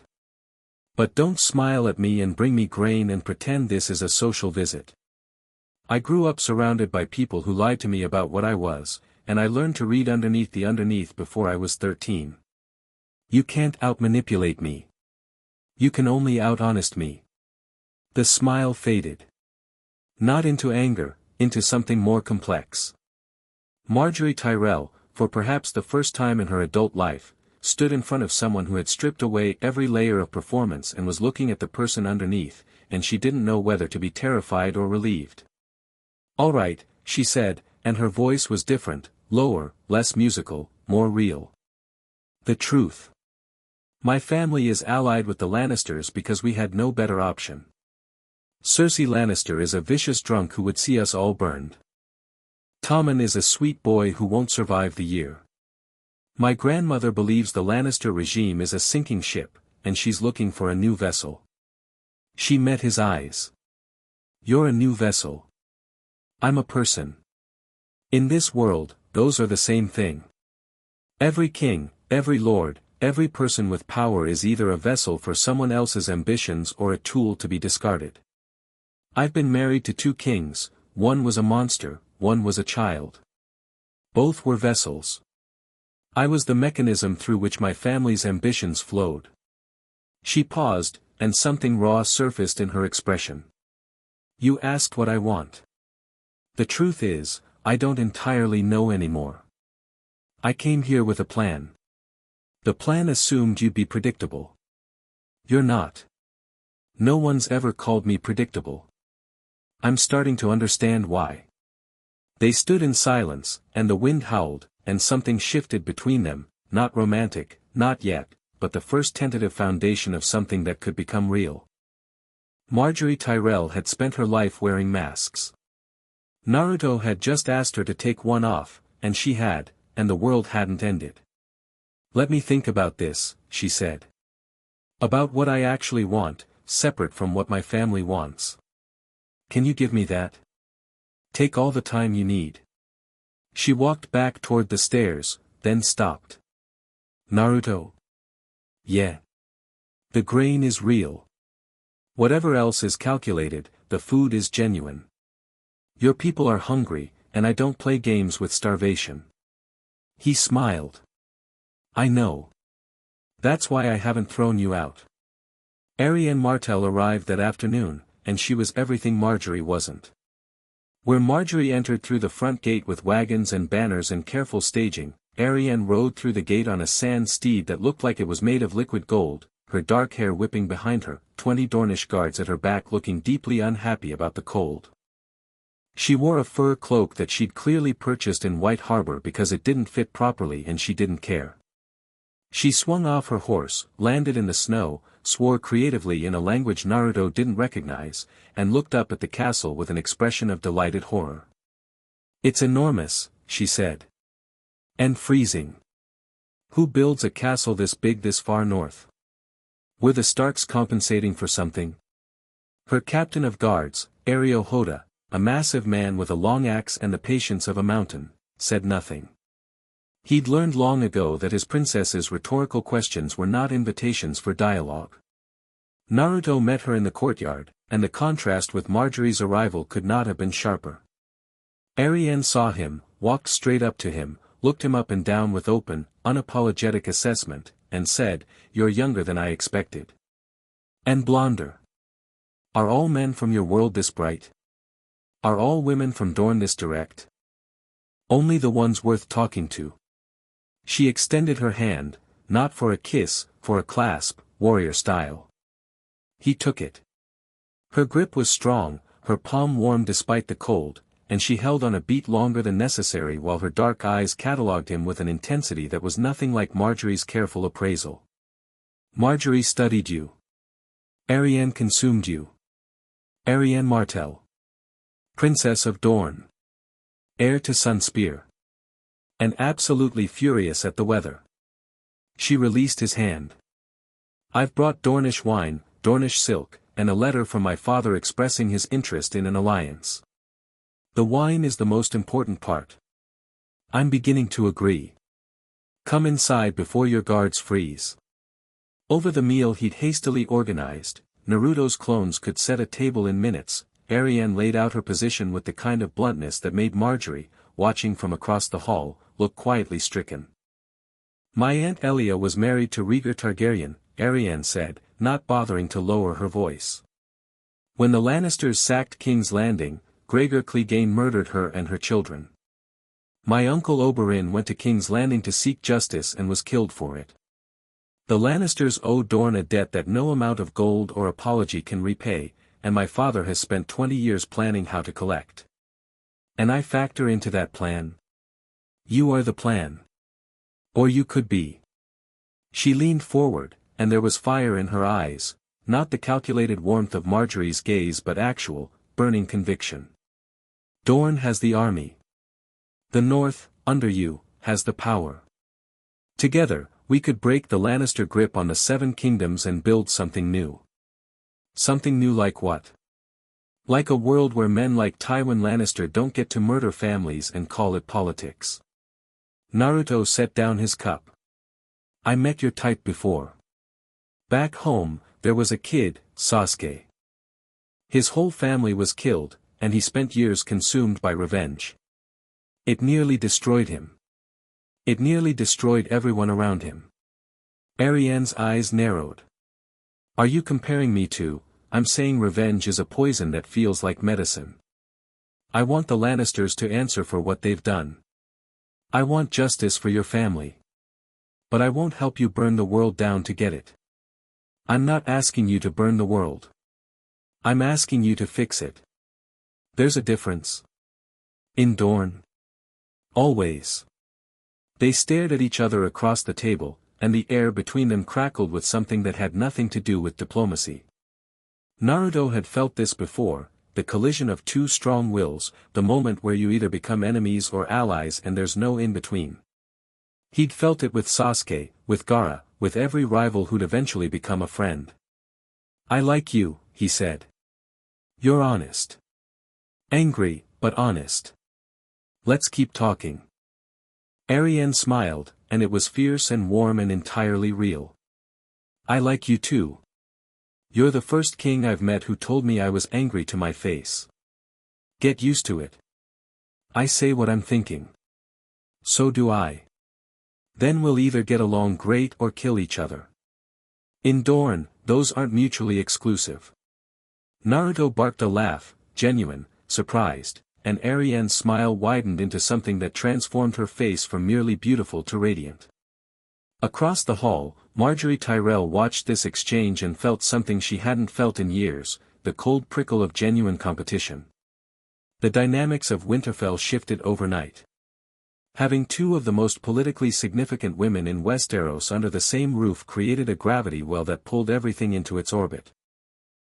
But don't smile at me and bring me grain and pretend this is a social visit. I grew up surrounded by people who lied to me about what I was, and I learned to read underneath the underneath before I was 13. You can't out-manipulate me. You can only out-honest me. The smile faded. Not into anger, into something more complex. Marjorie Tyrell, for perhaps the first time in her adult life, stood in front of someone who had stripped away every layer of performance and was looking at the person underneath, and she didn't know whether to be terrified or relieved. "All right," she said, and her voice was different, lower, less musical, more real. "The truth. My family is allied with the Lannisters because we had no better option. Cersei Lannister is a vicious drunk who would see us all burned. Tommen is a sweet boy who won't survive the year. My grandmother believes the Lannister regime is a sinking ship, and she's looking for a new vessel." She met his eyes. "You're a new vessel. I'm a person. In this world, those are the same thing. Every king, every lord, every person with power is either a vessel for someone else's ambitions or a tool to be discarded. I've been married to 2 kings, one was a monster, one was a child. Both were vessels. I was the mechanism through which my family's ambitions flowed." She paused, and something raw surfaced in her expression. "You asked what I want. The truth is, I don't entirely know anymore. I came here with a plan. The plan assumed you'd be predictable. You're not. No one's ever called me predictable. I'm starting to understand why." They stood in silence, and the wind howled, and something shifted between them, not romantic, not yet, but the first tentative foundation of something that could become real. Marjorie Tyrell had spent her life wearing masks. Naruto had just asked her to take one off, and she had, and the world hadn't ended. "Let me think about this," she said. "About what I actually want, separate from what my family wants. Can you give me that? Take all the time you need." She walked back toward the stairs, then stopped. "Naruto?" "Yeah. The grain is real. Whatever else is calculated, the food is genuine. Your people are hungry, and I don't play games with starvation." He smiled. "I know. That's why I haven't thrown you out." Arianne Martell arrived that afternoon, and she was everything Marjorie wasn't. Where Marjorie entered through the front gate with wagons and banners and careful staging, Arianne rode through the gate on a sand steed that looked like it was made of liquid gold, her dark hair whipping behind her, 20 Dornish guards at her back looking deeply unhappy about the cold. She wore a fur cloak that she'd clearly purchased in White Harbor because it didn't fit properly and she didn't care. She swung off her horse, landed in the snow, swore creatively in a language Naruto didn't recognize, and looked up at the castle with an expression of delighted horror. "It's enormous," she said. "And freezing. Who builds a castle this big this far north? Were the Starks compensating for something?" Her captain of guards, Ario Hoda, a massive man with a long axe and the patience of a mountain, said nothing. He'd learned long ago that his princess's rhetorical questions were not invitations for dialogue. Naruto met her in the courtyard, and the contrast with Marjorie's arrival could not have been sharper. Arianne saw him, walked straight up to him, looked him up and down with open, unapologetic assessment, and said, "You're younger than I expected. And blonder. Are all men from your world this bright? Are all women from Dorne this direct? Only the ones worth talking to." She extended her hand, not for a kiss, for a clasp, warrior style. He took it. Her grip was strong, her palm warm despite the cold, and she held on a beat longer than necessary while her dark eyes catalogued him with an intensity that was nothing like Marjorie's careful appraisal. Marjorie studied you. Arianne consumed you. Arianne Martell. Princess of Dorne. Heir to Sunspear. And absolutely furious at the weather. She released his hand. I've brought Dornish wine, Dornish silk, and a letter from my father expressing his interest in an alliance. The wine is the most important part. I'm beginning to agree. Come inside before your guards freeze. Over the meal he'd hastily organized, Naruto's clones could set a table in minutes. Arianne laid out her position with the kind of bluntness that made Marjorie, watching from across the hall, look quietly stricken. My Aunt Elia was married to Rhaegar Targaryen, Arianne said, not bothering to lower her voice. When the Lannisters sacked King's Landing, Gregor Clegane murdered her and her children. My uncle Oberyn went to King's Landing to seek justice and was killed for it. The Lannisters owe Dorne a debt that no amount of gold or apology can repay, and my father has spent 20 years planning how to collect. And I factor into that plan. You are the plan. Or you could be. She leaned forward, and there was fire in her eyes, not the calculated warmth of Marjorie's gaze but actual, burning conviction. Dorne has the army. The North, under you, has the power. Together, we could break the Lannister grip on the Seven Kingdoms and build something new. Something new like what? Like a world where men like Tywin Lannister don't get to murder families and call it politics. Naruto set down his cup. I met your type before. Back home, there was a kid, Sasuke. His whole family was killed, and he spent years consumed by revenge. It nearly destroyed him. It nearly destroyed everyone around him. Arianne's eyes narrowed. Are you comparing me to? I'm saying revenge is a poison that feels like medicine. I want the Lannisters to answer for what they've done. I want justice for your family. But I won't help you burn the world down to get it. I'm not asking you to burn the world. I'm asking you to fix it. There's a difference. In Dorne. Always. They stared at each other across the table, and the air between them crackled with something that had nothing to do with diplomacy. Naruto had felt this before, the collision of two strong wills, the moment where you either become enemies or allies and there's no in-between. He'd felt it with Sasuke, with Gaara, with every rival who'd eventually become a friend. I like you, he said. You're honest. Angry, but honest. Let's keep talking. Arianne smiled, and it was fierce and warm and entirely real. I like you too. You're the first king I've met who told me I was angry to my face. Get used to it. I say what I'm thinking. So do I. Then we'll either get along great or kill each other. In Dorne, those aren't mutually exclusive. Naruto barked a laugh, genuine, surprised, and Arianne's smile widened into something that transformed her face from merely beautiful to radiant. Across the hall, Marjorie Tyrell watched this exchange and felt something she hadn't felt in years, the cold prickle of genuine competition. The dynamics of Winterfell shifted overnight. Having two of the most politically significant women in Westeros under the same roof created a gravity well that pulled everything into its orbit.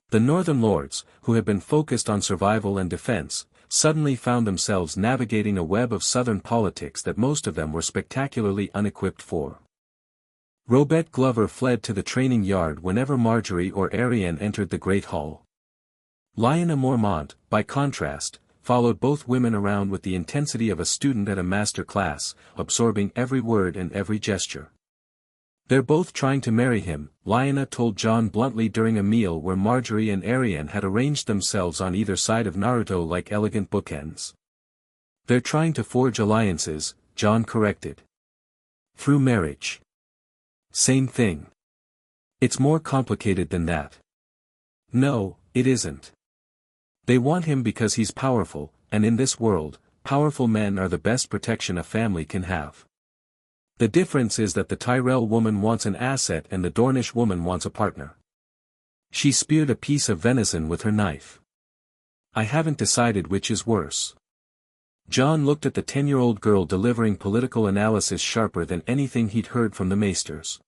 The Northern Lords, who had been focused on survival and defense, suddenly found themselves navigating a web of Southern politics that most of them were spectacularly unequipped for. Robert Glover fled to the training yard whenever Marjorie or Arianne entered the Great Hall. Lyanna Mormont, by contrast, followed both women around with the intensity of a student at a master class, absorbing every word and every gesture. They're both trying to marry him, Lyanna told Jon bluntly during a meal where Marjorie and Arianne had arranged themselves on either side of Naruto like elegant bookends. They're trying to forge alliances, Jon corrected. Through marriage. Same thing. It's more complicated than that. No, it isn't. They want him because he's powerful, and in this world, powerful men are the best protection a family can have. The difference is that the Tyrell woman wants an asset and the Dornish woman wants a partner. She speared a piece of venison with her knife. I haven't decided which is worse. Jon looked at the 10-year-old girl delivering political analysis sharper than anything he'd heard from the maesters.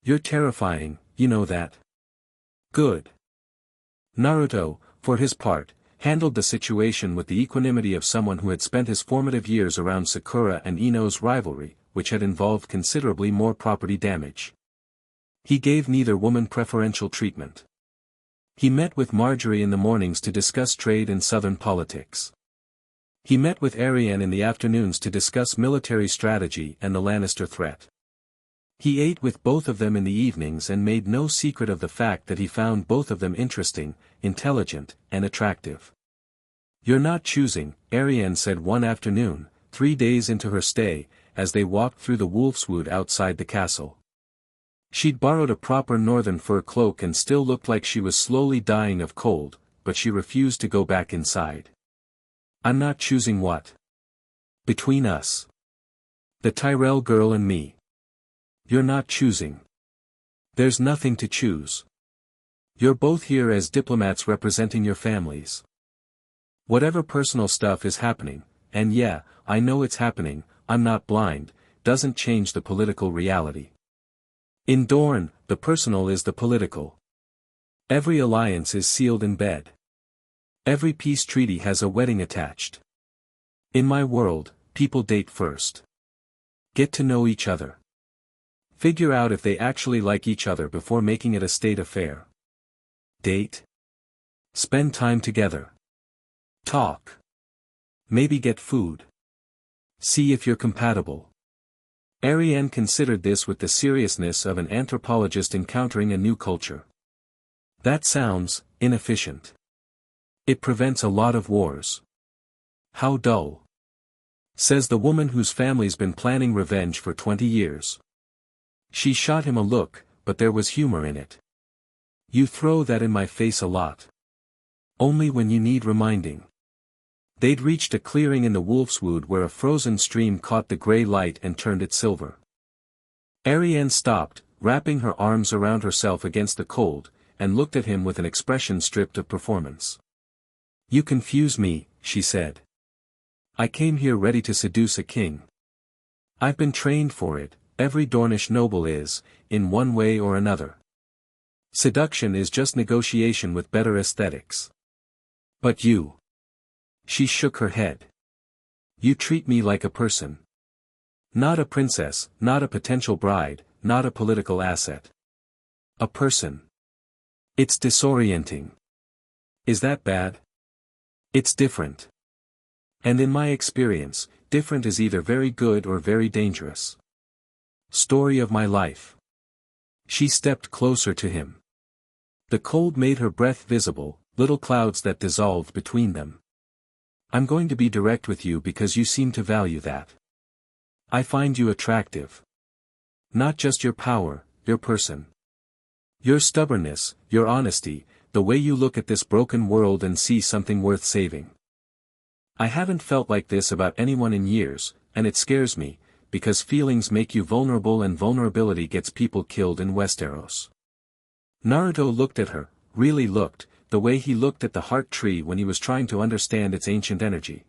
You're terrifying, you know that. Good. Naruto, for his part, handled the situation with the equanimity of someone who had spent his formative years around Sakura and Ino's rivalry, which had involved considerably more property damage. He gave neither woman preferential treatment. He met with Marjorie in the mornings to discuss trade and southern politics. He met with Arianne in the afternoons to discuss military strategy and the Lannister threat. He ate with both of them in the evenings and made no secret of the fact that he found both of them interesting, intelligent, and attractive. You're not choosing, Arianne said one afternoon, 3 days into her stay, as they walked through the wolfswood outside the castle. She'd borrowed a proper northern fur cloak and still looked like she was slowly dying of cold, but she refused to go back inside. I'm not choosing what? Between us. The Tyrell girl and me. You're not choosing. There's nothing to choose. You're both here as diplomats representing your families. Whatever personal stuff is happening, and yeah, I know it's happening, I'm not blind, doesn't change the political reality. In Dorne, the personal is the political. Every alliance is sealed in bed. Every peace treaty has a wedding attached. In my world, people date first. Get to know each other. Figure out if they actually like each other before making it a state affair. Date. Spend time together. Talk. Maybe get food. See if you're compatible. Arianne considered this with the seriousness of an anthropologist encountering a new culture. That sounds inefficient. It prevents a lot of wars. How dull. Says the woman whose family's been planning revenge for 20 years. She shot him a look, but there was humor in it. You throw that in my face a lot. Only when you need reminding. They'd reached a clearing in the wolfswood where a frozen stream caught the gray light and turned it silver. Arianne stopped, wrapping her arms around herself against the cold, and looked at him with an expression stripped of performance. You confuse me, she said. I came here ready to seduce a king. I've been trained for it. Every Dornish noble is, in one way or another. Seduction is just negotiation with better aesthetics. But you. She shook her head. You treat me like a person. Not a princess, not a potential bride, not a political asset. A person. It's disorienting. Is that bad? It's different. And in my experience, different is either very good or very dangerous. Story of my life. She stepped closer to him. The cold made her breath visible, little clouds that dissolved between them. I'm going to be direct with you because you seem to value that. I find you attractive. Not just your power, your person. Your stubbornness, your honesty, the way you look at this broken world and see something worth saving. I haven't felt like this about anyone in years, and it scares me, because feelings make you vulnerable and vulnerability gets people killed in Westeros. Naruto looked at her, really looked, the way he looked at the heart tree when he was trying to understand its ancient energy.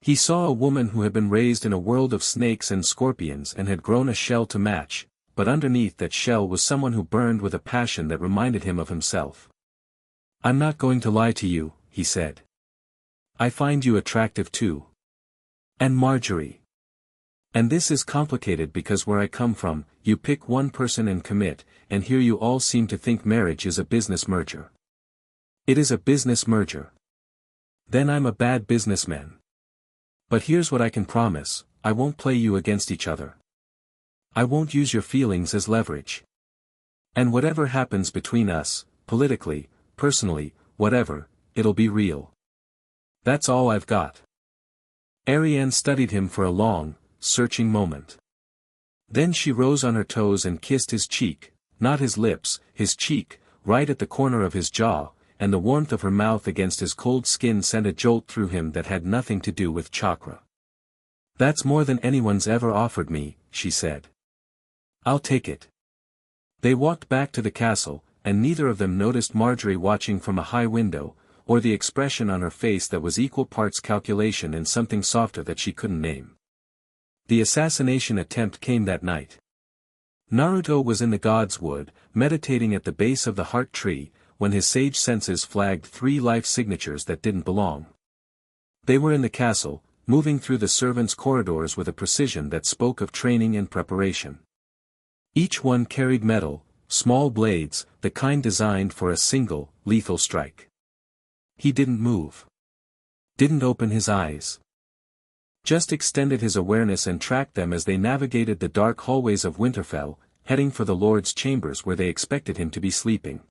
He saw a woman who had been raised in a world of snakes and scorpions and had grown a shell to match, but underneath that shell was someone who burned with a passion that reminded him of himself. I'm not going to lie to you, he said. I find you attractive too. And Marjorie. And this is complicated because where I come from, you pick one person and commit, and here you all seem to think marriage is a business merger. It is a business merger. Then I'm a bad businessman. But here's what I can promise, I won't play you against each other. I won't use your feelings as leverage. And whatever happens between us, politically, personally, whatever, it'll be real. That's all I've got. Arianne studied him for a long, searching moment. Then she rose on her toes and kissed his cheek, not his lips, his cheek, right at the corner of his jaw, and the warmth of her mouth against his cold skin sent a jolt through him that had nothing to do with chakra. That's more than anyone's ever offered me, she said. I'll take it. They walked back to the castle, and neither of them noticed Marjorie watching from a high window, or the expression on her face that was equal parts calculation and something softer that she couldn't name. The assassination attempt came that night. Naruto was in the God's Wood, meditating at the base of the heart tree, when his sage senses flagged 3 life signatures that didn't belong. They were in the castle, moving through the servants' corridors with a precision that spoke of training and preparation. Each one carried metal, small blades, the kind designed for a single, lethal strike. He didn't move. Didn't open his eyes. Just extended his awareness and tracked them as they navigated the dark hallways of Winterfell, heading for the Lord's chambers where they expected him to be sleeping.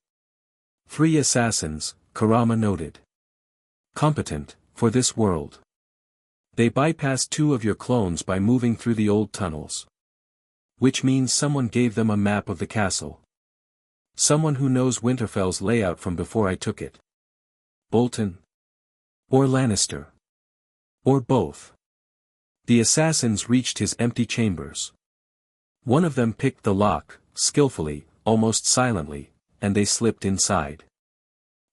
3 assassins, Kurama noted. Competent, for this world. They bypassed 2 of your clones by moving through the old tunnels. Which means someone gave them a map of the castle. Someone who knows Winterfell's layout from before I took it. Bolton? Or Lannister? Or both? The assassins reached his empty chambers. One of them picked the lock, skillfully, almost silently, and they slipped inside.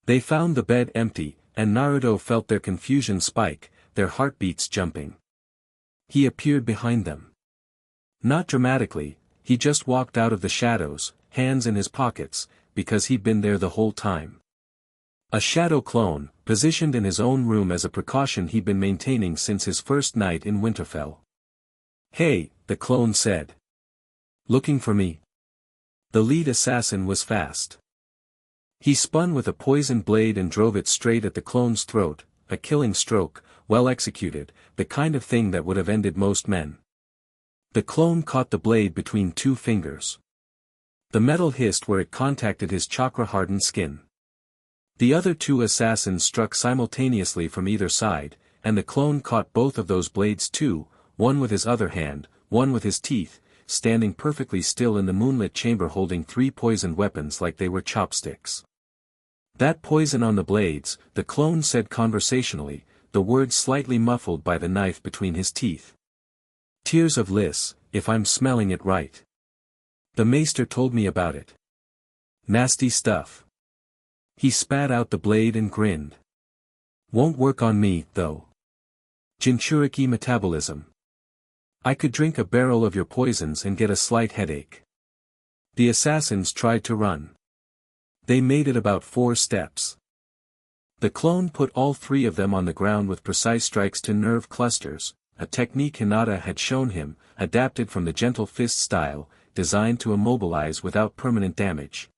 They found the bed empty, and Naruto felt their confusion spike, their heartbeats jumping. He appeared behind them. Not dramatically, he just walked out of the shadows, hands in his pockets, because he'd been there the whole time. A shadow clone, positioned in his own room as a precaution he'd been maintaining since his first night in Winterfell. Hey, the clone said. Looking for me? The lead assassin was fast. He spun with a poisoned blade and drove it straight at the clone's throat, a killing stroke, well executed, the kind of thing that would have ended most men. The clone caught the blade between 2 fingers. The metal hissed where it contacted his chakra-hardened skin. The other 2 assassins struck simultaneously from either side, and the clone caught both of those blades too, one with his other hand, one with his teeth, standing perfectly still in the moonlit chamber holding 3 poisoned weapons like they were chopsticks. That poison on the blades, the clone said conversationally, the words slightly muffled by the knife between his teeth. Tears of Lys, if I'm smelling it right. The maester told me about it. Nasty stuff. He spat out the blade and grinned. Won't work on me, though. Jinchuriki metabolism. I could drink a barrel of your poisons and get a slight headache. The assassins tried to run. They made it about 4 steps. The clone put all 3 of them on the ground with precise strikes to nerve clusters, a technique Hinata had shown him, adapted from the gentle fist style, designed to immobilize without permanent damage.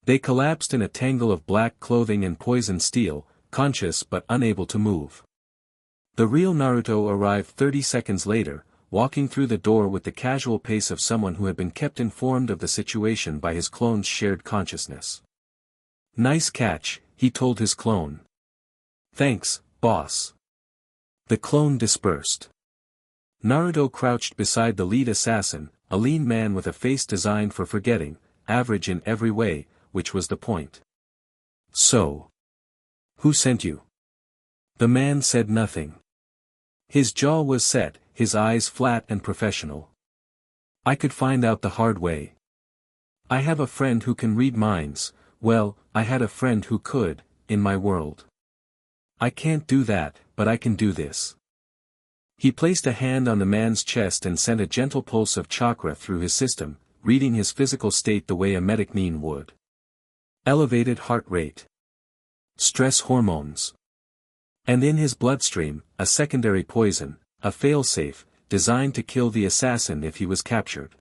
They collapsed in a tangle of black clothing and poisoned steel, conscious but unable to move. The real Naruto arrived 30 seconds later, walking through the door with the casual pace of someone who had been kept informed of the situation by his clone's shared consciousness. Nice catch, he told his clone. Thanks, boss. The clone dispersed. Naruto crouched beside the lead assassin, a lean man with a face designed for forgetting, average in every way, which was the point. So. Who sent you? The man said nothing. His jaw was set, his eyes flat and professional. I could find out the hard way. I have a friend who can read minds, well, I had a friend who could, in my world. I can't do that, but I can do this. He placed a hand on the man's chest and sent a gentle pulse of chakra through his system, reading his physical state the way a medicine would. Elevated heart rate. Stress hormones. And in his bloodstream, a secondary poison, a failsafe, designed to kill the assassin if he was captured.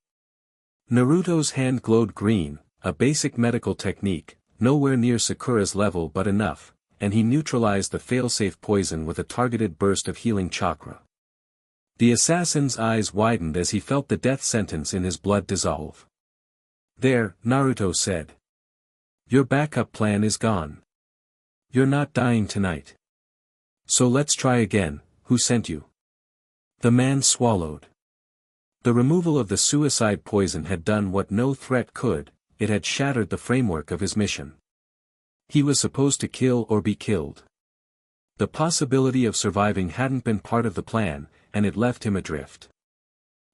Naruto's hand glowed green, a basic medical technique, nowhere near Sakura's level but enough, and he neutralized the failsafe poison with a targeted burst of healing chakra. The assassin's eyes widened as he felt the death sentence in his blood dissolve. There, Naruto said. Your backup plan is gone. You're not dying tonight. So let's try again, who sent you? The man swallowed. The removal of the suicide poison had done what no threat could, it had shattered the framework of his mission. He was supposed to kill or be killed. The possibility of surviving hadn't been part of the plan, and it left him adrift.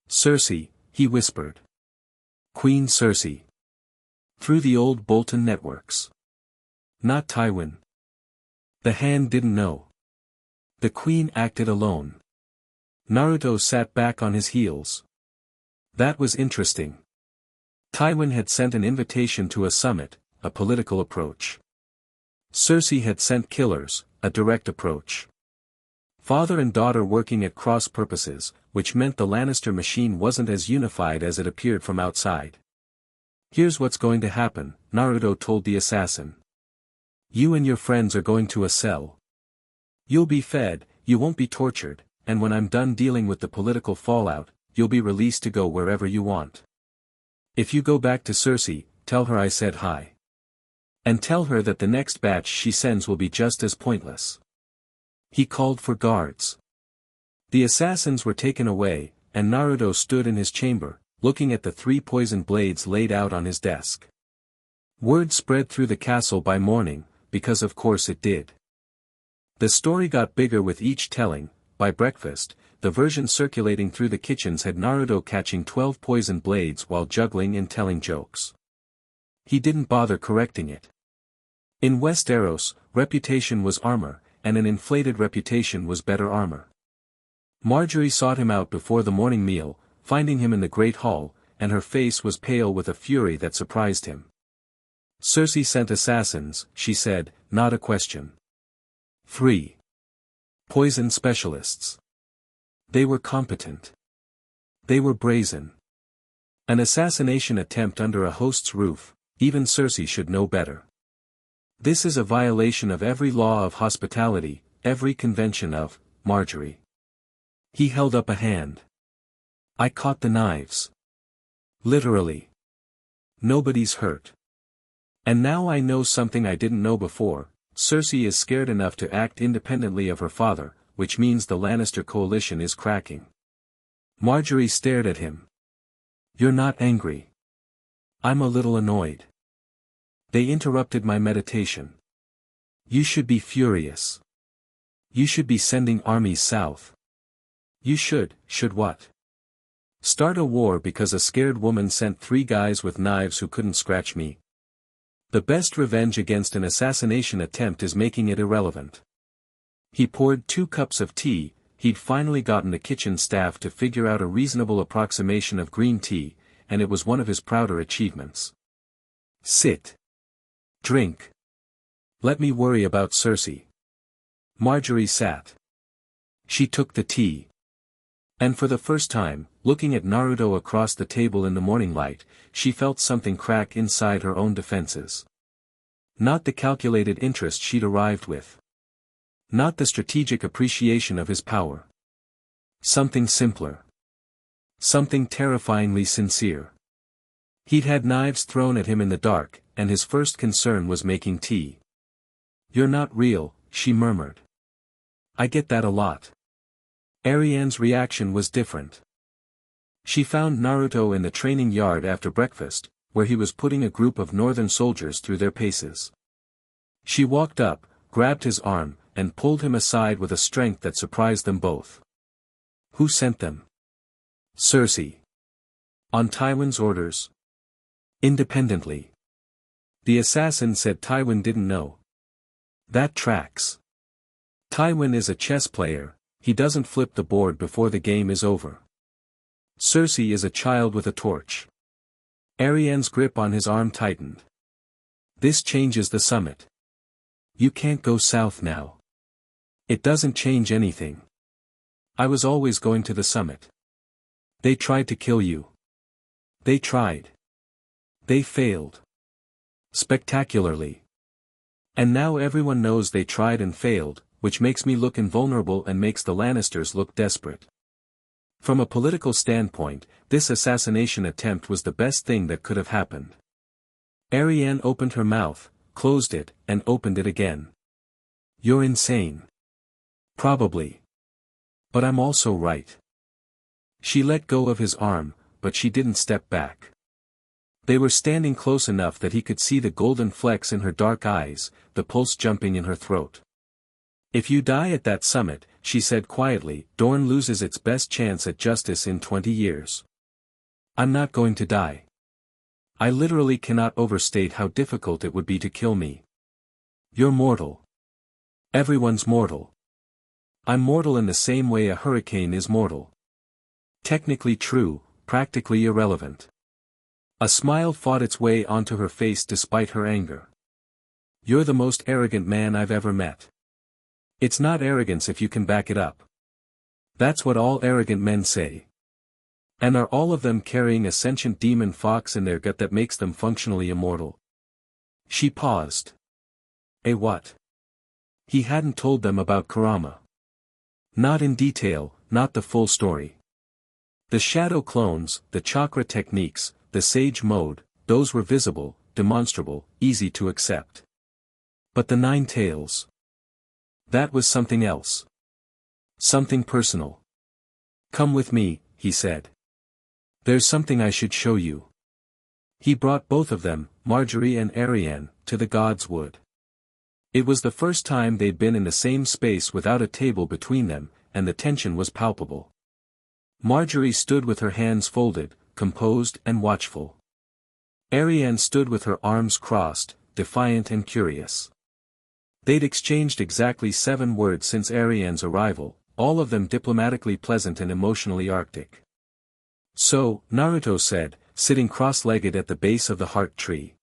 Cersei, he whispered. Queen Cersei. Through the old Bolton networks. Not Tywin. The Hand didn't know. The Queen acted alone. Naruto sat back on his heels. That was interesting. Tywin had sent an invitation to a summit, a political approach. Cersei had sent killers, a direct approach. Father and daughter working at cross purposes, which meant the Lannister machine wasn't as unified as it appeared from outside. Here's what's going to happen, Naruto told the assassin. You and your friends are going to a cell. You'll be fed, you won't be tortured, and when I'm done dealing with the political fallout, you'll be released to go wherever you want. If you go back to Cersei, tell her I said hi. And tell her that the next batch she sends will be just as pointless. He called for guards. The assassins were taken away, and Naruto stood in his chamber, looking at the 3 poison blades laid out on his desk. Word spread through the castle by morning, because of course it did. The story got bigger with each telling. By breakfast, the version circulating through the kitchens had Naruto catching 12 poison blades while juggling and telling jokes. He didn't bother correcting it. In Westeros, reputation was armor, and an inflated reputation was better armor. Marjorie sought him out before the morning meal, finding him in the great hall, and her face was pale with a fury that surprised him. Cersei sent assassins, she said, not a question. 3. Poison specialists. They were competent. They were brazen. An assassination attempt under a host's roof, even Cersei should know better. This is a violation of every law of hospitality, every convention of Marjorie. He held up a hand. I caught the knives. Literally. Nobody's hurt. And now I know something I didn't know before. Cersei is scared enough to act independently of her father, which means the Lannister coalition is cracking. Marjorie stared at him. You're not angry. I'm a little annoyed. They interrupted my meditation. You should be furious. You should be sending armies south. You should what? Start a war because a scared woman sent 3 guys with knives who couldn't scratch me. The best revenge against an assassination attempt is making it irrelevant. He poured 2 cups of tea. He'd finally gotten the kitchen staff to figure out a reasonable approximation of green tea, and it was one of his prouder achievements. Sit. Drink. Let me worry about Cersei. Marjorie sat. She took the tea. And for the first time, looking at Naruto across the table in the morning light, she felt something crack inside her own defenses. Not the calculated interest she'd arrived with. Not the strategic appreciation of his power. Something simpler. Something terrifyingly sincere. He'd had knives thrown at him in the dark, and his first concern was making tea. You're not real, she murmured. I get that a lot. Ariane's reaction was different. She found Naruto in the training yard after breakfast, where he was putting a group of northern soldiers through their paces. She walked up, grabbed his arm, and pulled him aside with a strength that surprised them both. Who sent them? Cersei. On Tywin's orders? Independently. The assassin said Tywin didn't know. That tracks. Tywin is a chess player. He doesn't flip the board before the game is over. Cersei is a child with a torch. Ariane's grip on his arm tightened. This changes the summit. You can't go south now. It doesn't change anything. I was always going to the summit. They tried to kill you. They tried. They failed. Spectacularly. And now everyone knows they tried and failed, which makes me look invulnerable and makes the Lannisters look desperate. From a political standpoint, this assassination attempt was the best thing that could have happened. Ariane opened her mouth, closed it, and opened it again. You're insane. Probably. But I'm also right. She let go of his arm, but she didn't step back. They were standing close enough that he could see the golden flecks in her dark eyes, the pulse jumping in her throat. If you die at that summit, she said quietly, Dorne loses its best chance at justice in 20 years. I'm not going to die. I literally cannot overstate how difficult it would be to kill me. You're mortal. Everyone's mortal. I'm mortal in the same way a hurricane is mortal. Technically true, practically irrelevant. A smile fought its way onto her face despite her anger. You're the most arrogant man I've ever met. It's not arrogance if you can back it up. That's what all arrogant men say. And are all of them carrying a sentient demon fox in their gut that makes them functionally immortal? She paused. A what? He hadn't told them about Kurama. Not in detail, not the full story. The shadow clones, the chakra techniques, the sage mode, those were visible, demonstrable, easy to accept. But the 9 tails. That was something else. Something personal. Come with me, he said. There's something I should show you. He brought both of them, Marjorie and Arianne, to the God's Wood. It was the first time they'd been in the same space without a table between them, and the tension was palpable. Marjorie stood with her hands folded, composed and watchful. Arianne stood with her arms crossed, defiant and curious. They'd exchanged exactly 7 words since Arianne's arrival, all of them diplomatically pleasant and emotionally arctic. So, Naruto said, sitting cross-legged at the base of the heart tree.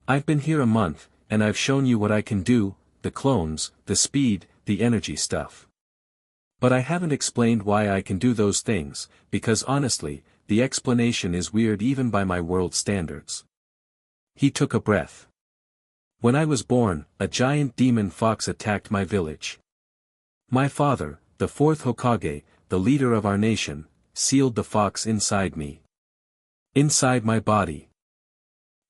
I've been here a month, and I've shown you what I can do, the clones, the speed, the energy stuff. But I haven't explained why I can do those things, because honestly, the explanation is weird even by my world standards. He took a breath. When I was born, a giant demon fox attacked my village. My father, the 4th Hokage, the leader of our nation, sealed the fox inside me. Inside my body.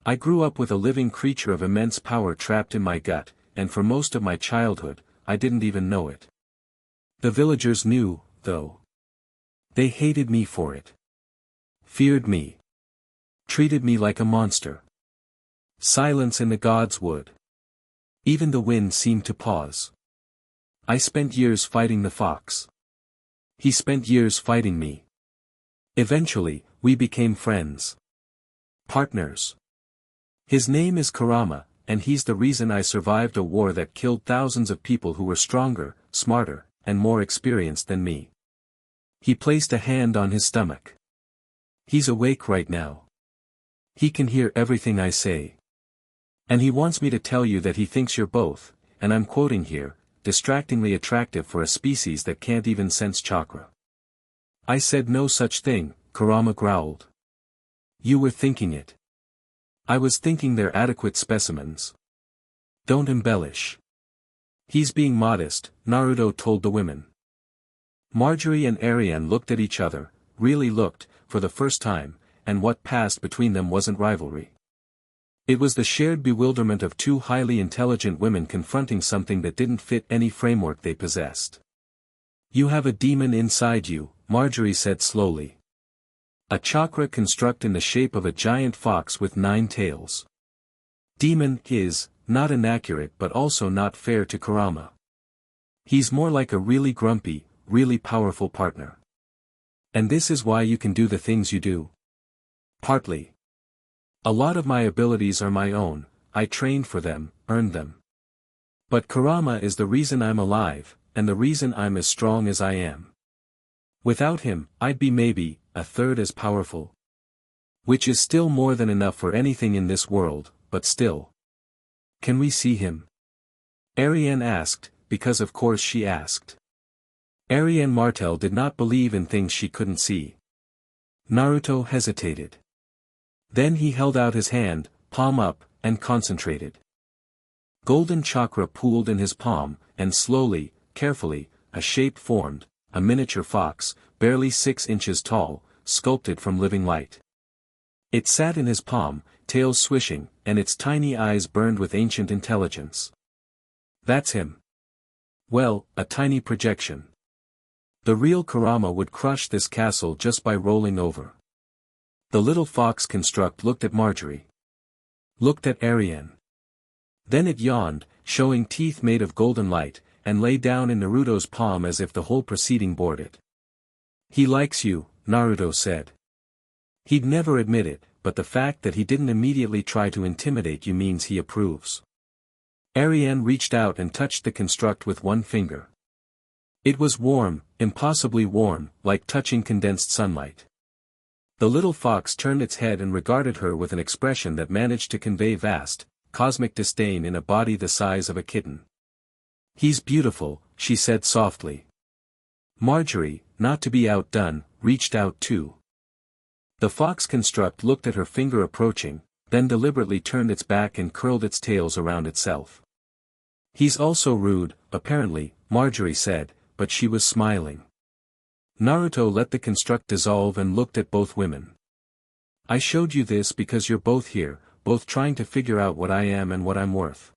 I grew up with a living creature of immense power trapped in my gut, and for most of my childhood, I didn't even know it. The villagers knew, though. They hated me for it. Feared me. Treated me like a monster. Silence in the God's Wood. Even the wind seemed to pause. I spent years fighting the fox. He spent years fighting me. Eventually, we became friends. Partners. His name is Kurama, and he's the reason I survived a war that killed thousands of people who were stronger, smarter, and more experienced than me. He placed a hand on his stomach. He's awake right now. He can hear everything I say. And he wants me to tell you that he thinks you're both, and I'm quoting here, distractingly attractive for a species that can't even sense chakra. I said no such thing, Kurama growled. You were thinking it. I was thinking they're adequate specimens. Don't embellish. He's being modest, Naruto told the women. Marjorie and Arianne looked at each other, really looked, for the first time, and what passed between them wasn't rivalry. It was the shared bewilderment of 2 highly intelligent women confronting something that didn't fit any framework they possessed. You have a demon inside you, Marjorie said slowly. A chakra construct in the shape of a giant fox with 9 tails. Demon is, not inaccurate but also not fair to Kurama. He's more like a really grumpy, really powerful partner. And this is why you can do the things you do. Partly. A lot of my abilities are my own, I trained for them, earned them. But Kurama is the reason I'm alive, and the reason I'm as strong as I am. Without him, I'd be maybe, a third as powerful. Which is still more than enough for anything in this world, but still. Can we see him? Arianne asked, because of course she asked. Arianne Martell did not believe in things she couldn't see. Naruto hesitated. Then he held out his hand, palm up, and concentrated. Golden chakra pooled in his palm, and slowly, carefully, a shape formed, a miniature fox, barely 6 inches tall, sculpted from living light. It sat in his palm, tail swishing, and its tiny eyes burned with ancient intelligence. That's him. Well, a tiny projection. The real Kurama would crush this castle just by rolling over. The little fox construct looked at Marjorie. Looked at Arianne. Then it yawned, showing teeth made of golden light, and lay down in Naruto's palm as if the whole proceeding bored it. "He likes you," Naruto said. He'd never admit it, but the fact that he didn't immediately try to intimidate you means he approves. Ariane reached out and touched the construct with one finger. It was warm, impossibly warm, like touching condensed sunlight. The little fox turned its head and regarded her with an expression that managed to convey vast, cosmic disdain in a body the size of a kitten. "He's beautiful," she said softly. Marjorie, not to be outdone, reached out too. The fox construct looked at her finger approaching, then deliberately turned its back and curled its tails around itself. "He's also rude, apparently," Marjorie said, but she was smiling. Naruto let the construct dissolve and looked at both women. "I showed you this because you're both here, both trying to figure out what I am and what I'm worth.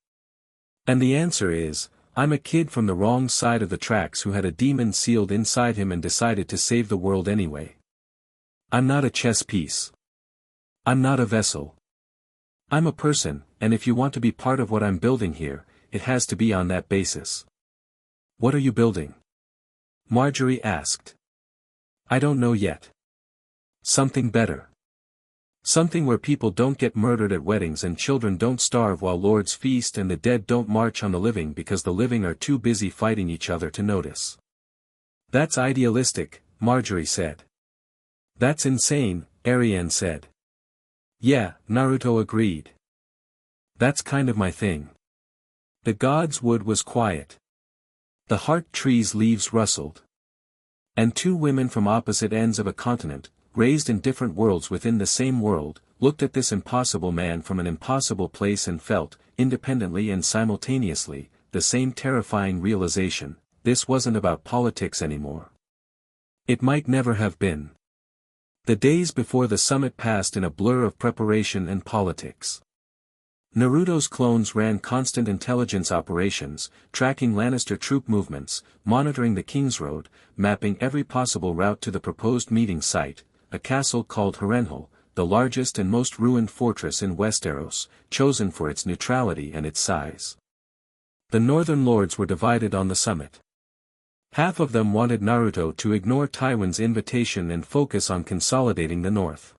And the answer is, I'm a kid from the wrong side of the tracks who had a demon sealed inside him and decided to save the world anyway. I'm not a chess piece. I'm not a vessel. I'm a person, and if you want to be part of what I'm building here, it has to be on that basis." "What are you building?" Marjorie asked. "I don't know yet. Something better. Something where people don't get murdered at weddings and children don't starve while lords feast and the dead don't march on the living because the living are too busy fighting each other to notice." "That's idealistic," Marjorie said. "That's insane," Ariane said. "Yeah," Naruto agreed. "That's kind of my thing." The god's wood was quiet. The heart tree's leaves rustled. And two women from opposite ends of a continent, raised in different worlds within the same world, looked at this impossible man from an impossible place and felt, independently and simultaneously, the same terrifying realization: this wasn't about politics anymore. It might never have been. The days before the summit passed in a blur of preparation and politics. Naruto's clones ran constant intelligence operations, tracking Lannister troop movements, monitoring the King's Road, mapping every possible route to the proposed meeting site, a castle called Harrenhal, the largest and most ruined fortress in Westeros, chosen for its neutrality and its size. The northern lords were divided on the summit. Half of them wanted Naruto to ignore Tywin's invitation and focus on consolidating the north.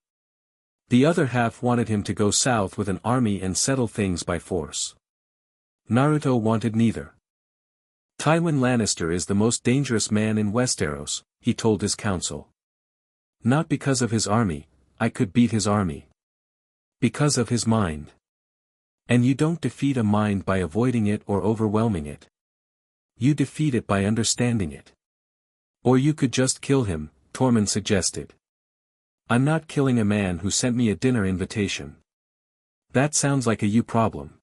The other half wanted him to go south with an army and settle things by force. Naruto wanted neither. "Tywin Lannister is the most dangerous man in Westeros," he told his council. "Not because of his army, I could beat his army. Because of his mind. And you don't defeat a mind by avoiding it or overwhelming it. You defeat it by understanding it. Or you could just kill him," Tormund suggested. "I'm not killing a man who sent me a dinner invitation. That sounds like a you problem."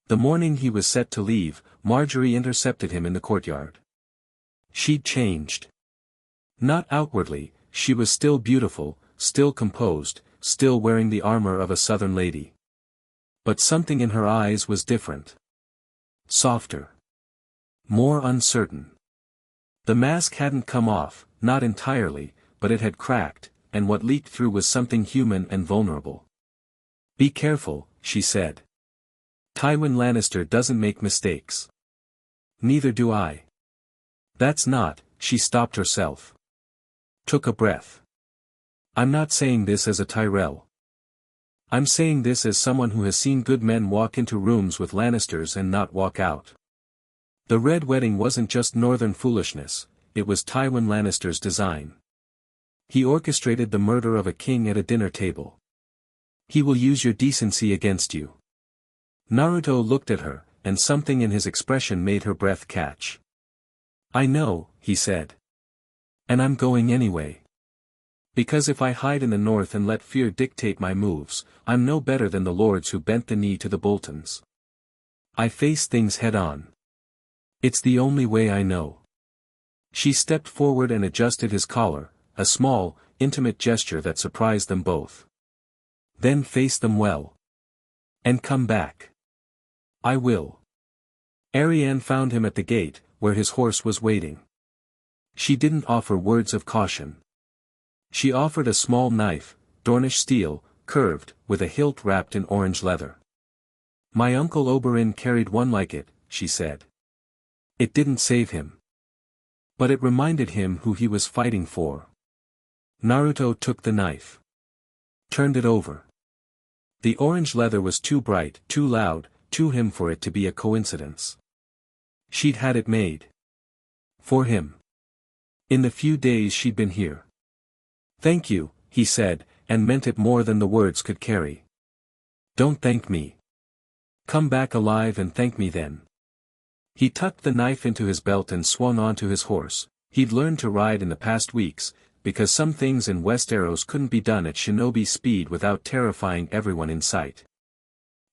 The morning he was set to leave, Marjorie intercepted him in the courtyard. She'd changed. Not outwardly, she was still beautiful, still composed, still wearing the armor of a southern lady. But something in her eyes was different. Softer. More uncertain. The mask hadn't come off, not entirely, but it had cracked, and what leaked through was something human and vulnerable. "Be careful," she said. "Tywin Lannister doesn't make mistakes. Neither do I." "That's not," she stopped herself. Took a breath. "I'm not saying this as a Tyrell. I'm saying this as someone who has seen good men walk into rooms with Lannisters and not walk out. The Red Wedding wasn't just northern foolishness, it was Tywin Lannister's design. He orchestrated the murder of a king at a dinner table. He will use your decency against you." Naruto looked at her, and something in his expression made her breath catch. "I know," he said. "And I'm going anyway. Because if I hide in the north and let fear dictate my moves, I'm no better than the lords who bent the knee to the Boltons. I face things head on. It's the only way I know." She stepped forward and adjusted his collar, a small, intimate gesture that surprised them both. "Then face them well. And come back." "I will." Ariane found him at the gate, where his horse was waiting. She didn't offer words of caution. She offered a small knife, Dornish steel, curved, with a hilt wrapped in orange leather. "My uncle Oberyn carried one like it," she said. It didn't save him. But it reminded him who he was fighting for. Naruto took the knife. Turned it over. The orange leather was too bright, too loud, too him for it to be a coincidence. She'd had it made. For him. In the few days she'd been here. "Thank you," he said, and meant it more than the words could carry. "Don't thank me. Come back alive and thank me then." He tucked the knife into his belt and swung onto his horse. He'd learned to ride in the past weeks, because some things in Westeros couldn't be done at shinobi speed without terrifying everyone in sight.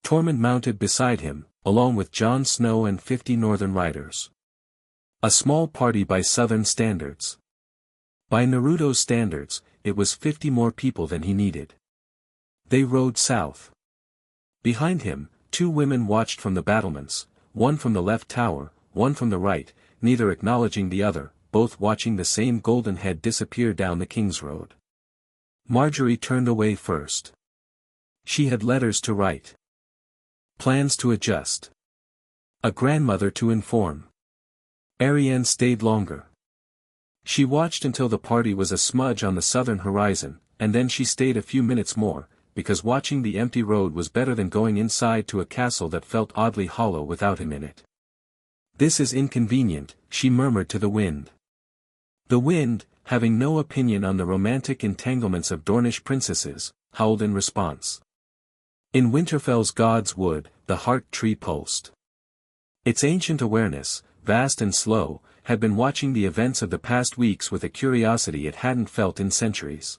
Tormund mounted beside him, along with Jon Snow and 50 northern riders. A small party by southern standards. By Naruto's standards, it was 50 more people than he needed. They rode south. Behind him, 2 women watched from the battlements, one from the left tower, one from the right, neither acknowledging the other, both watching the same golden head disappear down the King's Road. Marjorie turned away first. She had letters to write. Plans to adjust. A grandmother to inform. Ariane stayed longer. She watched until the party was a smudge on the southern horizon, and then she stayed a few minutes more, because watching the empty road was better than going inside to a castle that felt oddly hollow without him in it. "This is inconvenient," she murmured to the wind. The wind, having no opinion on the romantic entanglements of Dornish princesses, howled in response. In Winterfell's God's Wood, the heart tree pulsed. Its ancient awareness, vast and slow, had been watching the events of the past weeks with a curiosity it hadn't felt in centuries.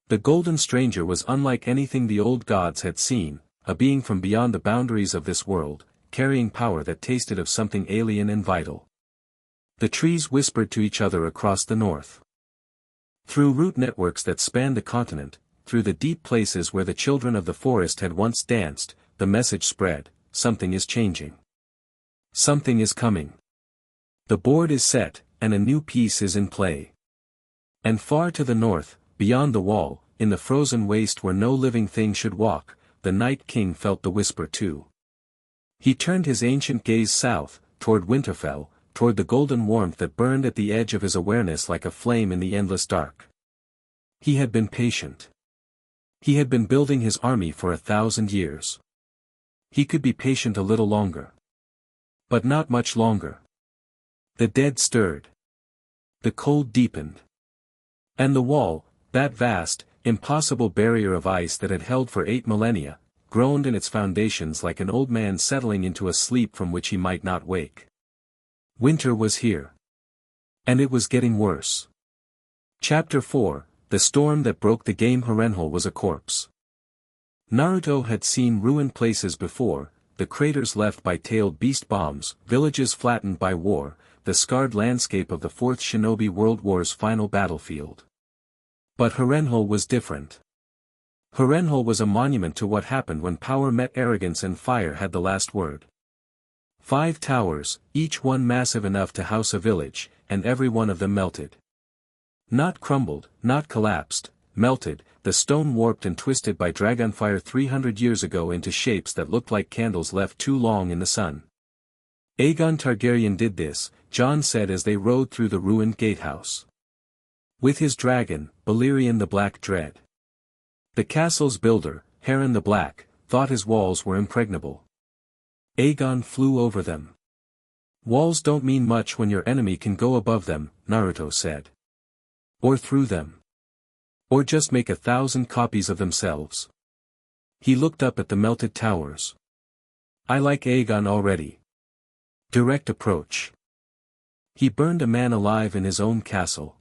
The Golden Stranger was unlike anything the old gods had seen, a being from beyond the boundaries of this world, carrying power that tasted of something alien and vital. The trees whispered to each other across the north. Through root networks that spanned the continent, through the deep places where the children of the forest had once danced, the message spread: something is changing. Something is coming. The board is set, and a new piece is in play. And far to the north, beyond the wall, in the frozen waste where no living thing should walk, the Night King felt the whisper too. He turned his ancient gaze south, toward Winterfell, toward the golden warmth that burned at the edge of his awareness like a flame in the endless dark. He had been patient. He had been building his army for 1,000 years. He could be patient a little longer. But not much longer. The dead stirred. The cold deepened. And the wall, that vast, impossible barrier of ice that had held for 8 millennia, groaned in its foundations like an old man settling into a sleep from which he might not wake. Winter was here. And it was getting worse. Chapter 4, The Storm That Broke the Game. Harrenhal was a corpse. Naruto had seen ruined places before, the craters left by tailed beast bombs, villages flattened by war, the scarred landscape of the Fourth Shinobi World War's final battlefield. But Harrenhal was different. Harrenhal was a monument to what happened when power met arrogance and fire had the last word. 5 towers, each one massive enough to house a village, and every one of them melted. Not crumbled, not collapsed, melted, the stone warped and twisted by dragonfire 300 years ago into shapes that looked like candles left too long in the sun. Aegon Targaryen did this, Jon said as they rode through the ruined gatehouse. With his dragon, Balerion the Black Dread. The castle's builder, Harren the Black, thought his walls were impregnable. Aegon flew over them. Walls don't mean much when your enemy can go above them, Naruto said. Or through them. Or just make 1,000 copies of themselves. He looked up at the melted towers. I like Aegon already. Direct approach. He burned a man alive in his own castle.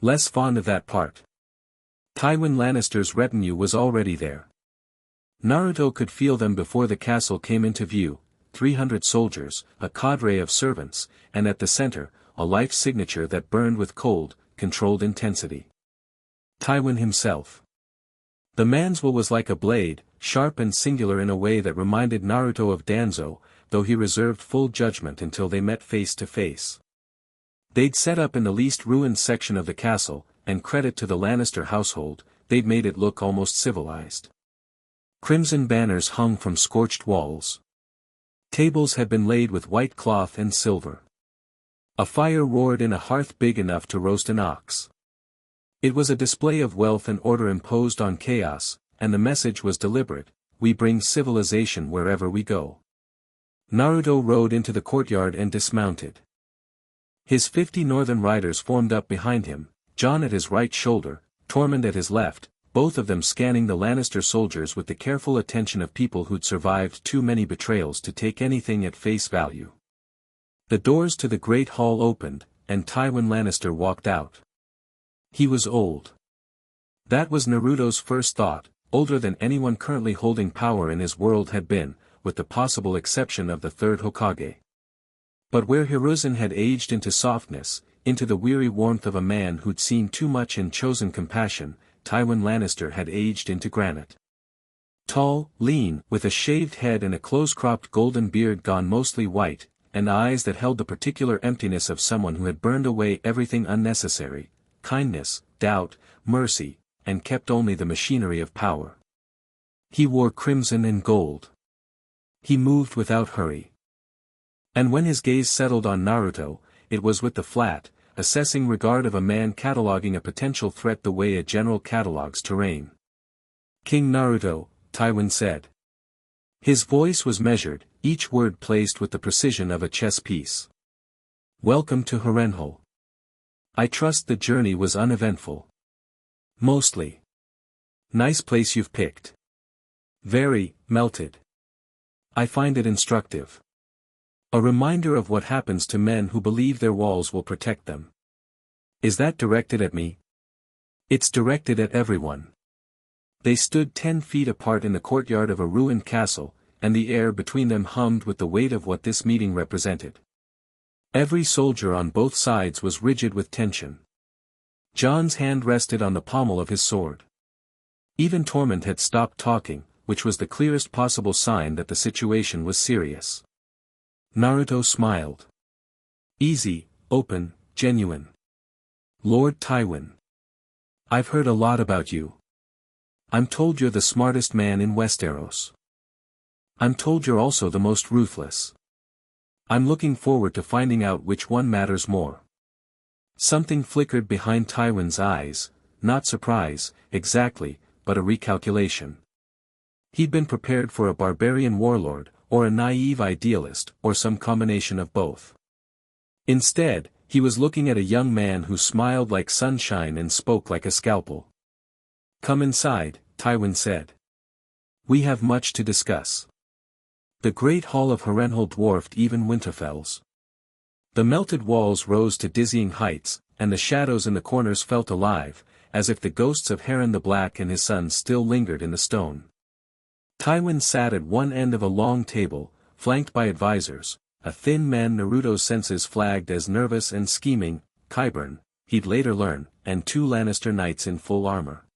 Less fond of that part. Tywin Lannister's retinue was already there. Naruto could feel them before the castle came into view, 300 soldiers, a cadre of servants, and at the center, a life signature that burned with cold, controlled intensity. Tywin himself. The man's will was like a blade, sharp and singular in a way that reminded Naruto of Danzo, though he reserved full judgment until they met face to face. They'd set up in the least ruined section of the castle, and credit to the Lannister household, they'd made it look almost civilized. Crimson banners hung from scorched walls. Tables had been laid with white cloth and silver. A fire roared in a hearth big enough to roast an ox. It was a display of wealth and order imposed on chaos, and the message was deliberate: we bring civilization wherever we go. Naruto rode into the courtyard and dismounted. His 50 northern riders formed up behind him, Jon at his right shoulder, Tormund at his left, both of them scanning the Lannister soldiers with the careful attention of people who'd survived too many betrayals to take anything at face value. The doors to the great hall opened, and Tywin Lannister walked out. He was old. That was Naruto's first thought, older than anyone currently holding power in his world had been, with the possible exception of the third Hokage. But where Hiruzen had aged into softness, into the weary warmth of a man who'd seen too much and chosen compassion, Tywin Lannister had aged into granite. Tall, lean, with a shaved head and a close-cropped golden beard gone mostly white, and eyes that held the particular emptiness of someone who had burned away everything unnecessary: kindness, doubt, mercy, and kept only the machinery of power. He wore crimson and gold. He moved without hurry. And when his gaze settled on Naruto, it was with the flat, assessing regard of a man cataloging a potential threat the way a general catalogues terrain. "King Naruto," Tywin said. His voice was measured, each word placed with the precision of a chess piece. "Welcome to Harrenhal. I trust the journey was uneventful." "Mostly." "Nice place you've picked." "Very, melted. I find it instructive. A reminder of what happens to men who believe their walls will protect them." "Is that directed at me?" "It's directed at everyone." They stood 10 feet apart in the courtyard of a ruined castle, and the air between them hummed with the weight of what this meeting represented. Every soldier on both sides was rigid with tension. Jon's hand rested on the pommel of his sword. Even Tormund had stopped talking, which was the clearest possible sign that the situation was serious. Naruto smiled. "Easy, open, genuine. Lord Tywin. I've heard a lot about you. I'm told you're the smartest man in Westeros. I'm told you're also the most ruthless. I'm looking forward to finding out which one matters more." Something flickered behind Tywin's eyes, not surprise, exactly, but a recalculation. He'd been prepared for a barbarian warlord, or a naive idealist, or some combination of both. Instead, he was looking at a young man who smiled like sunshine and spoke like a scalpel. "Come inside," Tywin said. "We have much to discuss." The great hall of Harrenhal dwarfed even Winterfell's. The melted walls rose to dizzying heights, and the shadows in the corners felt alive, as if the ghosts of Harren the Black and his sons still lingered in the stone. Tywin sat at one end of a long table, flanked by advisors, a thin man Naruto's senses flagged as nervous and scheming, Highborn, he'd later learn, and 2 Lannister knights in full armor.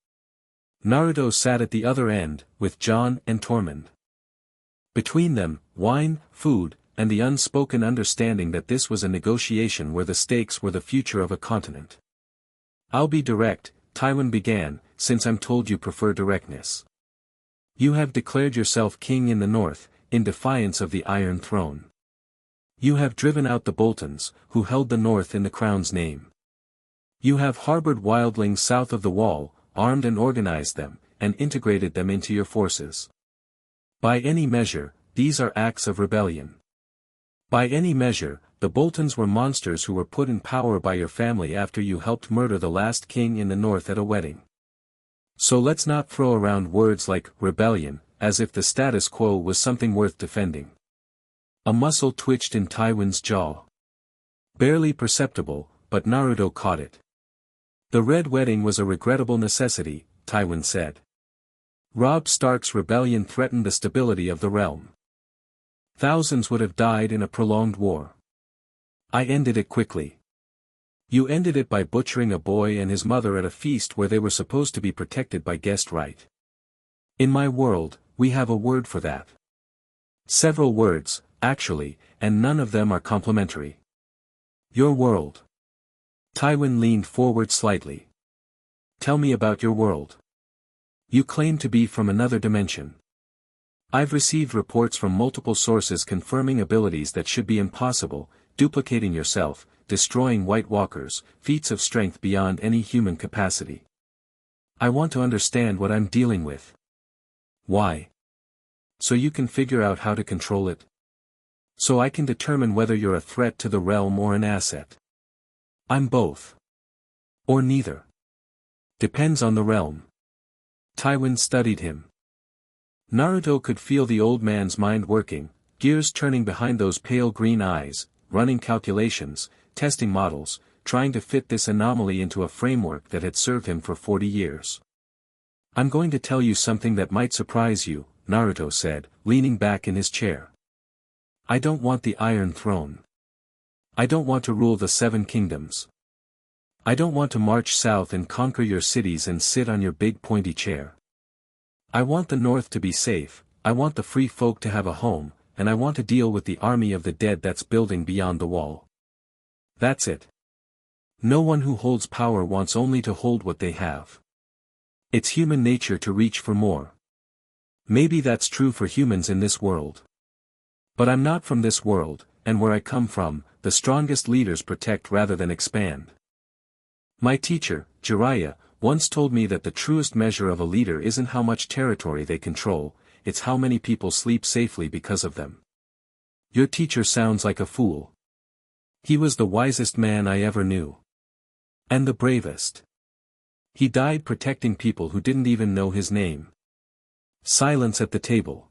Naruto sat at the other end, with Jon and Tormund. Between them, wine, food, and the unspoken understanding that this was a negotiation where the stakes were the future of a continent. "I'll be direct," Tywin began, "since I'm told you prefer directness. You have declared yourself king in the north, in defiance of the Iron Throne. You have driven out the Boltons, who held the north in the crown's name. You have harbored wildlings south of the wall, armed and organized them, and integrated them into your forces. By any measure, these are acts of rebellion. By any measure, the Boltons were monsters who were put in power by your family after you helped murder the last king in the north at a wedding. So let's not throw around words like rebellion, as if the status quo was something worth defending." A muscle twitched in Tywin's jaw. Barely perceptible, but Naruto caught it. "The Red Wedding was a regrettable necessity," Tywin said. "Robb Stark's rebellion threatened the stability of the realm. Thousands would have died in a prolonged war. I ended it quickly. You ended it by butchering a boy and his mother at a feast where they were supposed to be protected by guest right. In my world, we have a word for that. Several words, actually, and none of them are complimentary. Your world." Tywin leaned forward slightly. "Tell me about your world. You claim to be from another dimension. I've received reports from multiple sources confirming abilities that should be impossible, duplicating yourself, destroying White Walkers, feats of strength beyond any human capacity. I want to understand what I'm dealing with. Why? So you can figure out how to control it. So I can determine whether you're a threat to the realm or an asset. I'm both. Or neither. Depends on the realm. Tywin studied him. Naruto could feel the old man's mind working, gears turning behind those pale green eyes, running calculations, testing models, trying to fit this anomaly into a framework that had served him for 40 years. I'm going to tell you something that might surprise you, Naruto said, leaning back in his chair. I don't want the Iron Throne. I don't want to rule the Seven Kingdoms. I don't want to march south and conquer your cities and sit on your big pointy chair. I want the North to be safe, I want the free folk to have a home, and I want to deal with the army of the dead that's building beyond the wall. That's it. No one who holds power wants only to hold what they have. It's human nature to reach for more. Maybe that's true for humans in this world. But I'm not from this world, and where I come from, the strongest leaders protect rather than expand. My teacher, Jiraiya, once told me that the truest measure of a leader isn't how much territory they control, it's how many people sleep safely because of them. Your teacher sounds like a fool. He was the wisest man I ever knew. And the bravest. He died protecting people who didn't even know his name. Silence at the table.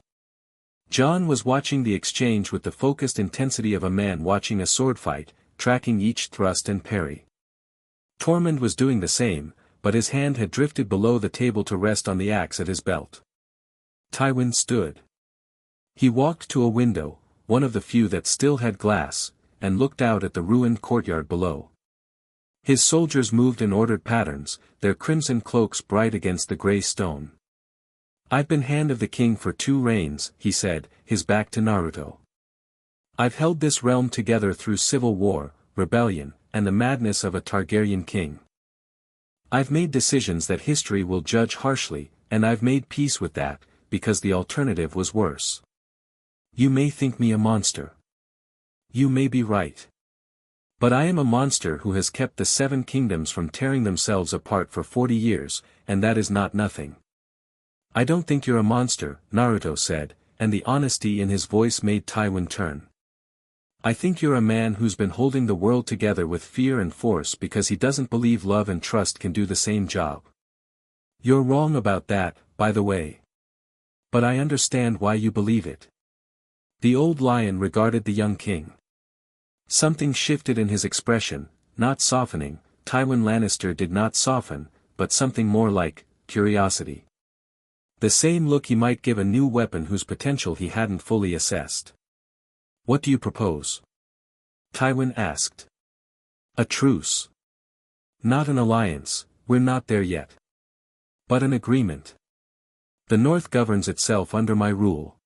Jon was watching the exchange with the focused intensity of a man watching a sword fight, tracking each thrust and parry. Tormund was doing the same, but his hand had drifted below the table to rest on the axe at his belt. Tywin stood. He walked to a window, one of the few that still had glass, and looked out at the ruined courtyard below. His soldiers moved in ordered patterns, their crimson cloaks bright against the grey stone. I've been Hand of the King for 2 reigns, he said, his back to Naruto. I've held this realm together through civil war, rebellion, and the madness of a Targaryen king. I've made decisions that history will judge harshly, and I've made peace with that, because the alternative was worse. You may think me a monster. You may be right. But I am a monster who has kept the 7 kingdoms from tearing themselves apart for 40 years, and that is not nothing. I don't think you're a monster, Naruto said, and the honesty in his voice made Tywin turn. I think you're a man who's been holding the world together with fear and force because he doesn't believe love and trust can do the same job. You're wrong about that, by the way. But I understand why you believe it. The old lion regarded the young king. Something shifted in his expression, not softening. Tywin Lannister did not soften, but something more like curiosity. The same look he might give a new weapon whose potential he hadn't fully assessed. What do you propose? Tywin asked. A truce. Not an alliance, we're not there yet. But an agreement. The North governs itself under my rule.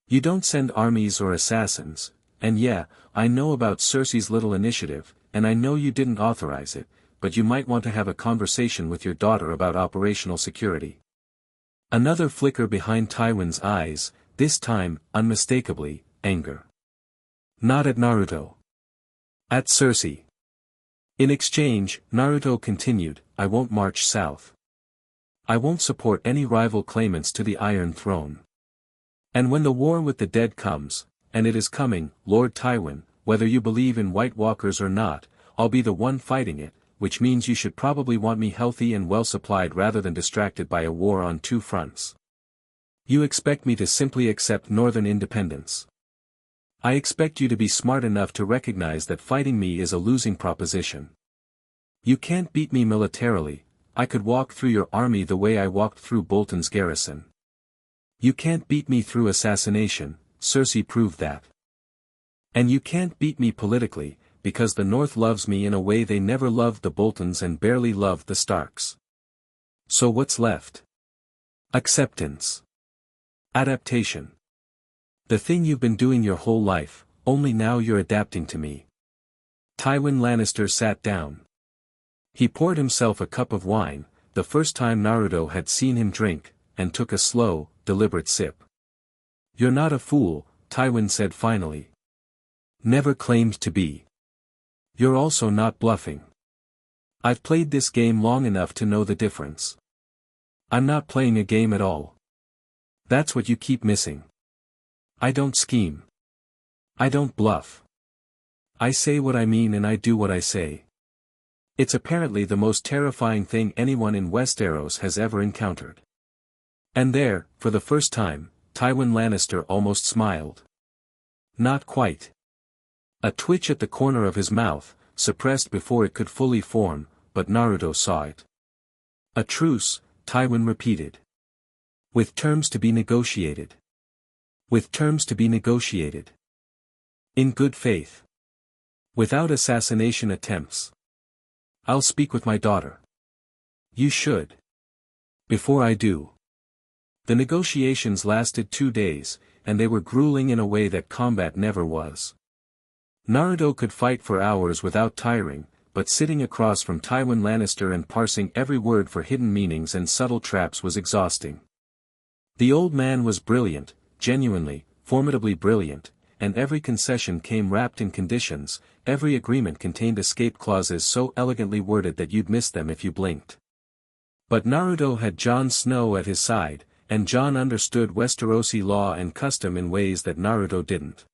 You don't send armies or assassins, and yeah, I know about Cersei's little initiative, and I know you didn't authorize it, but you might want to have a conversation with your daughter about operational security. Another flicker behind Tywin's eyes, this time, unmistakably, anger. Not at Naruto. At Cersei. In exchange, Naruto continued, I won't march south. I won't support any rival claimants to the Iron Throne. And when the war with the dead comes, and it is coming, Lord Tywin, whether you believe in White Walkers or not, I'll be the one fighting it, which means you should probably want me healthy and well supplied rather than distracted by a war on 2 fronts. You expect me to simply accept northern independence. I expect you to be smart enough to recognize that fighting me is a losing proposition. You can't beat me militarily, I could walk through your army the way I walked through Bolton's garrison. You can't beat me through assassination, Cersei proved that. And you can't beat me politically, because the North loves me in a way they never loved the Boltons and barely loved the Starks. So what's left? Acceptance. Adaptation. The thing you've been doing your whole life, only now you're adapting to me. Tywin Lannister sat down. He poured himself a cup of wine, the first time Naruto had seen him drink, and took a slow, deliberate sip. You're not a fool, Tywin said finally. Never claimed to be. You're also not bluffing. I've played this game long enough to know the difference. I'm not playing a game at all. That's what you keep missing. I don't scheme. I don't bluff. I say what I mean and I do what I say. It's apparently the most terrifying thing anyone in Westeros has ever encountered. And there, for the first time, Tywin Lannister almost smiled. Not quite. A twitch at the corner of his mouth, suppressed before it could fully form, but Naruto saw it. A truce, Tywin repeated. With terms to be negotiated. With terms to be negotiated. In good faith. Without assassination attempts. I'll speak with my daughter. You should. Before I do. The negotiations lasted 2 days, and they were grueling in a way that combat never was. Naruto could fight for hours without tiring, but sitting across from Tywin Lannister and parsing every word for hidden meanings and subtle traps was exhausting. The old man was brilliant, genuinely, formidably brilliant, and every concession came wrapped in conditions, every agreement contained escape clauses so elegantly worded that you'd miss them if you blinked. But Naruto had Jon Snow at his side, and Jon understood Westerosi law and custom in ways that Naruto didn't.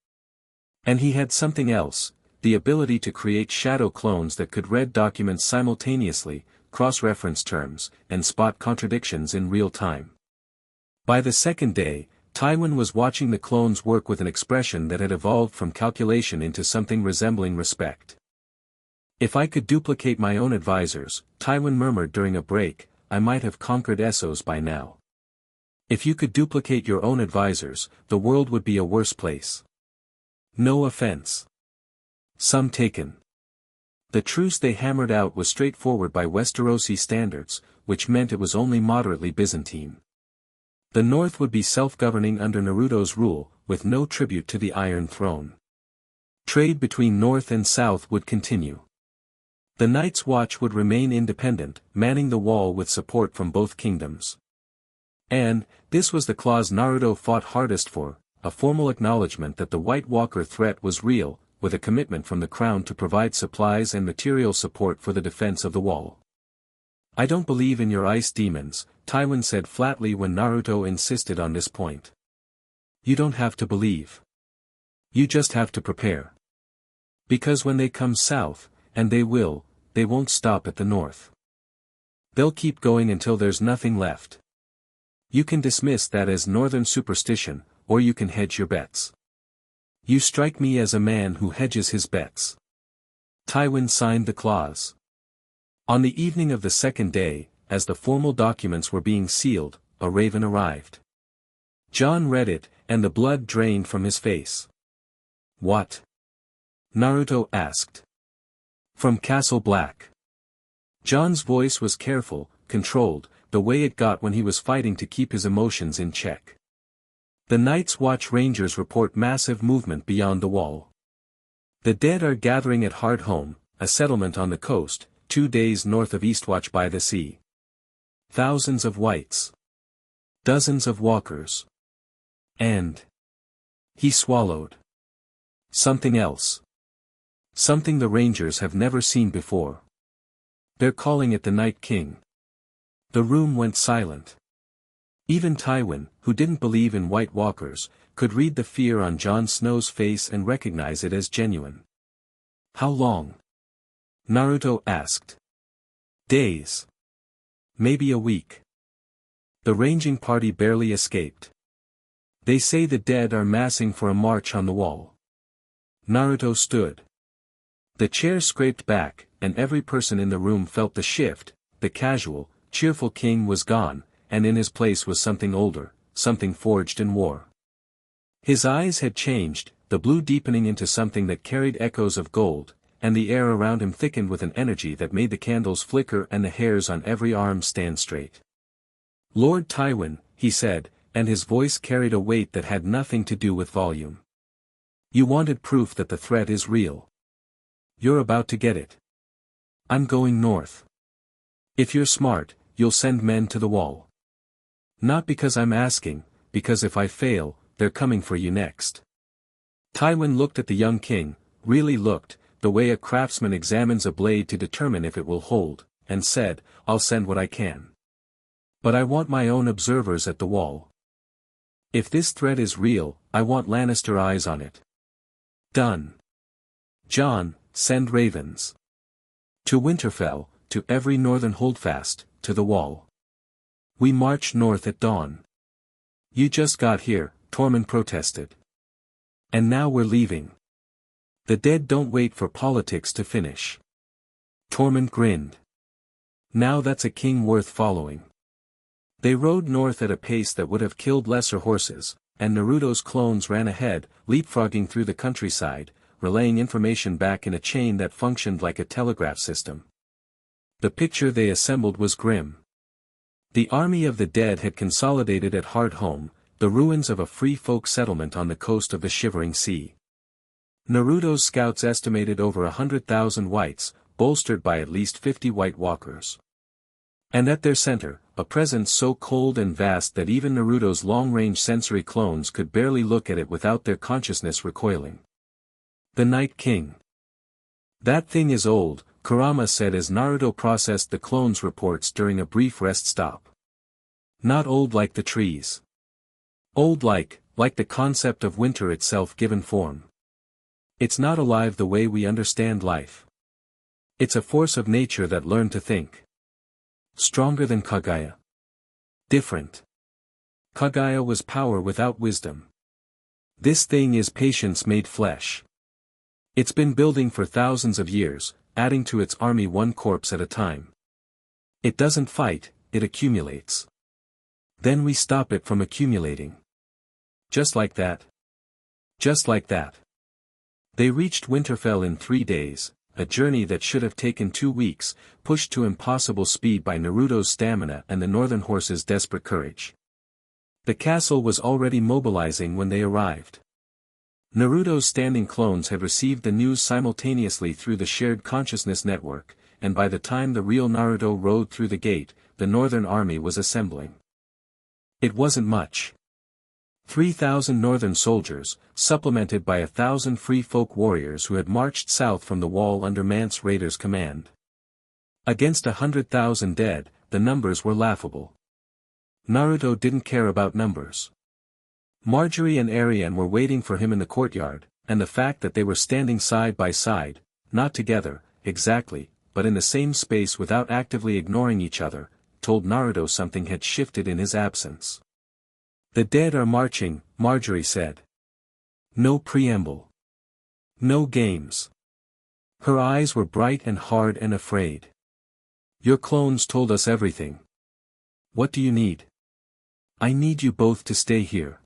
And he had something else, the ability to create shadow clones that could read documents simultaneously, cross-reference terms, and spot contradictions in real time. By the second day, Tywin was watching the clones work with an expression that had evolved from calculation into something resembling respect. If I could duplicate my own advisors, Tywin murmured during a break, I might have conquered Essos by now. If you could duplicate your own advisors, the world would be a worse place. No offense. Some taken. The truce they hammered out was straightforward by Westerosi standards, which meant it was only moderately Byzantine. The North would be self-governing under Naruto's rule, with no tribute to the Iron Throne. Trade between North and South would continue. The Night's Watch would remain independent, manning the wall with support from both kingdoms. And, this was the clause Naruto fought hardest for, a formal acknowledgement that the White Walker threat was real, with a commitment from the Crown to provide supplies and material support for the defense of the wall. I don't believe in your ice demons, Tywin said flatly when Naruto insisted on this point. You don't have to believe. You just have to prepare. Because when they come south, and they will, they won't stop at the north. They'll keep going until there's nothing left. You can dismiss that as northern superstition, or you can hedge your bets. You strike me as a man who hedges his bets. Tywin signed the clause. On the evening of the second day, as the formal documents were being sealed, a raven arrived. Jon read it, and the blood drained from his face. What? Naruto asked. From Castle Black. Jon's voice was careful, controlled, the way it got when he was fighting to keep his emotions in check. The Night's Watch Rangers report massive movement beyond the wall. The dead are gathering at Hardhome, a settlement on the coast, 2 days north of Eastwatch by the sea. Thousands of whites. Dozens of walkers. And he swallowed. Something else. Something the Rangers have never seen before. They're calling it the Night King. The room went silent. Even Tywin, who didn't believe in White Walkers, could read the fear on Jon Snow's face and recognize it as genuine. How long? Naruto asked. Days. Maybe a week. The ranging party barely escaped. They say the dead are massing for a march on the wall. Naruto stood. The chair scraped back, and every person in the room felt the shift. The casual, cheerful king was gone, and in his place was something older, something forged in war. His eyes had changed, the blue deepening into something that carried echoes of gold, and the air around him thickened with an energy that made the candles flicker and the hairs on every arm stand straight. Lord Tywin, he said, and his voice carried a weight that had nothing to do with volume. You wanted proof that the threat is real. You're about to get it. I'm going north. If you're smart, you'll send men to the wall. Not because I'm asking, because if I fail, they're coming for you next. Tywin looked at the young king, really looked, the way a craftsman examines a blade to determine if it will hold, and said, I'll send what I can. But I want my own observers at the wall. If this threat is real, I want Lannister eyes on it. Done. Jon, send ravens. To Winterfell, to every northern holdfast, to the wall. We march north at dawn. You just got here, Tormund protested. And now we're leaving. The dead don't wait for politics to finish. Tormund grinned. Now that's a king worth following. They rode north at a pace that would have killed lesser horses, and Naruto's clones ran ahead, leapfrogging through the countryside, relaying information back in a chain that functioned like a telegraph system. The picture they assembled was grim. The army of the dead had consolidated at Hardhome, the ruins of a free folk settlement on the coast of the Shivering Sea. Naruto's scouts estimated over 100,000 whites, bolstered by at least 50 White Walkers. And at their center, a presence so cold and vast that even Naruto's long-range sensory clones could barely look at it without their consciousness recoiling. The Night King. That thing is old, Kurama said as Naruto processed the clones' reports during a brief rest stop. Not old like the trees. Old like the concept of winter itself given form. It's not alive the way we understand life. It's a force of nature that learned to think. Stronger than Kaguya. Different. Kaguya was power without wisdom. This thing is patience made flesh. It's been building for thousands of years, adding to its army one corpse at a time. It doesn't fight, it accumulates. Then we stop it from accumulating. Just like that. Just like that. They reached Winterfell in 3 days, a journey that should have taken 2 weeks, pushed to impossible speed by Naruto's stamina and the northern horse's desperate courage. The castle was already mobilizing when they arrived. Naruto's standing clones had received the news simultaneously through the shared consciousness network, and by the time the real Naruto rode through the gate, the northern army was assembling. It wasn't much. 3,000 northern soldiers, supplemented by 1,000 free folk warriors who had marched south from the wall under Mance Rayder's command. Against 100,000 dead, the numbers were laughable. Naruto didn't care about numbers. Marjorie and Arianne were waiting for him in the courtyard, and the fact that they were standing side by side, not together, exactly, but in the same space without actively ignoring each other, told Naruto something had shifted in his absence. The dead are marching, Marjorie said. No preamble. No games. Her eyes were bright and hard and afraid. Your clones told us everything. What do you need? I need you both to stay here.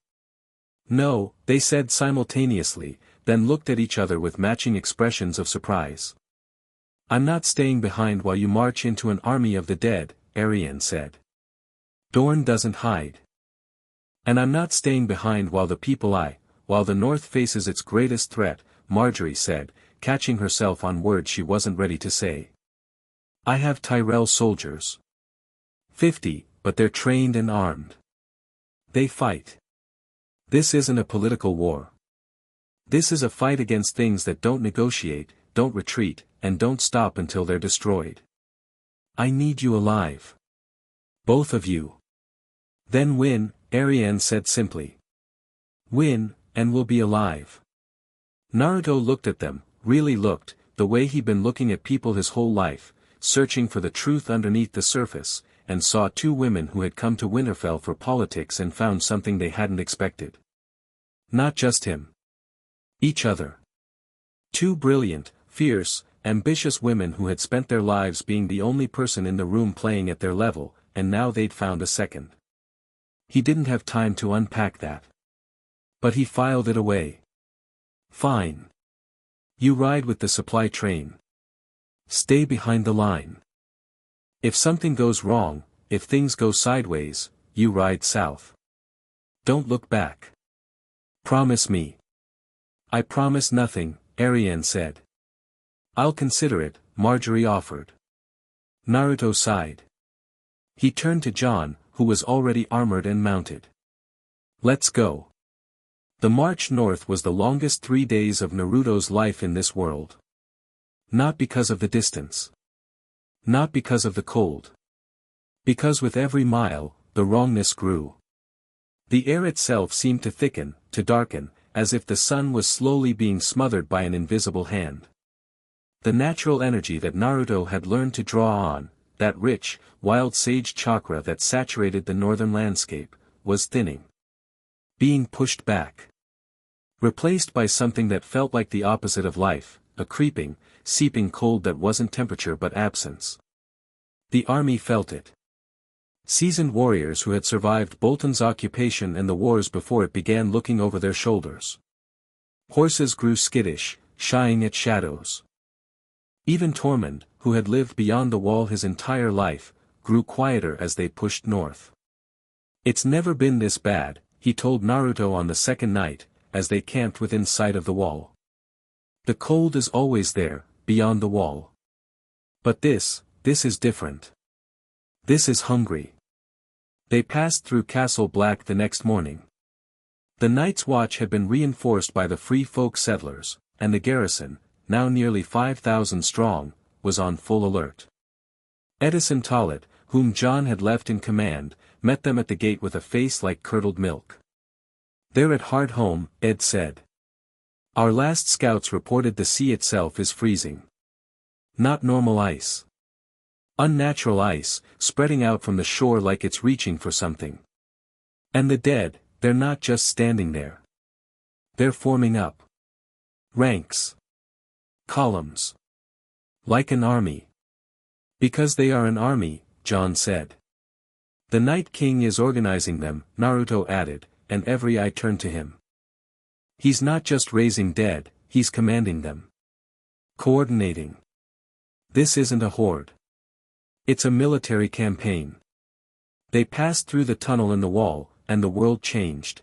No, they said simultaneously, then looked at each other with matching expressions of surprise. I'm not staying behind while you march into an army of the dead, Arianne said. Dorne doesn't hide. And I'm not staying behind while the North faces its greatest threat, Marjorie said, catching herself on words she wasn't ready to say. I have Tyrell soldiers. 50, but they're trained and armed. They fight. This isn't a political war. This is a fight against things that don't negotiate, don't retreat, and don't stop until they're destroyed. I need you alive. Both of you. Then win, Arianne said simply. Win, and we'll be alive. Naruto looked at them, really looked, the way he'd been looking at people his whole life, searching for the truth underneath the surface, and saw 2 women who had come to Winterfell for politics and found something they hadn't expected. Not just him. Each other. 2 brilliant, fierce, ambitious women who had spent their lives being the only person in the room playing at their level, and now they'd found a second. He didn't have time to unpack that. But he filed it away. Fine. You ride with the supply train. Stay behind the line. If something goes wrong, if things go sideways, you ride south. Don't look back. Promise me. I promise nothing, Arianne said. I'll consider it, Marjorie offered. Naruto sighed. He turned to Jon, who was already armored and mounted. Let's go. The march north was the longest 3 days of Naruto's life in this world. Not because of the distance. Not because of the cold. Because with every mile, the wrongness grew. The air itself seemed to thicken, to darken, as if the sun was slowly being smothered by an invisible hand. The natural energy that Naruto had learned to draw on, that rich, wild sage chakra that saturated the northern landscape, was thinning. Being pushed back. Replaced by something that felt like the opposite of life, a creeping, seeping cold that wasn't temperature but absence. The army felt it. Seasoned warriors who had survived Bolton's occupation and the wars before it began looking over their shoulders. Horses grew skittish, shying at shadows. Even Tormund, who had lived beyond the wall his entire life, grew quieter as they pushed north. "It's never been this bad," he told Naruto on the second night, as they camped within sight of the wall. "The cold is always there, beyond the wall. But this is different. This is hungry." They passed through Castle Black the next morning. The night's watch had been reinforced by the free folk settlers, and the garrison, now nearly 5,000 strong, was on full alert. Edison Tollitt, whom Jon had left in command, met them at the gate with a face like curdled milk. "They're at Hardhome," Ed said. "Our last scouts reported the sea itself is freezing. Not normal ice. Unnatural ice, spreading out from the shore like it's reaching for something. And the dead, they're not just standing there. They're forming up. Ranks. Columns. Like an army." "Because they are an army," Jon said. "The Night King is organizing them," Naruto added, and every eye turned to him. "He's not just raising dead, he's commanding them. Coordinating. This isn't a horde. It's a military campaign." They passed through the tunnel in the wall, and the world changed.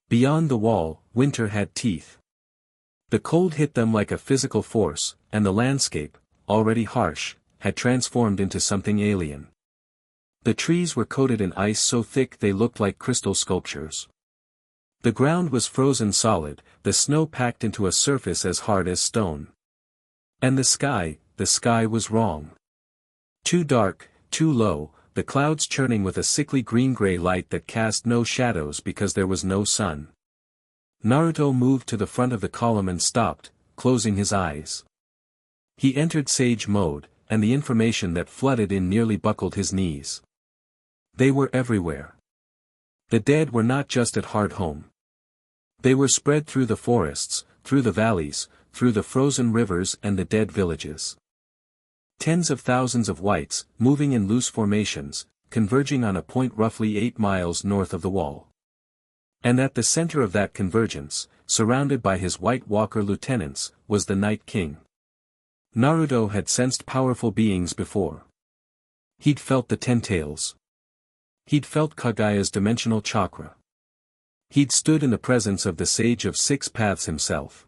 Beyond the wall, winter had teeth. The cold hit them like a physical force, and the landscape, already harsh, had transformed into something alien. The trees were coated in ice so thick they looked like crystal sculptures. The ground was frozen solid, the snow packed into a surface as hard as stone. And the sky was wrong. Too dark, too low, the clouds churning with a sickly green-gray light that cast no shadows because there was no sun. Naruto moved to the front of the column and stopped, closing his eyes. He entered sage mode, and the information that flooded in nearly buckled his knees. They were everywhere. The dead were not just at Hardhome. They were spread through the forests, through the valleys, through the frozen rivers and the dead villages. Tens of thousands of whites, moving in loose formations, converging on a point roughly 8 miles north of the wall. And at the center of that convergence, surrounded by his White Walker lieutenants, was the Night King. Naruto had sensed powerful beings before. He'd felt the Ten-Tails. He'd felt Kagaya's dimensional chakra. He'd stood in the presence of the Sage of Six Paths himself.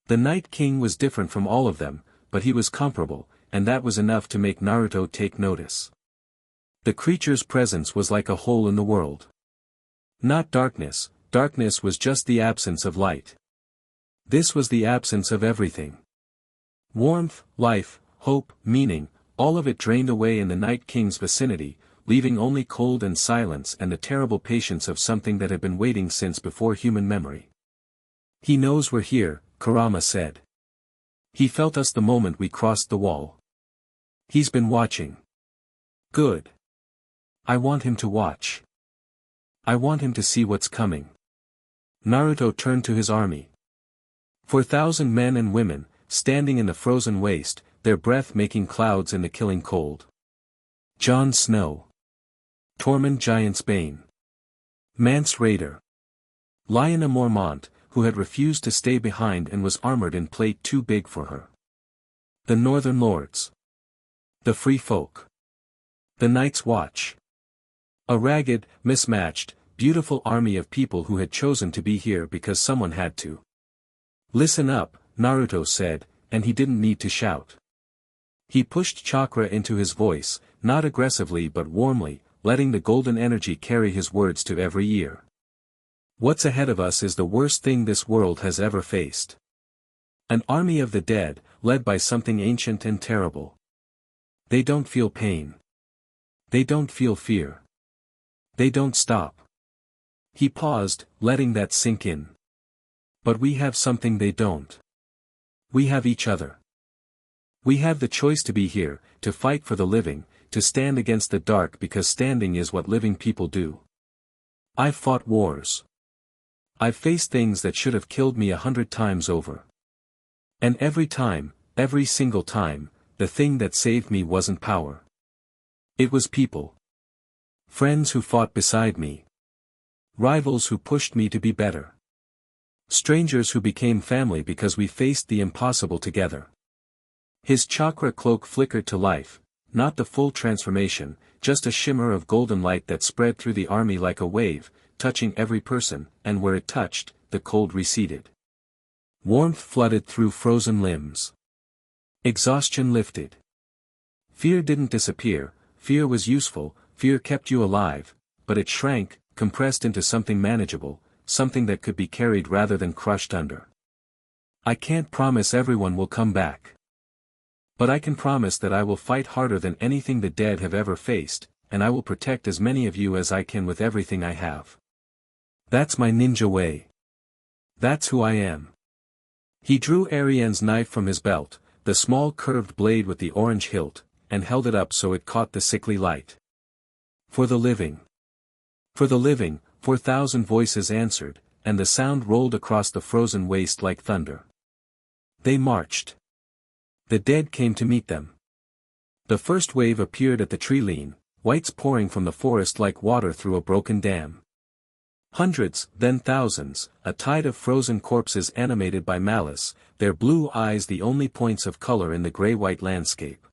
The Night King was different from all of them, but he was comparable, and that was enough to make Naruto take notice. The creature's presence was like a hole in the world. Not darkness, darkness was just the absence of light. This was the absence of everything. Warmth, life, hope, meaning, all of it drained away in the Night King's vicinity, leaving only cold and silence and the terrible patience of something that had been waiting since before human memory. "He knows we're here," Kurama said. "He felt us the moment we crossed the wall. He's been watching." "Good. I want him to watch. I want him to see what's coming." Naruto turned to his army. 4,000 men and women, standing in the frozen waste, their breath making clouds in the killing cold. Jon Snow. Tormund Giant's Bane. Mance Rayder. Lyanna Mormont, who had refused to stay behind and was armored in plate too big for her. The Northern Lords. The Free Folk. The Night's Watch. A ragged, mismatched, beautiful army of people who had chosen to be here because someone had to. "Listen up," Naruto said, and he didn't need to shout. He pushed chakra into his voice, not aggressively but warmly, letting the golden energy carry his words to every ear. What's ahead of us is the worst thing this world has ever faced. An army of the dead, led by something ancient and terrible. They don't feel pain. They don't feel fear. They don't stop. He paused, letting that sink in. But we have something they don't. We have each other. We have the choice to be here, to fight for the living, to stand against the dark because standing is what living people do. I've fought wars. I've faced things that should have killed me 100 times over. And every time, every single time, the thing that saved me wasn't power. It was people. Friends who fought beside me. Rivals who pushed me to be better. Strangers who became family because we faced the impossible together. His chakra cloak flickered to life, not the full transformation, just a shimmer of golden light that spread through the army like a wave, touching every person, and where it touched, the cold receded. Warmth flooded through frozen limbs. Exhaustion lifted. Fear didn't disappear, fear was useful, fear kept you alive, but it shrank, compressed into something manageable, something that could be carried rather than crushed under. I can't promise everyone will come back. But I can promise that I will fight harder than anything the dead have ever faced, and I will protect as many of you as I can with everything I have. That's my ninja way. That's who I am. He drew Ariane's knife from his belt, the small curved blade with the orange hilt, and held it up so it caught the sickly light. For the living. For the living, 4,000 voices answered, and the sound rolled across the frozen waste like thunder. They marched. The dead came to meet them. The first wave appeared at the tree line, whites pouring from the forest like water through a broken dam. Hundreds, then thousands, a tide of frozen corpses animated by malice, their blue eyes the only points of color in the gray-white landscape.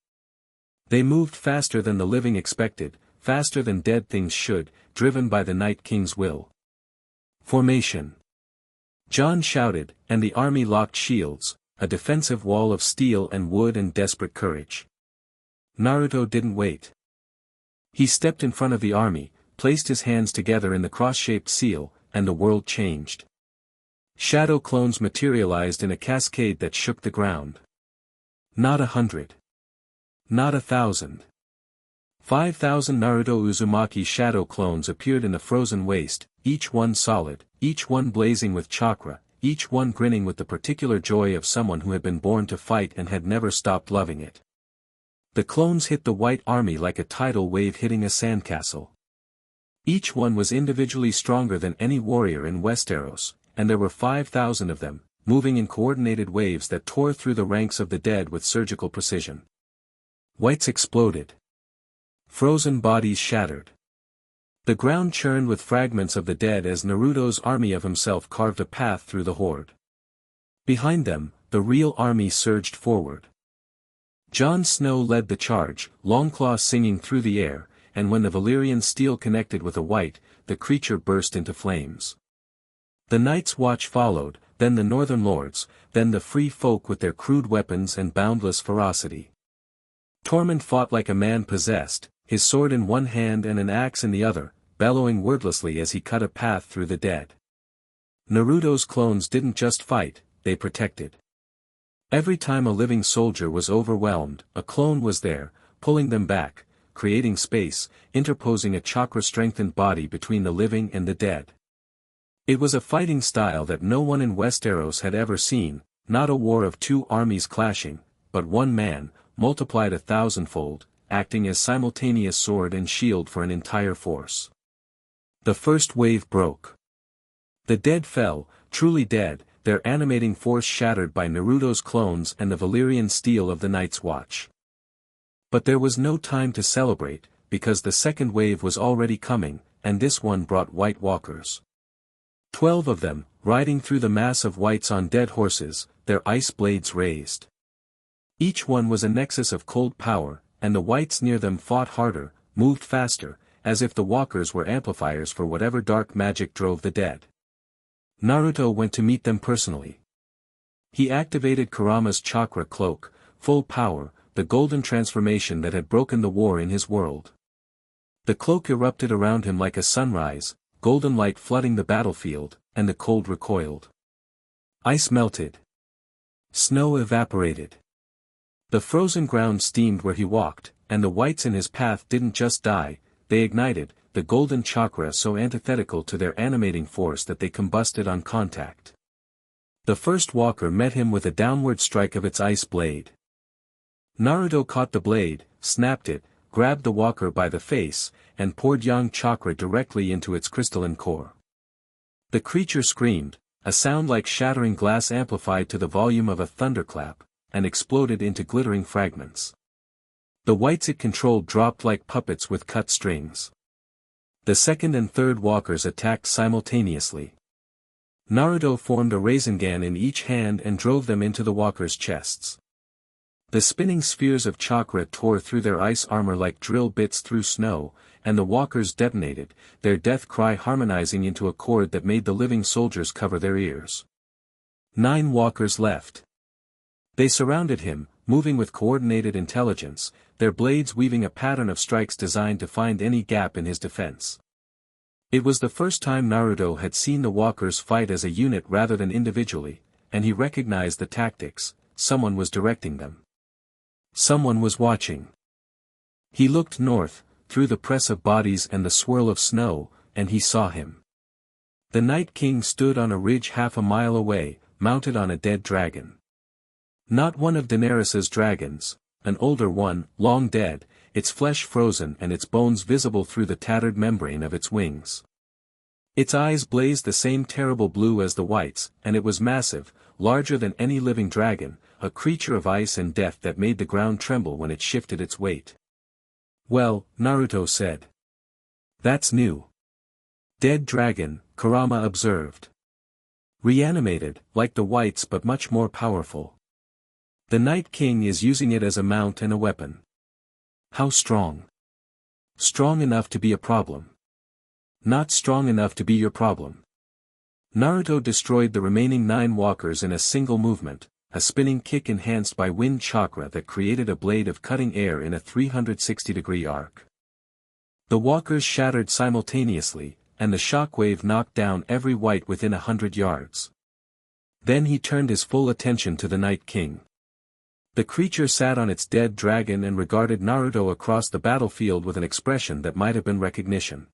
They moved faster than the living expected, faster than dead things should, driven by the Night King's will. Formation. Jon shouted, and the army locked shields, a defensive wall of steel and wood and desperate courage. Naruto didn't wait. He stepped in front of the army, placed his hands together in the cross-shaped seal, and the world changed. Shadow clones materialized in a cascade that shook the ground. Not 100. Not 1,000. 5,000 Naruto Uzumaki shadow clones appeared in the frozen waste, each one solid, each one blazing with chakra, each one grinning with the particular joy of someone who had been born to fight and had never stopped loving it. The clones hit the white army like a tidal wave hitting a sandcastle. Each one was individually stronger than any warrior in Westeros, and there were 5,000 of them, moving in coordinated waves that tore through the ranks of the dead with surgical precision. Whites exploded. Frozen bodies shattered. The ground churned with fragments of the dead as Naruto's army of himself carved a path through the horde. Behind them, the real army surged forward. Jon Snow led the charge, Longclaw singing through the air, and when the Valyrian steel connected with a white, the creature burst into flames. The Night's Watch followed, then the Northern Lords, then the free folk with their crude weapons and boundless ferocity. Tormund fought like a man possessed, his sword in one hand and an axe in the other, bellowing wordlessly as he cut a path through the dead. Naruto's clones didn't just fight, they protected. Every time a living soldier was overwhelmed, a clone was there, pulling them back, creating space, interposing a chakra-strengthened body between the living and the dead. It was a fighting style that no one in Westeros had ever seen, not a war of two armies clashing, but one man, multiplied 1,000-fold, acting as simultaneous sword and shield for an entire force. The first wave broke. The dead fell, truly dead, their animating force shattered by Naruto's clones and the Valyrian steel of the Night's Watch. But there was no time to celebrate, because the second wave was already coming, and this one brought White Walkers. 12 of them, riding through the mass of whites on dead horses, their ice blades raised. Each one was a nexus of cold power, and the whites near them fought harder, moved faster, as if the walkers were amplifiers for whatever dark magic drove the dead. Naruto went to meet them personally. He activated Kurama's chakra cloak, full power, the golden transformation that had broken the war in his world. The cloak erupted around him like a sunrise, golden light flooding the battlefield, and the cold recoiled. Ice melted. Snow evaporated. The frozen ground steamed where he walked, and the wights in his path didn't just die, they ignited, the golden chakra so antithetical to their animating force that they combusted on contact. The first walker met him with a downward strike of its ice blade. Naruto caught the blade, snapped it, grabbed the walker by the face, and poured yang chakra directly into its crystalline core. The creature screamed, a sound like shattering glass amplified to the volume of a thunderclap, and exploded into glittering fragments. The wights it controlled dropped like puppets with cut strings. The second and third walkers attacked simultaneously. Naruto formed a Rasengan in each hand and drove them into the walkers' chests. The spinning spheres of chakra tore through their ice armor like drill bits through snow, and the walkers detonated, their death cry harmonizing into a chord that made the living soldiers cover their ears. 9 walkers left. They surrounded him, moving with coordinated intelligence, their blades weaving a pattern of strikes designed to find any gap in his defense. It was the first time Naruto had seen the walkers fight as a unit rather than individually, and he recognized the tactics. Someone was directing them. Someone was watching. He looked north, through the press of bodies and the swirl of snow, and he saw him. The Night King stood on a ridge half a mile away, mounted on a dead dragon. Not one of Daenerys's dragons, an older one, long dead, its flesh frozen and its bones visible through the tattered membrane of its wings. Its eyes blazed the same terrible blue as the wights, and it was massive, larger than any living dragon, a creature of ice and death that made the ground tremble when it shifted its weight. "Well," Naruto said. "That's new." "Dead dragon," Kurama observed. "Reanimated, like the wights but much more powerful. The Night King is using it as a mount and a weapon." "How strong?" "Strong enough to be a problem. Not strong enough to be your problem." Naruto destroyed the remaining 9 walkers in a single movement, a spinning kick enhanced by wind chakra that created a blade of cutting air in a 360-degree arc. The walkers shattered simultaneously, and the shockwave knocked down every wight within 100 yards. Then he turned his full attention to the Night King. The creature sat on its dead dragon and regarded Naruto across the battlefield with an expression that might have been recognition.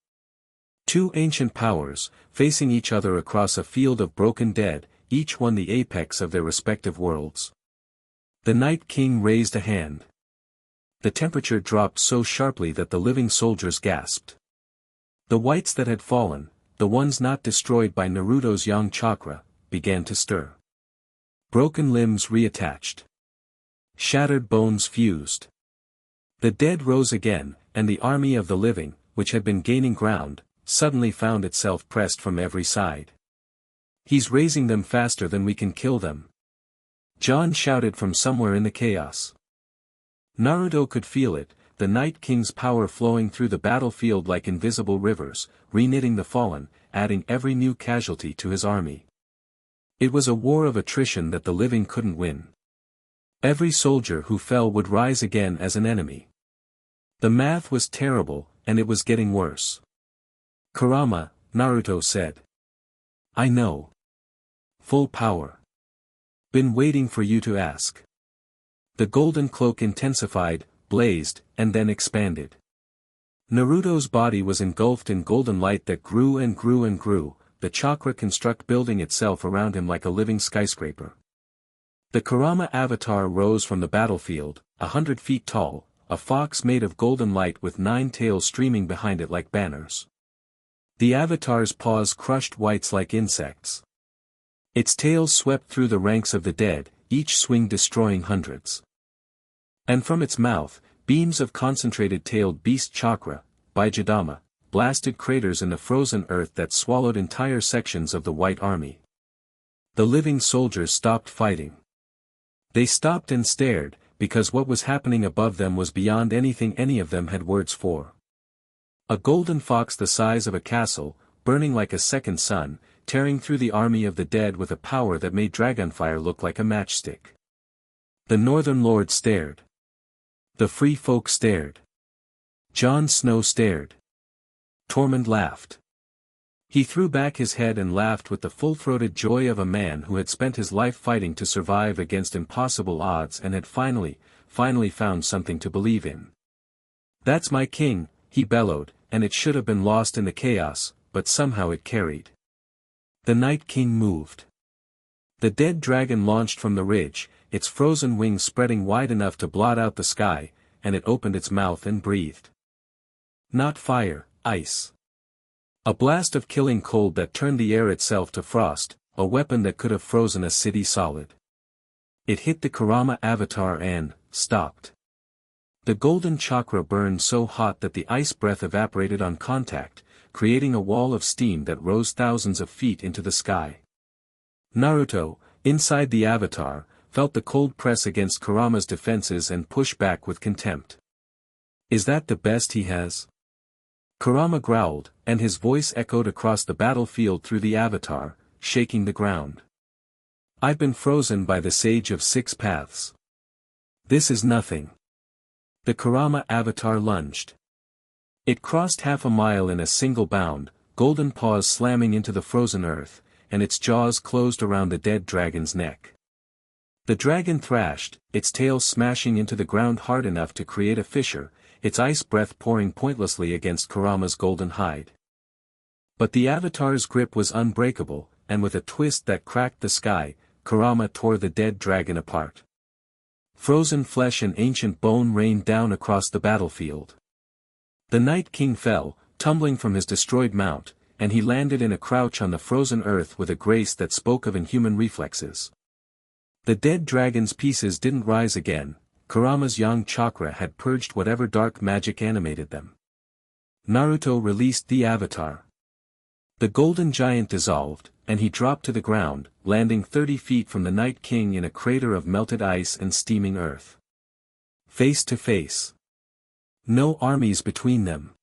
2 ancient powers, facing each other across a field of broken dead, each one the apex of their respective worlds. The Night King raised a hand. The temperature dropped so sharply that the living soldiers gasped. The wights that had fallen, the ones not destroyed by Naruto's yang chakra, began to stir. Broken limbs reattached. Shattered bones fused. The dead rose again, and the army of the living, which had been gaining ground, suddenly found itself pressed from every side. "He's raising them faster than we can kill them," Jon shouted from somewhere in the chaos. Naruto could feel it, the Night King's power flowing through the battlefield like invisible rivers, reknitting the fallen, adding every new casualty to his army. It was a war of attrition that the living couldn't win. Every soldier who fell would rise again as an enemy. The math was terrible, and it was getting worse. "Kurama," Naruto said. "I know. Full power. Been waiting for you to ask." The golden cloak intensified, blazed, and then expanded. Naruto's body was engulfed in golden light that grew and grew and grew, the chakra construct building itself around him like a living skyscraper. The Kurama avatar rose from the battlefield, 100 feet tall, a fox made of golden light with 9 tails streaming behind it like banners. The avatar's paws crushed wights like insects. Its tail swept through the ranks of the dead, each swing destroying hundreds. And from its mouth, beams of concentrated tailed beast chakra, Bijadama, blasted craters in the frozen earth that swallowed entire sections of the white army. The living soldiers stopped fighting. They stopped and stared, because what was happening above them was beyond anything any of them had words for. A golden fox the size of a castle, burning like a second sun, tearing through the army of the dead with a power that made dragonfire look like a matchstick. The Northern Lord stared. The free folk stared. Jon Snow stared. Tormund laughed. He threw back his head and laughed with the full-throated joy of a man who had spent his life fighting to survive against impossible odds and had finally found something to believe in. "That's my king," he bellowed, and it should have been lost in the chaos, but somehow it carried. The Night King moved. The dead dragon launched from the ridge, its frozen wings spreading wide enough to blot out the sky, and it opened its mouth and breathed. Not fire, ice. A blast of killing cold that turned the air itself to frost, a weapon that could have frozen a city solid. It hit the Kurama avatar and stopped. The golden chakra burned so hot that the ice breath evaporated on contact, creating a wall of steam that rose thousands of feet into the sky. Naruto, inside the avatar, felt the cold press against Kurama's defenses and pushed back with contempt. "Is that the best he has?" Kurama growled, and his voice echoed across the battlefield through the avatar, shaking the ground. "I've been frozen by the Sage of Six Paths. This is nothing." The Kurama avatar lunged. It crossed half a mile in a single bound, golden paws slamming into the frozen earth, and its jaws closed around the dead dragon's neck. The dragon thrashed, its tail smashing into the ground hard enough to create a fissure, its ice breath pouring pointlessly against Kurama's golden hide. But the avatar's grip was unbreakable, and with a twist that cracked the sky, Kurama tore the dead dragon apart. Frozen flesh and ancient bone rained down across the battlefield. The Night King fell, tumbling from his destroyed mount, and he landed in a crouch on the frozen earth with a grace that spoke of inhuman reflexes. The dead dragon's pieces didn't rise again. Kurama's yang chakra had purged whatever dark magic animated them. Naruto released the avatar. The golden giant dissolved, and he dropped to the ground, landing 30 feet from the Night King in a crater of melted ice and steaming earth. Face to face. No armies between them.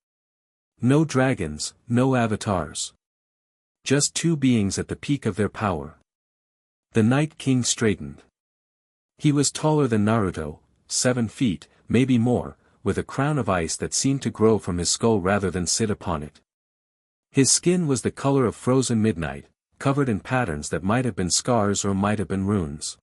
No dragons, no avatars. Just two beings at the peak of their power. The Night King straightened. He was taller than Naruto, 7 feet, maybe more, with a crown of ice that seemed to grow from his skull rather than sit upon it. His skin was the color of frozen midnight, covered in patterns that might have been scars or might have been runes.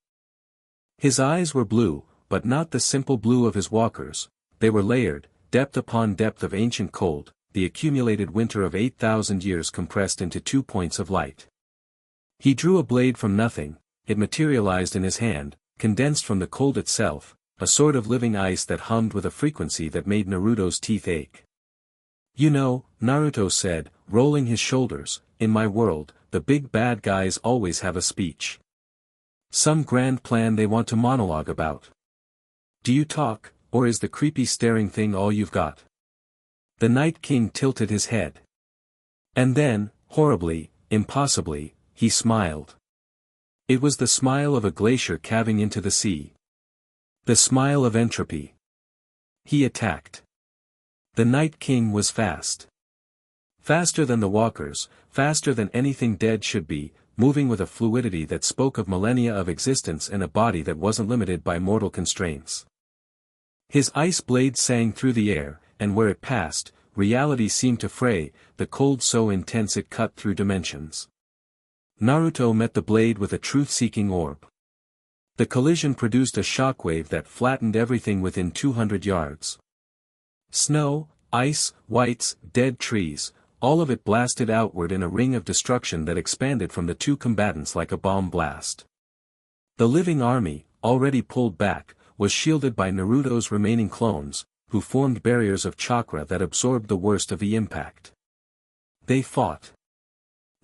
His eyes were blue, but not the simple blue of his walkers, they were layered, depth upon depth of ancient cold, the accumulated winter of 8,000 years compressed into 2 points of light. He drew a blade from nothing, it materialized in his hand, condensed from the cold itself, a sort of living ice that hummed with a frequency that made Naruto's teeth ache. "You know," Naruto said, rolling his shoulders, "in my world, the big bad guys always have a speech. Some grand plan they want to monologue about. Do you talk, or is the creepy staring thing all you've got?" The Night King tilted his head. And then, horribly, impossibly, he smiled. It was the smile of a glacier calving into the sea. The smile of entropy. He attacked. The Night King was fast. Faster than the walkers, faster than anything dead should be, moving with a fluidity that spoke of millennia of existence and a body that wasn't limited by mortal constraints. His ice blade sang through the air, and where it passed, reality seemed to fray, the cold so intense it cut through dimensions. Naruto met the blade with a truth-seeking orb. The collision produced a shockwave that flattened everything within 200 yards. Snow, ice, whites, dead trees, all of it blasted outward in a ring of destruction that expanded from the two combatants like a bomb blast. The living army, already pulled back, was shielded by Naruto's remaining clones, who formed barriers of chakra that absorbed the worst of the impact. They fought.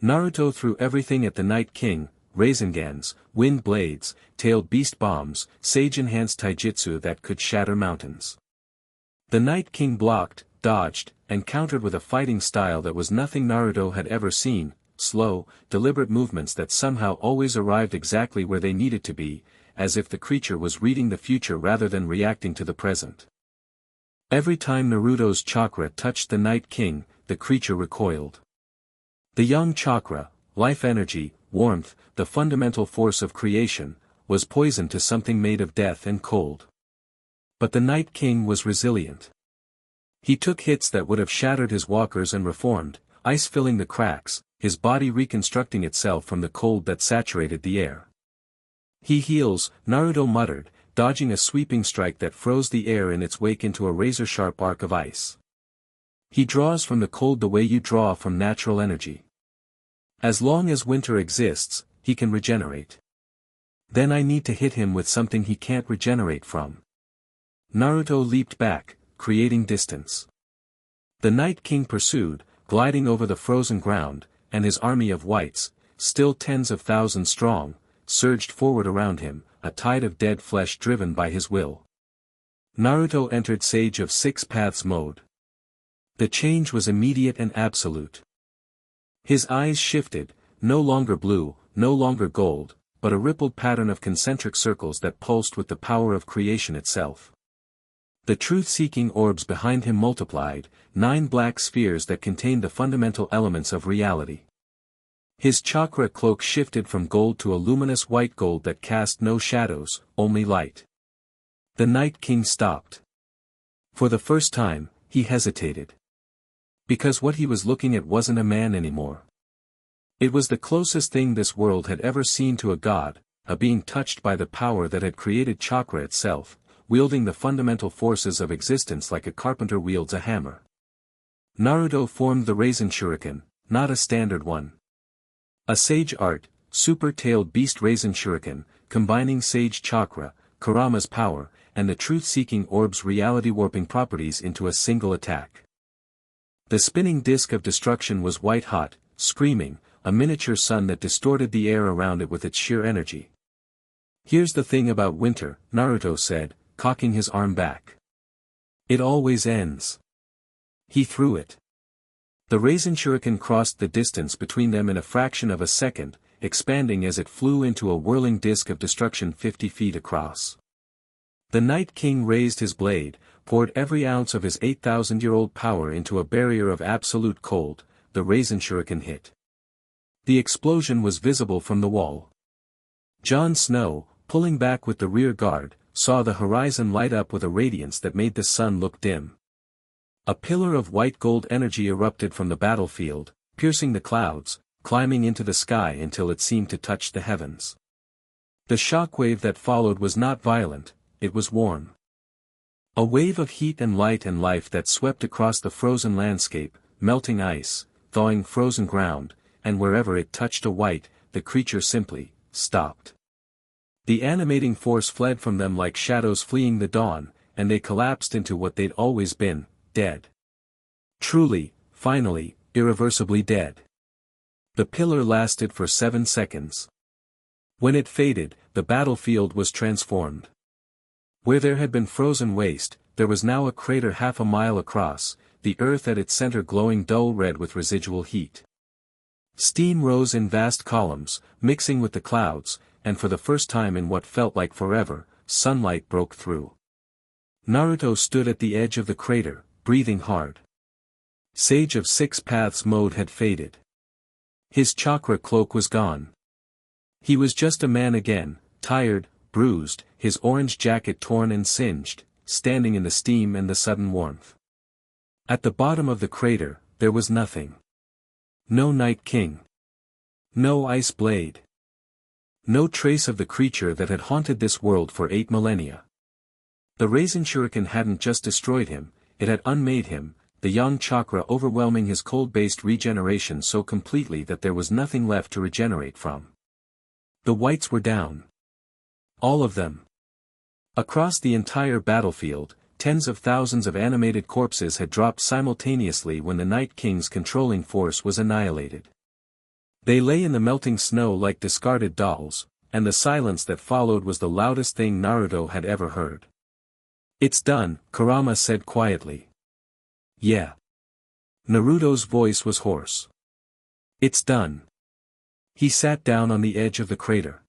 Naruto threw everything at the Night King, Razengans, wind blades, tailed beast bombs, sage-enhanced taijutsu that could shatter mountains. The Night King blocked, dodged, and countered with a fighting style that was nothing Naruto had ever seen, slow, deliberate movements that somehow always arrived exactly where they needed to be, as if the creature was reading the future rather than reacting to the present. Every time Naruto's chakra touched the Night King, the creature recoiled. The young chakra, life energy, warmth, the fundamental force of creation, was poison to something made of death and cold. But the Night King was resilient. He took hits that would have shattered his walkers and reformed, ice filling the cracks, his body reconstructing itself from the cold that saturated the air. He heals, Naruto muttered, dodging a sweeping strike that froze the air in its wake into a razor-sharp arc of ice. He draws from the cold the way you draw from natural energy. As long as winter exists, he can regenerate. Then I need to hit him with something he can't regenerate from. Naruto leaped back, creating distance. The Night King pursued, gliding over the frozen ground, and his army of whites, still tens of thousands strong, surged forward around him, a tide of dead flesh driven by his will. Naruto entered Sage of Six Paths mode. The change was immediate and absolute. His eyes shifted, no longer blue, no longer gold, but a rippled pattern of concentric circles that pulsed with the power of creation itself. The truth-seeking orbs behind him multiplied, 9 black spheres that contained the fundamental elements of reality. His chakra cloak shifted from gold to a luminous white gold that cast no shadows, only light. The Night King stopped. For the first time, he hesitated. Because what he was looking at wasn't a man anymore. It was the closest thing this world had ever seen to a god, a being touched by the power that had created chakra itself, wielding the fundamental forces of existence like a carpenter wields a hammer. Naruto formed the Raisin Shuriken, not a standard one. A sage art, super-tailed beast Raisin Shuriken, combining sage chakra, Kurama's power, and the truth-seeking orb's reality-warping properties into a single attack. The spinning disk of destruction was white-hot, screaming, a miniature sun that distorted the air around it with its sheer energy. Here's the thing about winter, Naruto said, cocking his arm back. It always ends. He threw it. The Raisin Shuriken crossed the distance between them in a fraction of a second, expanding as it flew into a whirling disk of destruction 50 feet across. The Night King raised his blade, poured every ounce of his 8,000-year-old power into a barrier of absolute cold. The Raisin Shuriken hit. The explosion was visible from the wall. Jon Snow, pulling back with the rear guard, saw the horizon light up with a radiance that made the sun look dim. A pillar of white gold energy erupted from the battlefield, piercing the clouds, climbing into the sky until it seemed to touch the heavens. The shockwave that followed was not violent, it was warm. A wave of heat and light and life that swept across the frozen landscape, melting ice, thawing frozen ground, and wherever it touched a white, the creature simply stopped. The animating force fled from them like shadows fleeing the dawn, and they collapsed into what they'd always been, dead. Truly, finally, irreversibly dead. The pillar lasted for 7 seconds. When it faded, the battlefield was transformed. Where there had been frozen waste, there was now a crater half a mile across, the earth at its center glowing dull red with residual heat. Steam rose in vast columns, mixing with the clouds, and for the first time in what felt like forever, sunlight broke through. Naruto stood at the edge of the crater, breathing hard. Sage of Six Paths mode had faded. His chakra cloak was gone. He was just a man again, tired, bruised, his orange jacket torn and singed, standing in the steam and the sudden warmth. At the bottom of the crater, there was nothing. No Night King. No ice blade. No trace of the creature that had haunted this world for 8 millennia. The Raisin Shuriken hadn't just destroyed him, it had unmade him, the yang chakra overwhelming his cold-based regeneration so completely that there was nothing left to regenerate from. The whites were down. All of them. Across the entire battlefield, tens of thousands of animated corpses had dropped simultaneously when the Night King's controlling force was annihilated. They lay in the melting snow like discarded dolls, and the silence that followed was the loudest thing Naruto had ever heard. "It's done," Kurama said quietly. "Yeah." Naruto's voice was hoarse. "It's done." He sat down on the edge of the crater.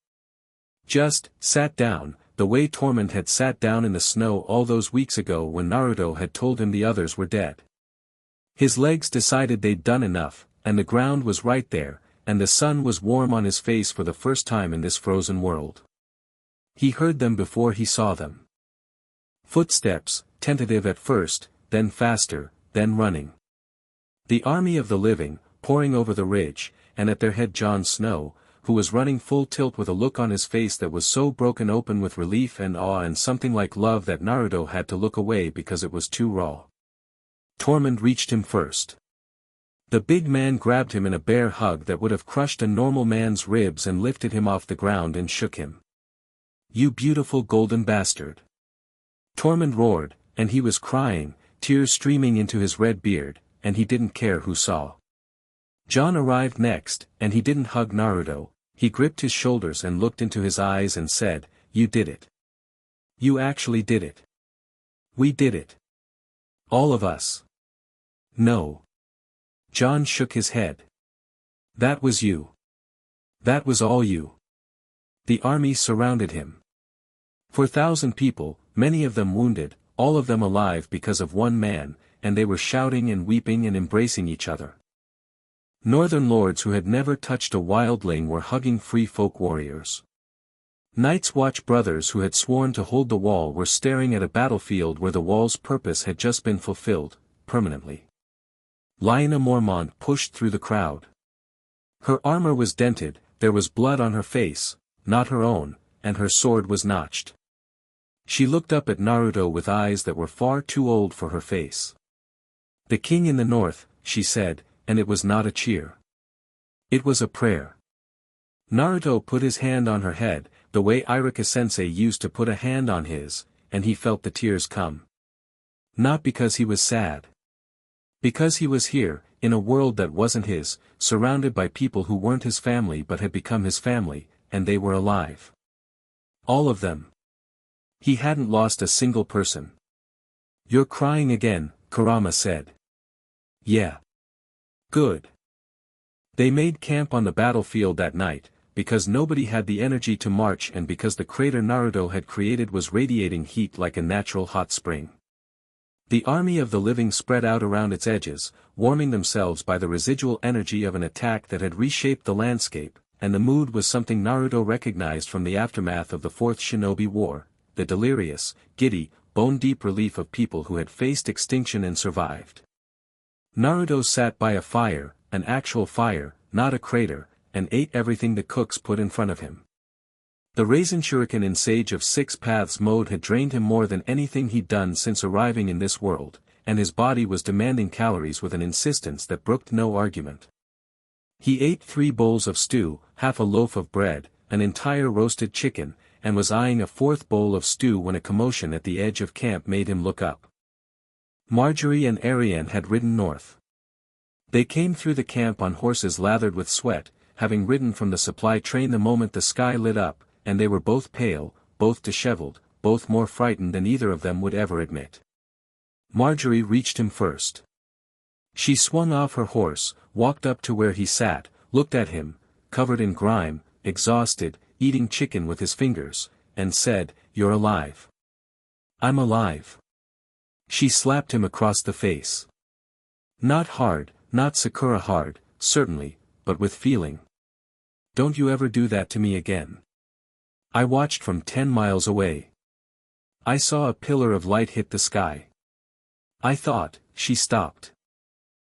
Just sat down, the way Tormund had sat down in the snow all those weeks ago when Naruto had told him the others were dead. His legs decided they'd done enough, and the ground was right there, and the sun was warm on his face for the first time in this frozen world. He heard them before he saw them. Footsteps, tentative at first, then faster, then running. The army of the living, pouring over the ridge, and at their head Jon Snow, who was running full tilt with a look on his face that was so broken open with relief and awe and something like love that Naruto had to look away because it was too raw. Tormund reached him first. The big man grabbed him in a bear hug that would have crushed a normal man's ribs and lifted him off the ground and shook him. "You beautiful golden bastard!" Tormund roared, and he was crying, tears streaming into his red beard, and he didn't care who saw. Jon arrived next, and he didn't hug Naruto, he gripped his shoulders and looked into his eyes and said, "You did it. You actually did it. We did it. All of us." "No." Jon shook his head. "That was you. That was all you." The army surrounded him. 4,000 people, many of them wounded, all of them alive because of one man, and they were shouting and weeping and embracing each other. Northern lords who had never touched a wildling were hugging free folk warriors. Night's Watch brothers who had sworn to hold the wall were staring at a battlefield where the wall's purpose had just been fulfilled, permanently. Lyanna Mormont pushed through the crowd. Her armor was dented, there was blood on her face, not her own, and her sword was notched. She looked up at Naruto with eyes that were far too old for her face. "The king in the north," she said, and it was not a cheer. It was a prayer. Naruto put his hand on her head, the way Iruka-sensei used to put a hand on his, and he felt the tears come. Not because he was sad. Because he was here, in a world that wasn't his, surrounded by people who weren't his family but had become his family, and they were alive. All of them. He hadn't lost a single person. "You're crying again," Kurama said. "Yeah. Good." They made camp on the battlefield that night, because nobody had the energy to march and because the crater Naruto had created was radiating heat like a natural hot spring. The army of the living spread out around its edges, warming themselves by the residual energy of an attack that had reshaped the landscape, and the mood was something Naruto recognized from the aftermath of the Fourth Shinobi War, the delirious, giddy, bone-deep relief of people who had faced extinction and survived. Naruto sat by a fire, an actual fire, not a crater, and ate everything the cooks put in front of him. The Raisin Shuriken in Sage of Six Paths mode had drained him more than anything he'd done since arriving in this world, and his body was demanding calories with an insistence that brooked no argument. He ate 3 bowls of stew, half a loaf of bread, an entire roasted chicken, and was eyeing a 4th bowl of stew when a commotion at the edge of camp made him look up. Marjorie and Arianne had ridden north. They came through the camp on horses lathered with sweat, having ridden from the supply train the moment the sky lit up, and they were both pale, both disheveled, both more frightened than either of them would ever admit. Marjorie reached him first. She swung off her horse, walked up to where he sat, looked at him, covered in grime, exhausted, eating chicken with his fingers, and said, "You're alive." "I'm alive." She slapped him across the face. Not hard, not Sakura hard, certainly, but with feeling. "Don't you ever do that to me again." I watched from 10 miles away. I saw a pillar of light hit the sky. I thought. She stopped.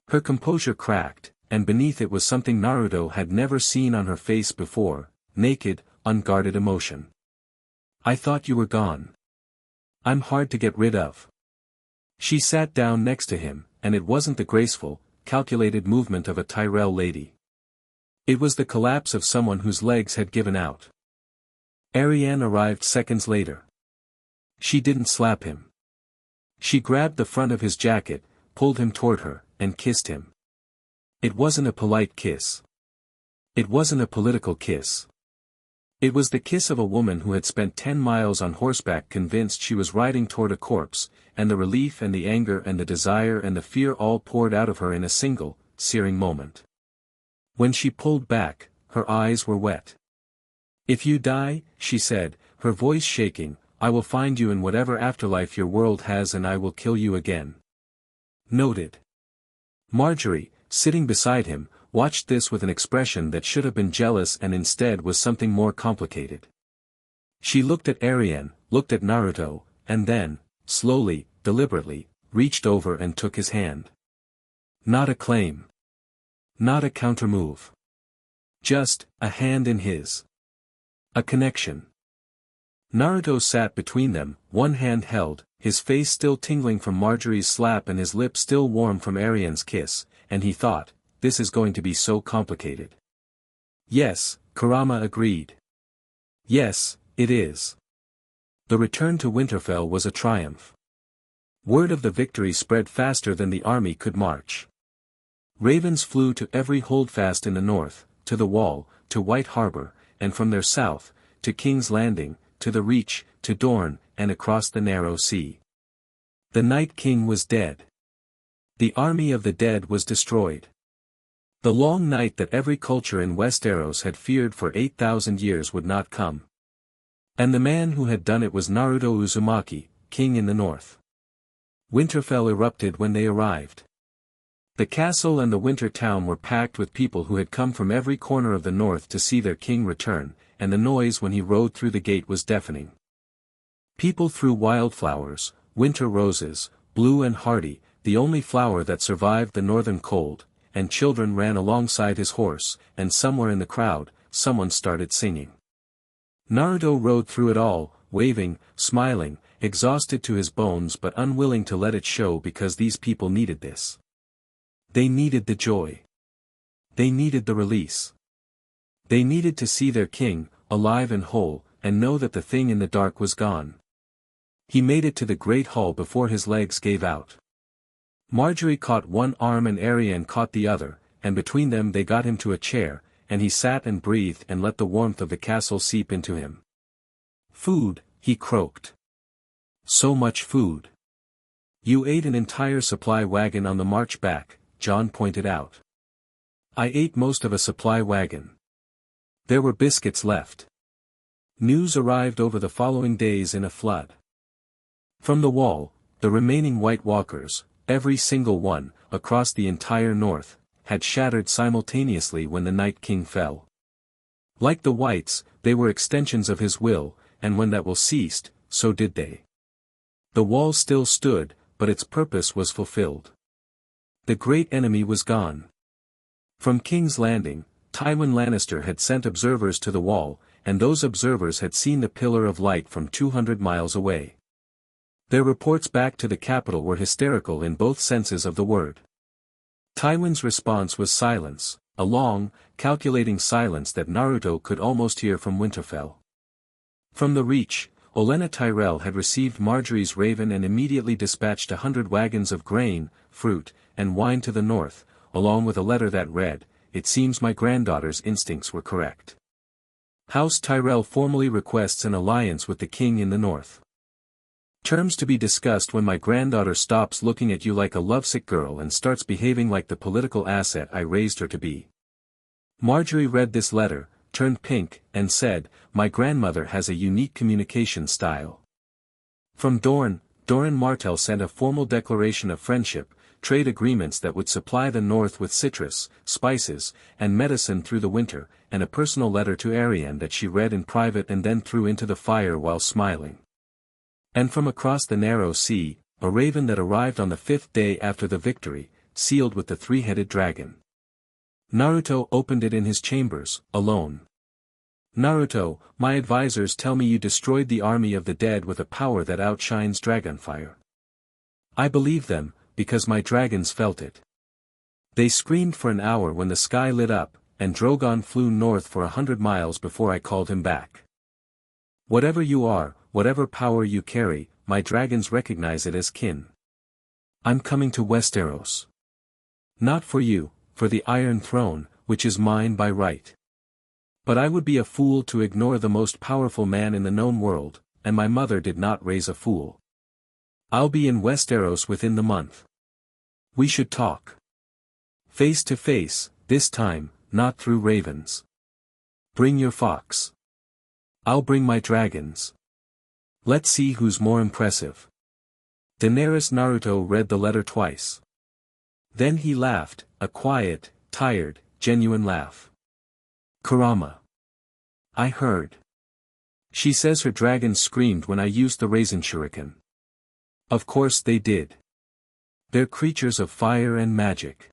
Her composure cracked, and beneath it was something Naruto had never seen on her face before, naked, unguarded emotion. "I thought you were gone. I'm hard to get rid of." She sat down next to him, and it wasn't the graceful, calculated movement of a Tyrell lady. It was the collapse of someone whose legs had given out. Arianne arrived seconds later. She didn't slap him. She grabbed the front of his jacket, pulled him toward her, and kissed him. It wasn't a polite kiss. It wasn't a political kiss. It was the kiss of a woman who had spent 10 miles on horseback convinced she was riding toward a corpse, and the relief and the anger and the desire and the fear all poured out of her in a single, searing moment. When she pulled back, her eyes were wet. "If you die," she said, her voice shaking, "I will find you in whatever afterlife your world has and I will kill you again." Noted. Marjorie, sitting beside him, watched this with an expression that should have been jealous and instead was something more complicated. She looked at Arianne, looked at Naruto, and then, slowly, deliberately, reached over and took his hand. Not a claim. Not a countermove. Just, a hand in his. A connection. Naruto sat between them, one hand held, his face still tingling from Marjorie's slap and his lips still warm from Arian's kiss, and he thought, this is going to be so complicated. Yes, Kurama agreed. Yes, it is. The return to Winterfell was a triumph. Word of the victory spread faster than the army could march. Ravens flew to every holdfast in the north, to the Wall, to White Harbor, and from their south, to King's Landing, to the Reach, to Dorne, and across the narrow sea. The Night King was dead. The army of the dead was destroyed. The long night that every culture in Westeros had feared for 8,000 years would not come. And the man who had done it was Naruto Uzumaki, king in the north. Winterfell erupted when they arrived. The castle and the winter town were packed with people who had come from every corner of the north to see their king return, and the noise when he rode through the gate was deafening. People threw wildflowers, winter roses, blue and hardy, the only flower that survived the northern cold, and children ran alongside his horse, and somewhere in the crowd, someone started singing. Naruto rode through it all, waving, smiling, exhausted to his bones but unwilling to let it show because these people needed this. They needed the joy. They needed the release. They needed to see their king, alive and whole, and know that the thing in the dark was gone. He made it to the great hall before his legs gave out. Marjorie caught one arm and Arian caught the other, and between them they got him to a chair, and he sat and breathed and let the warmth of the castle seep into him. Food, he croaked. So much food. You ate an entire supply wagon on the march back, Jon pointed out. I ate most of a supply wagon. There were biscuits left. News arrived over the following days in a flood. From the Wall, the remaining White Walkers, every single one, across the entire north, had shattered simultaneously when the Night King fell. Like the Whites, they were extensions of his will, and when that will ceased, so did they. The Wall still stood, but its purpose was fulfilled. The great enemy was gone. From King's Landing, Tywin Lannister had sent observers to the Wall, and those observers had seen the Pillar of Light from 200 miles away. Their reports back to the capital were hysterical in both senses of the word. Tywin's response was silence, a long, calculating silence that Naruto could almost hear from Winterfell. From the Reach, Olenna Tyrell had received Marjorie's raven and immediately dispatched 100 wagons of grain, fruit, and wine to the north, along with a letter that read, "It seems my granddaughter's instincts were correct. House Tyrell formally requests an alliance with the king in the north. Terms to be discussed when my granddaughter stops looking at you like a lovesick girl and starts behaving like the political asset I raised her to be." Marjorie read this letter, turned pink, and said, "My grandmother has a unique communication style." From Doran Martell sent a formal declaration of friendship, trade agreements that would supply the north with citrus, spices, and medicine through the winter, and a personal letter to Arian that she read in private and then threw into the fire while smiling. And from across the narrow sea, a raven that arrived on the 5th day after the victory, sealed with the three-headed dragon. Naruto opened it in his chambers, alone. "Naruto, my advisors tell me you destroyed the army of the dead with a power that outshines dragonfire. I believe them, because my dragons felt it. They screamed for an hour when the sky lit up, and Drogon flew north for 100 miles before I called him back. Whatever you are, whatever power you carry, my dragons recognize it as kin. I'm coming to Westeros. Not for you, for the Iron Throne, which is mine by right. But I would be a fool to ignore the most powerful man in the known world, and my mother did not raise a fool. I'll be in Westeros within the month. We should talk. Face to face, this time, not through ravens. Bring your fox. I'll bring my dragons. Let's see who's more impressive." Daenerys. Naruto read the letter twice. Then he laughed, a quiet, tired, genuine laugh. "Kurama. I heard. She says her dragons screamed when I used the raisin shuriken. Of course they did. They're creatures of fire and magic.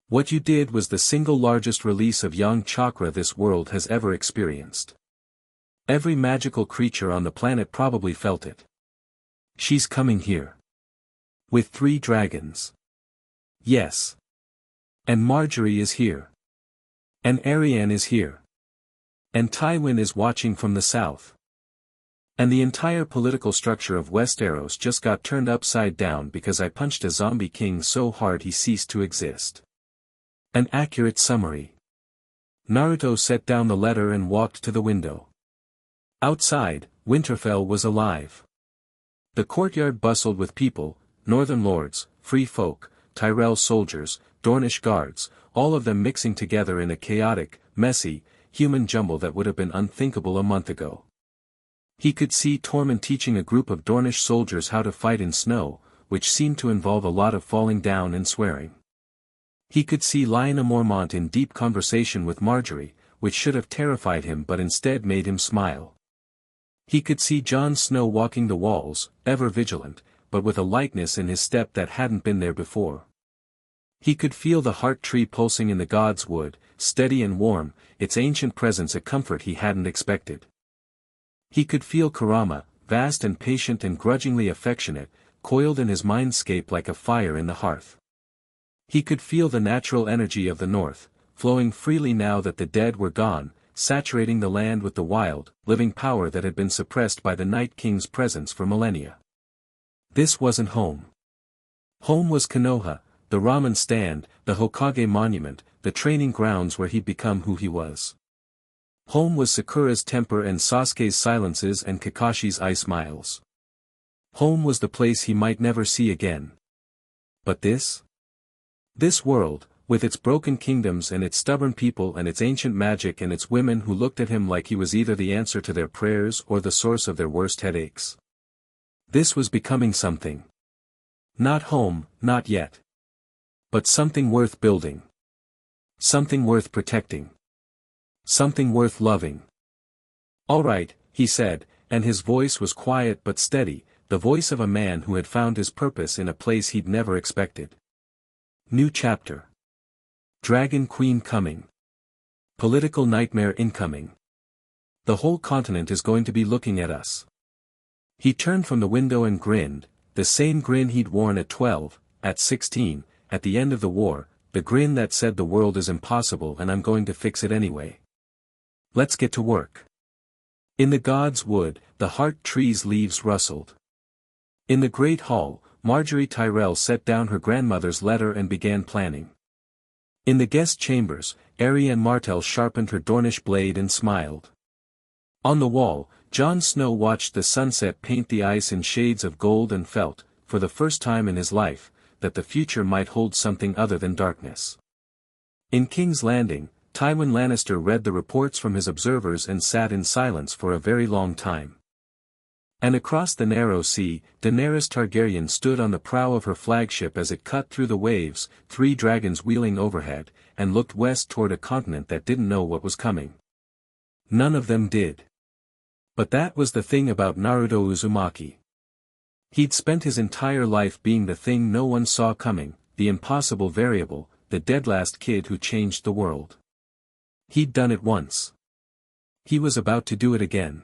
What you did was the single largest release of yang chakra this world has ever experienced. Every magical creature on the planet probably felt it. She's coming here. With 3 dragons. Yes. And Marjorie is here. And Arianne is here. And Tywin is watching from the south. And the entire political structure of Westeros just got turned upside down because I punched a zombie king so hard he ceased to exist. An accurate summary. Naruto set down the letter and walked to the window. Outside, Winterfell was alive. The courtyard bustled with people, northern lords, free folk, Tyrell soldiers, Dornish guards, all of them mixing together in a chaotic, messy, human jumble that would have been unthinkable a month ago. He could see Tormund teaching a group of Dornish soldiers how to fight in snow, which seemed to involve a lot of falling down and swearing. He could see Lyanna Mormont in deep conversation with Marjorie, which should have terrified him but instead made him smile. He could see Jon Snow walking the walls, ever vigilant, but with a lightness in his step that hadn't been there before. He could feel the heart tree pulsing in the god's wood, steady and warm, its ancient presence a comfort he hadn't expected. He could feel Kurama, vast and patient and grudgingly affectionate, coiled in his mindscape like a fire in the hearth. He could feel the natural energy of the north, flowing freely now that the dead were gone, saturating the land with the wild, living power that had been suppressed by the Night King's presence for millennia. This wasn't home. Home was Konoha, the ramen stand, the Hokage monument, the training grounds where he'd become who he was. Home was Sakura's temper and Sasuke's silences and Kakashi's ice miles. Home was the place he might never see again. But this? This world, with its broken kingdoms and its stubborn people and its ancient magic and its women who looked at him like he was either the answer to their prayers or the source of their worst headaches. This was becoming something. Not home, not yet. But something worth building. Something worth protecting. Something worth loving. All right, he said, and his voice was quiet but steady, the voice of a man who had found his purpose in a place he'd never expected. New chapter. Dragon Queen coming. Political nightmare incoming. The whole continent is going to be looking at us. He turned from the window and grinned, the same grin he'd worn at 12, at 16, at the end of the war, the grin that said the world is impossible and I'm going to fix it anyway. Let's get to work. In the god's wood, the heart tree's leaves rustled. In the great hall, Marjorie Tyrell set down her grandmother's letter and began planning. In the guest chambers, Arianne Martell sharpened her Dornish blade and smiled. On the wall, Jon Snow watched the sunset paint the ice in shades of gold and felt, for the first time in his life, that the future might hold something other than darkness. In King's Landing, Tywin Lannister read the reports from his observers and sat in silence for a very long time. And across the narrow sea, Daenerys Targaryen stood on the prow of her flagship as it cut through the waves, 3 dragons wheeling overhead, and looked west toward a continent that didn't know what was coming. None of them did. But that was the thing about Naruto Uzumaki. He'd spent his entire life being the thing no one saw coming, the impossible variable, the dead last kid who changed the world. He'd done it once. He was about to do it again.